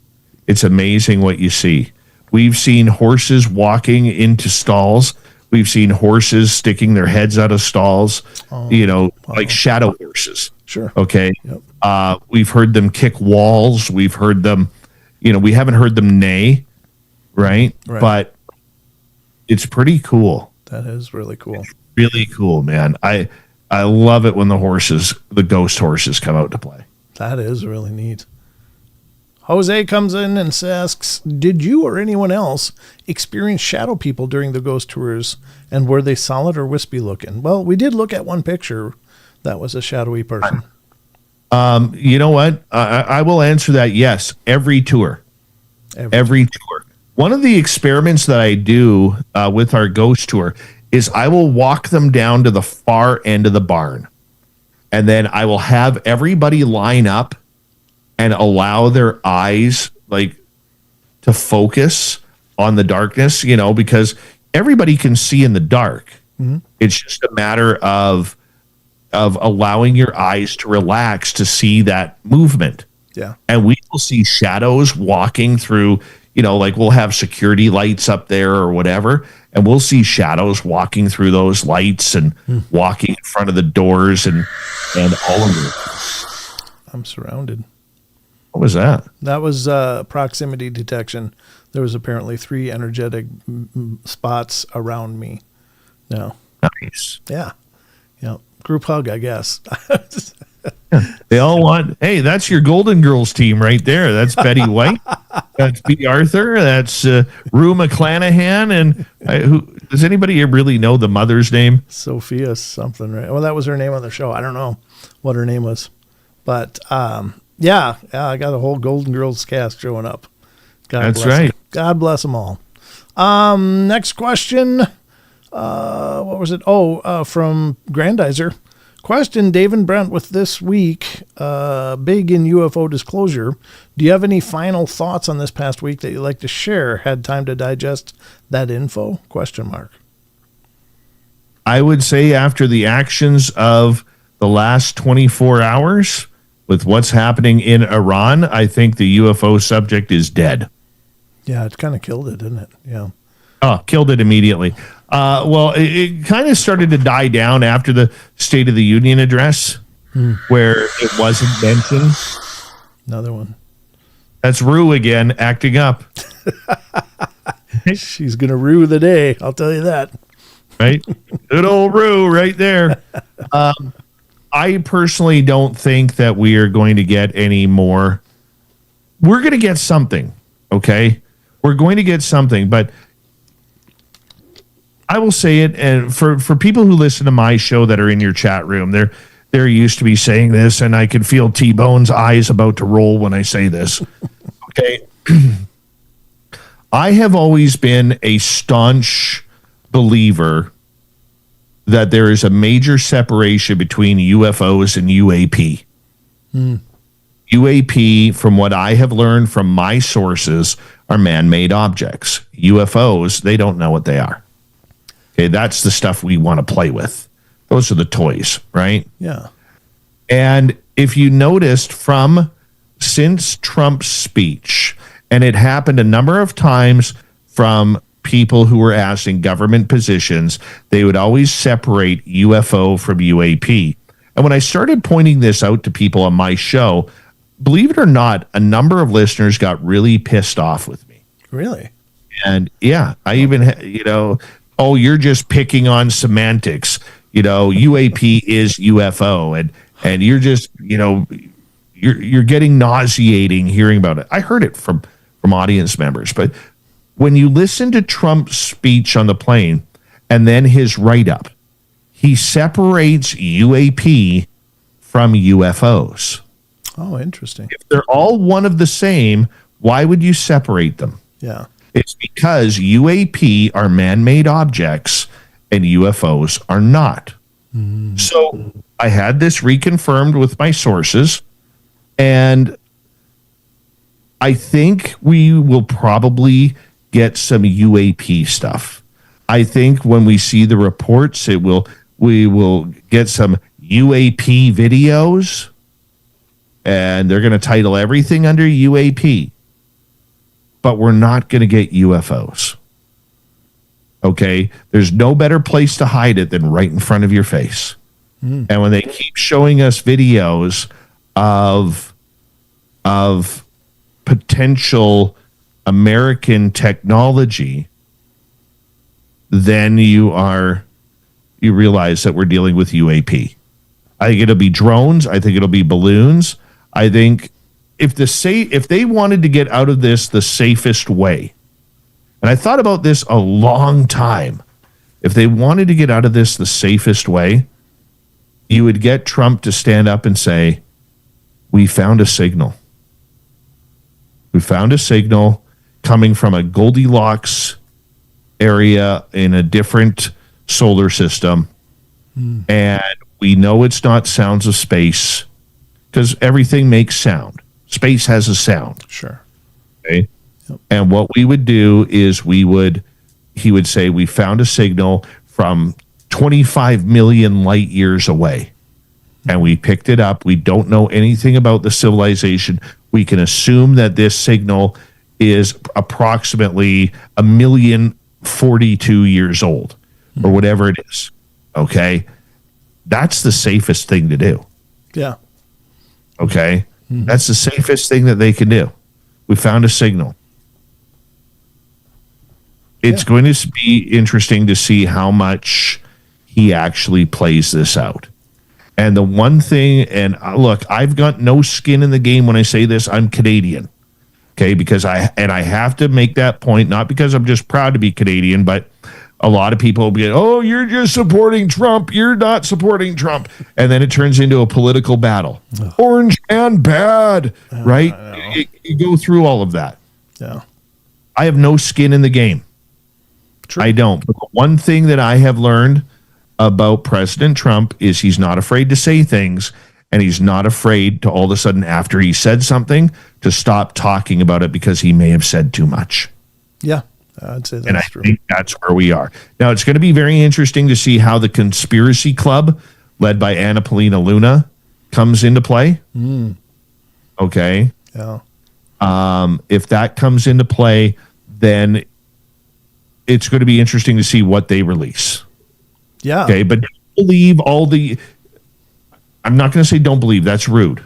Speaker 2: it's amazing what you see. We've seen horses walking into stalls. We've seen horses sticking their heads out of stalls, like shadow horses.
Speaker 1: Sure.
Speaker 2: Okay.
Speaker 1: Yep.
Speaker 2: We've heard them kick walls. We've heard them, we haven't heard them neigh, right? But it's pretty cool.
Speaker 1: That is really cool.
Speaker 2: It's really cool, man. I love it when the ghost horses come out to play.
Speaker 1: That is really neat. Jose comes in and asks, did you or anyone else experience shadow people during the ghost tours, and were they solid or wispy looking? Well, we did look at one picture that was a shadowy person.
Speaker 2: You know what? I will answer that yes. Every tour. Every tour. One of the experiments that I do with our ghost tour is I will walk them down to the far end of the barn. And then I will have everybody line up and allow their eyes to focus on the darkness, because everybody can see in the dark. Mm-hmm. It's just a matter of allowing your eyes to relax to see that movement.
Speaker 1: Yeah.
Speaker 2: And we will see shadows walking through, we'll have security lights up there or whatever, and we'll see shadows walking through those lights and walking in front of the doors and all of it.
Speaker 1: I'm surrounded.
Speaker 2: What was that?
Speaker 1: That was proximity detection. There was apparently 3 energetic spots around me. No.
Speaker 2: Nice.
Speaker 1: Yeah. Group hug, I guess.
Speaker 2: They all want, hey, that's your Golden Girls team right there. That's Betty White. That's B. Arthur. That's Rue McClanahan. And who does anybody really know the mother's name?
Speaker 1: Sophia something, right? Well, that was her name on the show. I don't know what her name was. But, yeah, I got a whole Golden Girls cast showing up.
Speaker 2: That's right.
Speaker 1: God bless them all. Next question. What was it? From Grandizer. Question, Dave and Brent, with this week big in UFO disclosure, do you have any final thoughts on this past week that you'd like to share? Had time to digest that info? ?
Speaker 2: I would say after the actions of the last 24 hours with what's happening in Iran, I think the UFO subject is dead.
Speaker 1: Yeah, it kind of killed it, didn't it? Yeah.
Speaker 2: Oh, killed it immediately. Well, it kind of started to die down after the State of the Union address, where it wasn't mentioned.
Speaker 1: Another one.
Speaker 2: That's Rue again, acting up.
Speaker 1: She's going to rue the day, I'll tell you that.
Speaker 2: Right? Good old Rue right there. I personally don't think that we are going to get any more. We're going to get something, okay? We're going to get something, but I will say it, and for people who listen to my show that are in your chat room, they're used to me saying this, and I can feel T-Bone's eyes about to roll when I say this. Okay. I have always been a staunch believer that there is a major separation between UFOs and UAP. UAP, from what I have learned from my sources, are man-made objects. UFOs, they don't know what they are. Okay, that's the stuff we want to play with. Those are the toys, right?
Speaker 1: Yeah.
Speaker 2: And if you noticed since Trump's speech, and it happened a number of times from people who were asked in government positions, they would always separate UFO from UAP. And when I started pointing this out to people on my show, believe it or not, a number of listeners got really pissed off with me.
Speaker 1: Really?
Speaker 2: And yeah, I even, oh, you're just picking on semantics. UAP is UFO, and you're just, you're getting nauseating hearing about it. I heard it from audience members, but when you listen to Trump's speech on the plane and then his write-up, he separates UAP from UFOs.
Speaker 1: Oh, interesting.
Speaker 2: If they're all one of the same, why would you separate them?
Speaker 1: Yeah.
Speaker 2: It's because UAP are man-made objects and UFOs are not. So I had this reconfirmed with my sources, and I think we will probably get some UAP stuff. I think when we see the reports, we will get some UAP videos, and they're going to title everything under UAP. But we're not going to get UFOs. Okay? There's no better place to hide it than right in front of your face. And when they keep showing us videos of potential American technology, then you realize that we're dealing with UAP. I think it'll be drones. I think it'll be balloons. I think if they wanted to get out of this the safest way, and I thought about this a long time, if they wanted to get out of this the safest way, you would get Trump to stand up and say, we found a signal. We found a signal coming from a Goldilocks area in a different solar system. And we know it's not sounds of space because everything makes sound. Space has a sound.
Speaker 1: Sure.
Speaker 2: Okay. Yep. And what we would do is he would say, we found a signal from 25 million light years away. And we picked it up. We don't know anything about the civilization. We can assume that this signal is approximately 1,042 years old or whatever it is. Okay. That's the safest thing to do.
Speaker 1: Yeah.
Speaker 2: Okay. That's the safest thing that they can do. We found a signal. It's going to be interesting to see how much he actually plays this out. And the one thing, and look, I've got no skin in the game when I say this. I'm Canadian. Okay, because I have to make that point, not because I'm just proud to be Canadian, but a lot of people will be, oh, you're just supporting Trump. You're not supporting Trump. And then it turns into a political battle. Orange man bad, right? You go through all of that.
Speaker 1: Yeah.
Speaker 2: I have no skin in the game. True. I don't. But the one thing that I have learned about President Trump is he's not afraid to say things, and he's not afraid to all of a sudden, after he said something, to stop talking about it because he may have said too much.
Speaker 1: Yeah, I'd say that's
Speaker 2: and I
Speaker 1: true.
Speaker 2: think that's where we are. Now, it's going to be very interesting to see how the conspiracy club, led by Anna Paulina Luna, comes into play. Okay.
Speaker 1: Yeah.
Speaker 2: If that comes into play, then it's going to be interesting to see what they release.
Speaker 1: Yeah.
Speaker 2: Okay, but don't believe all the... I'm not going to say don't believe. That's rude.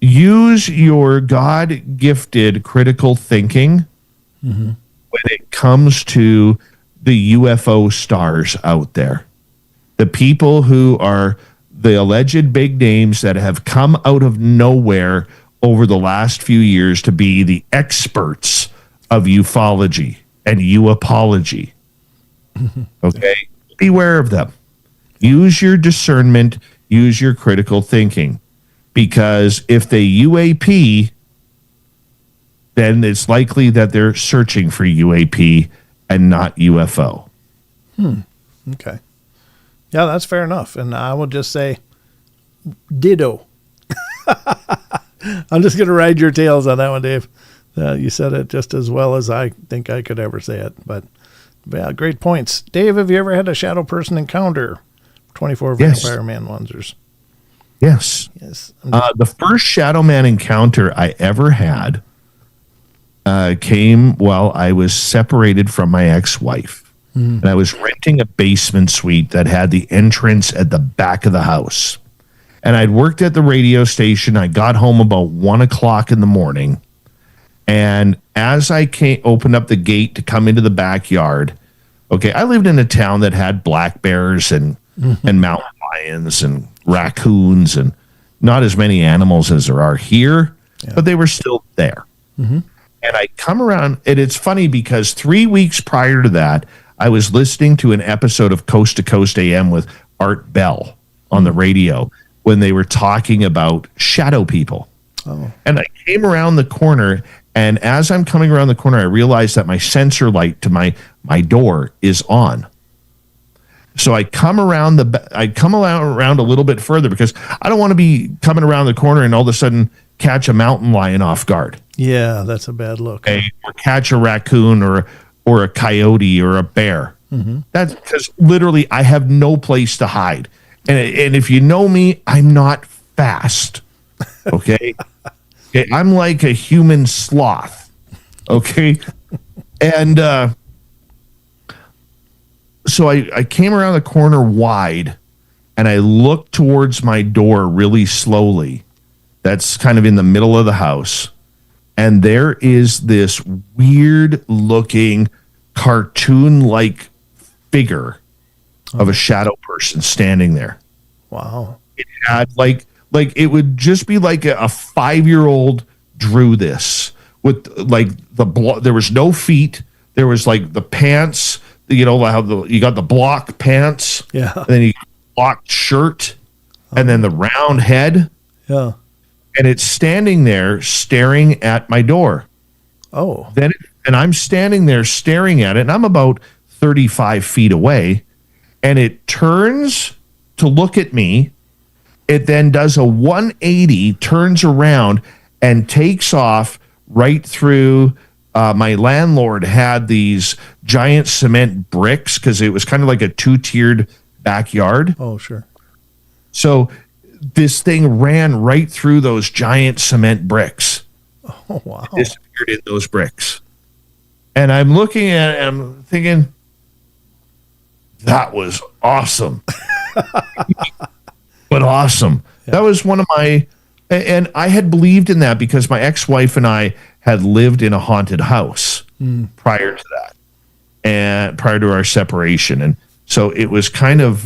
Speaker 2: Use your God-gifted critical thinking when it comes to the UFO stars out there. The people who are the alleged big names that have come out of nowhere over the last few years to be the experts of ufology and uapology. Okay? Beware of them. Use your discernment, use your critical thinking. Because if they UAP, then it's likely that they're searching for UAP and not UFO.
Speaker 1: Okay. Yeah, that's fair enough. And I will just say, ditto. I'm just going to ride your tails on that one, Dave. You said it just as well as I think I could ever say it. But yeah, great points. Dave, have you ever had a shadow person encounter? 24 Vampire Man Onesers.
Speaker 2: Yes. The first Shadow Man encounter I ever had came while I was separated from my ex-wife. And I was renting a basement suite that had the entrance at the back of the house. And I'd worked at the radio station. I got home about 1 o'clock in the morning. And as I opened up the gate to come into the backyard, okay, I lived in a town that had black bears and mountain lions and raccoons and not as many animals as there are here, but they were still there. And I come around, and it's funny because 3 weeks prior to that, I was listening to an episode of Coast to Coast AM with Art Bell on the radio when they were talking about shadow people. And I came around the corner, and as I'm coming around the corner, I realized that my sensor light to my door is on. So I come around around a little bit further because I don't want to be coming around the corner and all of a sudden catch a mountain lion off guard.
Speaker 1: Yeah, that's a bad look.
Speaker 2: Okay? Or catch a raccoon or a coyote or a bear. That's because literally I have no place to hide. And if you know me, I'm not fast. Okay? Okay, I'm like a human sloth. Okay? And so I came around the corner wide, and I looked towards my door really slowly. That's kind of in the middle of the house. And there is this weird-looking, cartoon-like figure of a shadow person standing there.
Speaker 1: Wow.
Speaker 2: It had like Like it would just be like a 5-year-old drew this with like there was no feet. There was like the pants, you know, how you got the block pants.
Speaker 1: Yeah.
Speaker 2: And then you got the blocked shirt and then the round head.
Speaker 1: Yeah.
Speaker 2: And it's standing there staring at my door.
Speaker 1: Oh.
Speaker 2: And I'm standing there staring at it, and I'm about 35 feet away, and it turns to look at me. It then does a 180, turns around, and takes off right through. My landlord had these giant cement bricks because it was kind of like a 2-tiered backyard.
Speaker 1: Oh, sure.
Speaker 2: So this thing ran right through those giant cement bricks.
Speaker 1: Oh, wow.
Speaker 2: Disappeared in those bricks. And I'm looking at it and I'm thinking, that was awesome. But awesome. Yeah. That was one of my, and I had believed in that because my ex-wife and I had lived in a haunted house prior to that, and prior to our separation. And so it was kind of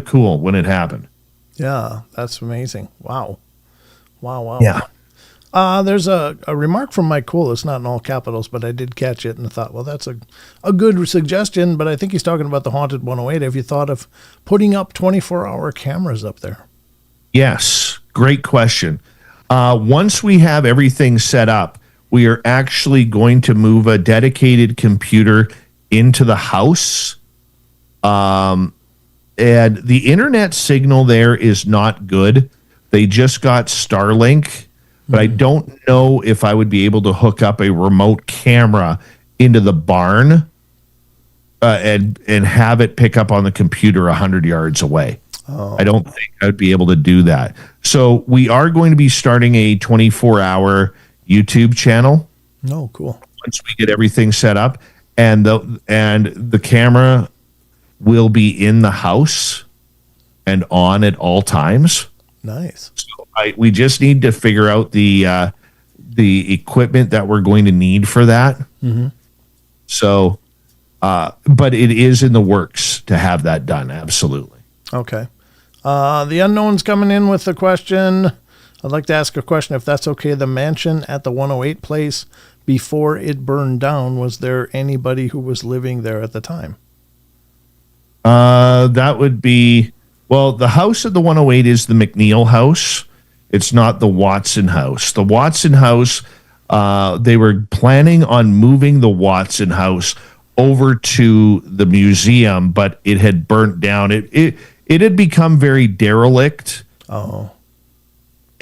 Speaker 2: cool when it happened.
Speaker 1: Yeah, that's amazing. Wow.
Speaker 2: Yeah.
Speaker 1: There's a remark from Mike Cool. It's not in all capitals, but I did catch it and I thought, well, that's a good suggestion. But I think he's talking about the Haunted 108. Have you thought of putting up 24-hour cameras up there?
Speaker 2: Yes. Great question. Once we have everything set up, we are actually going to move a dedicated computer into the house. And the internet signal there is not good. They just got Starlink. But I don't know if I would be able to hook up a remote camera into the barn and have it pick up on the computer 100 yards away. Oh. I don't think I would be able to do that. So we are going to be starting a 24-hour YouTube channel.
Speaker 1: Oh, cool.
Speaker 2: Once we get everything set up, and the camera will be in the house and on at all times.
Speaker 1: Nice.
Speaker 2: So we just need to figure out the equipment that we're going to need for that. Mm-hmm. So, but it is in the works to have that done. Absolutely.
Speaker 1: Okay. The unknown's coming in with a question. I'd like to ask a question, if that's okay. The mansion at the 108 place, before it burned down, was there anybody who was living there at the time?
Speaker 2: That would be, well, the house at the 108 is the McNeil house. It's not the Watson house. The Watson house, they were planning on moving the Watson house over to the museum, but it had burnt down. It had become very derelict.
Speaker 1: Oh.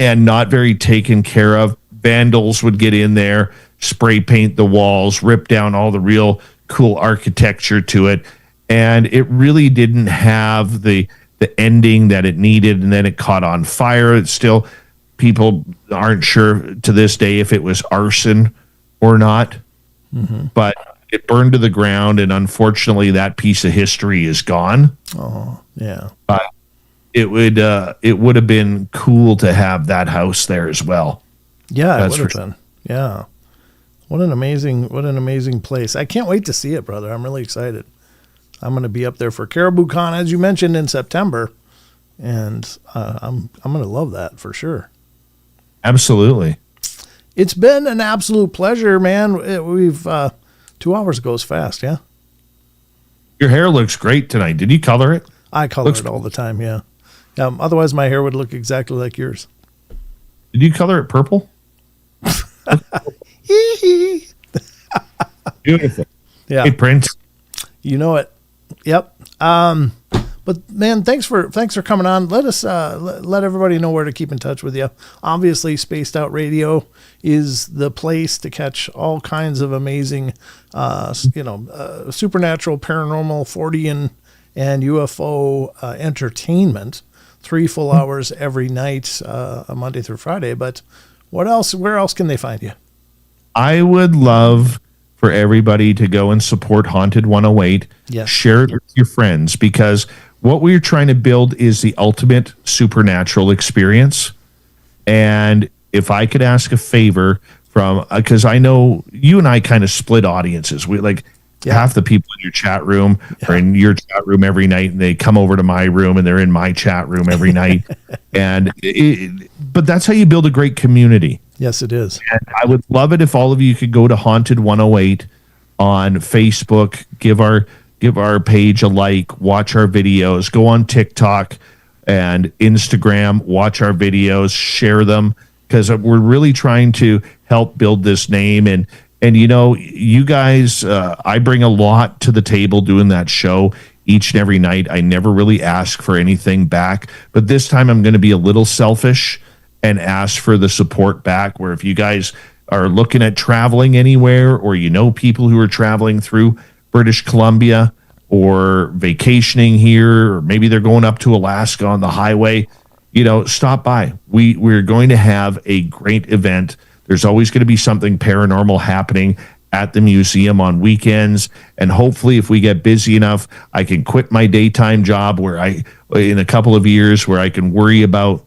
Speaker 2: And not very taken care of. Vandals would get in there, spray paint the walls, rip down all the real cool architecture to it. And it really didn't have the ending that it needed, and then it caught on fire. It's still, people aren't sure to this day if it was arson or not, but it burned to the ground, and unfortunately that piece of history is gone.
Speaker 1: Oh, yeah.
Speaker 2: But it would have been cool to have that house there as well.
Speaker 1: Yeah, it would have been. Yeah. What an amazing place. I can't wait to see it, brother. I'm really excited. I'm going to be up there for Caribou Con, as you mentioned, in September, and I'm going to love that for sure.
Speaker 2: Absolutely.
Speaker 1: It's been an absolute pleasure, man. We've 2 hours goes fast, yeah.
Speaker 2: Your hair looks great tonight. Did you color it?
Speaker 1: I color it all the time, yeah. Otherwise, my hair would look exactly like yours.
Speaker 2: Did you color it purple? Beautiful.
Speaker 1: Yeah.
Speaker 2: Hey, Prince.
Speaker 1: You know it. Yep. But man, thanks for coming on. Let us let everybody know where to keep in touch with you. Obviously, Spaced Out Radio is the place to catch all kinds of amazing, supernatural, paranormal, 40 and UFO entertainment. 3 full hours every night, Monday through Friday. But what else? Where else can they find you?
Speaker 2: I would love for everybody to go and support Haunted 108.
Speaker 1: Yes.
Speaker 2: Share it with your friends, because what we're trying to build is the ultimate supernatural experience. And if I could ask a favor from, because I know you and I kind of split audiences. We like half the people in your chat room are in your chat room every night, and they come over to my room and they're in my chat room every night. But that's how you build a great community.
Speaker 1: Yes, it is.
Speaker 2: And I would love it if all of you could go to Haunted 108 on Facebook, give our page a like, watch our videos, go on TikTok and Instagram, watch our videos, share them, because we're really trying to help build this name. And you guys, I bring a lot to the table doing that show each and every night. I never really ask for anything back, but this time I'm going to be a little selfish and ask for the support back, where if you guys are looking at traveling anywhere, or people who are traveling through British Columbia or vacationing here, or maybe they're going up to Alaska on the highway, stop by. We're going to have a great event. There's always going to be something paranormal happening at the museum on weekends. And hopefully if we get busy enough, I can quit my daytime job in a couple of years, where I can worry about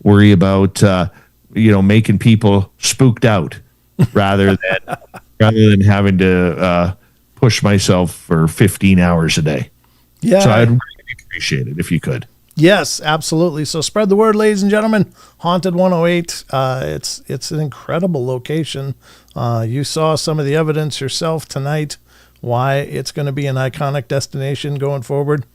Speaker 2: making people spooked out rather than having to push myself for 15 hours a day.
Speaker 1: Yeah.
Speaker 2: So I'd really appreciate it if you could.
Speaker 1: Yes, absolutely. So spread the word, ladies and gentlemen. Haunted 108. It's an incredible location. You saw some of the evidence yourself tonight, why it's going to be an iconic destination going forward.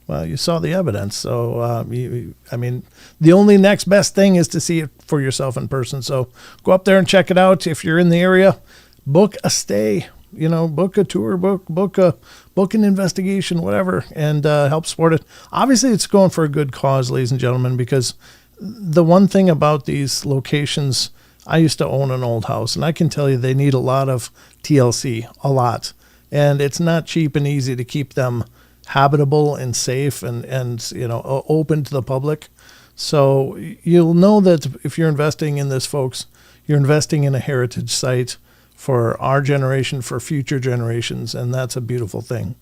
Speaker 1: Well, you saw the evidence. So, the only next best thing is to see it for yourself in person. So go up there and check it out. If you're in the area, book a stay, book a tour, book an investigation, whatever, and help support it. Obviously, it's going for a good cause, ladies and gentlemen, because the one thing about these locations, I used to own an old house, and I can tell you they need a lot of TLC, a lot. And it's not cheap and easy to keep them habitable and safe and open to the public. So you'll know that if you're investing in this, folks, you're investing in a heritage site for our generation, for future generations, and that's a beautiful thing.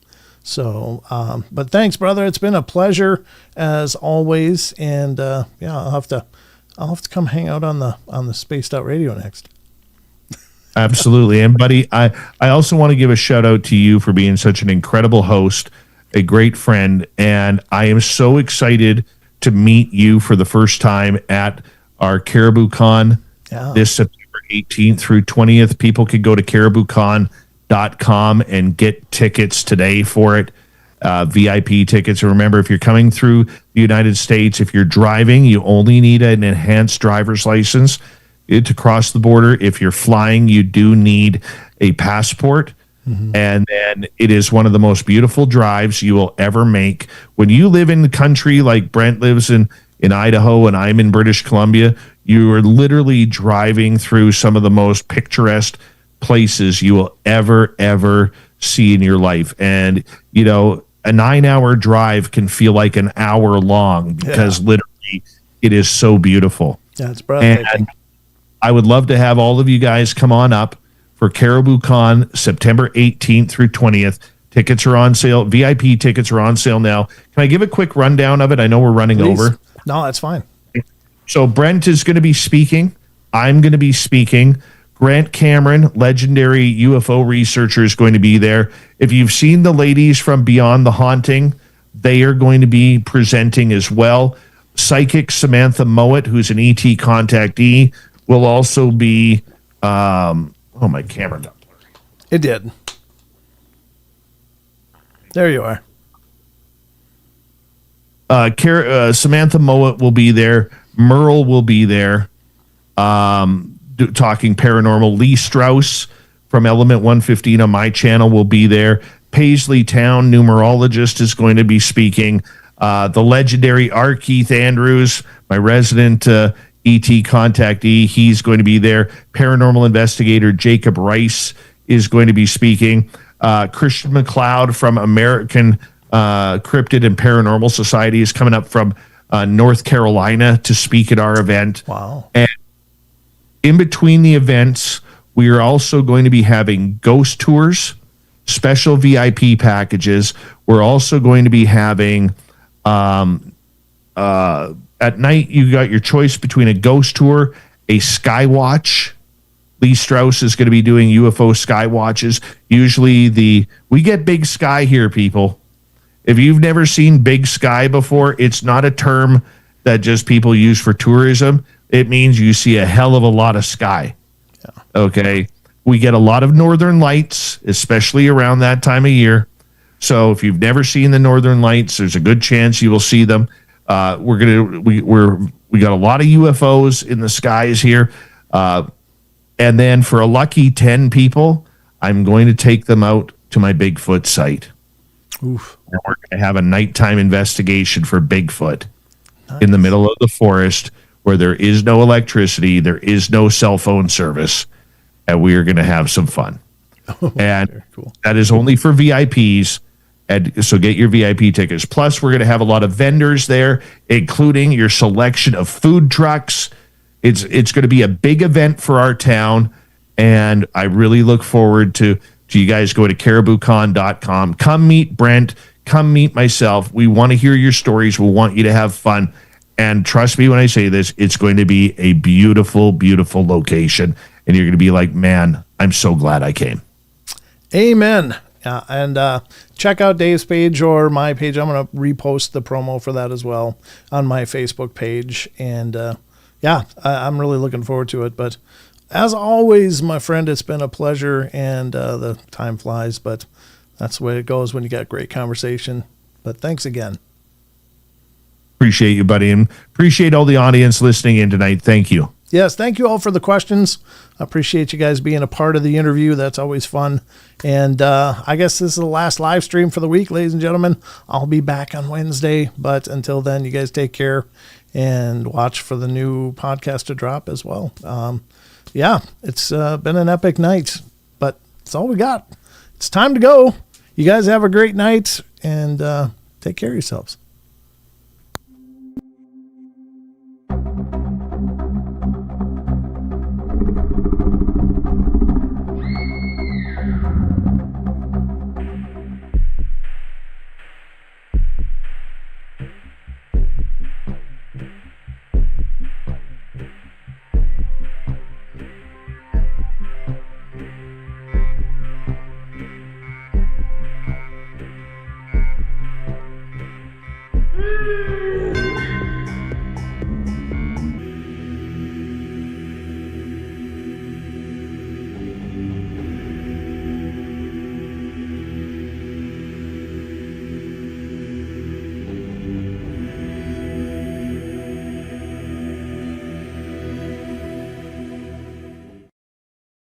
Speaker 1: So, but thanks, brother. It's been a pleasure as always, and I'll have to come hang out on the Spaced Out Radio next.
Speaker 2: Absolutely. And buddy, I also want to give a shout out to you for being such an incredible host, a great friend, and I am so excited to meet you for the first time at our Caribou Con this September 18th through 20th. People can go to cariboucon.com and get tickets today for it, VIP tickets. And remember, if you're coming through the United States, if you're driving, you only need an enhanced driver's license to cross the border. If you're flying, you do need a passport. Mm-hmm. And then it is one of the most beautiful drives you will ever make. When you live in the country, like Brent lives in Idaho and I'm in British Columbia, you are literally driving through some of the most picturesque places you will ever see in your life. And, a 9-hour drive can feel like an hour long because literally it is so beautiful.
Speaker 1: Yeah, it's breathtaking.
Speaker 2: And I would love to have all of you guys come on up for Caribou Con, September 18th through 20th. Tickets are on sale. VIP tickets are on sale now. Can I give a quick rundown of it? I know we're running over.
Speaker 1: No, that's fine.
Speaker 2: So Brent is going to be speaking. I'm going to be speaking. Grant Cameron, legendary UFO researcher, is going to be there. If you've seen the ladies from Beyond the Haunting, they are going to be presenting as well. Psychic Samantha Mowat, who's an ET contactee, will also be... Oh, my camera got blurry.
Speaker 1: It did. There you are.
Speaker 2: Samantha Mowat will be there. Merle will be there. Talking paranormal. Lee Strauss from Element 115 on my channel will be there. Paisley Town, numerologist, is going to be speaking. The legendary R. Keith Andrews, my resident ET contactee, he's going to be there. Paranormal investigator Jacob Rice is going to be speaking. Christian McLeod from American Cryptid and Paranormal Society is coming up from North Carolina to speak at our event.
Speaker 1: Wow.
Speaker 2: And in between the events, we are also going to be having ghost tours, special VIP packages. We're also going to be having at night, you got your choice between a ghost tour, a sky watch, Lee Strauss is going to be doing UFO sky watches. Usually we get big sky here, people. If you've never seen big sky before, it's not a term that just people use for tourism. It means you see a hell of a lot of sky. Yeah. Okay. We get a lot of northern lights, especially around that time of year. So if you've never seen the northern lights, there's a good chance you will see them. We got a lot of UFOs in the skies here. And then for a lucky 10 people, I'm going to take them out to my Bigfoot site. Oof. And we're going to have a nighttime investigation for Bigfoot in the middle of the forest where there is no electricity, there is no cell phone service, and we are going to have some fun. And cool. That is only for VIPs. And so get your VIP tickets. Plus, we're going to have a lot of vendors there, including your selection of food trucks. It's going to be a big event for our town, and I really look forward to you guys go to cariboucon.com. Come meet Brent. Come meet myself. We want to hear your stories. We want you to have fun. And trust me when I say this, it's going to be a beautiful, beautiful location. And you're going to be like, man, I'm so glad I came.
Speaker 1: Amen. Yeah, and check out Dave's page or my page. I'm going to repost the promo for that as well on my Facebook page. And I'm really looking forward to it. But as always, my friend, it's been a pleasure, and the time flies, but that's the way it goes when you got great conversation. But thanks again.
Speaker 2: Appreciate you, buddy, and appreciate all the audience listening in tonight. Thank you.
Speaker 1: Yes, thank you all for the questions. I appreciate you guys being a part of the interview. That's always fun. And I guess this is the last live stream for the week, ladies and gentlemen. I'll be back on Wednesday, but until then, you guys take care and watch for the new podcast to drop as well. It's been an epic night, but that's all we got. It's time to go. You guys have a great night, and take care of yourselves.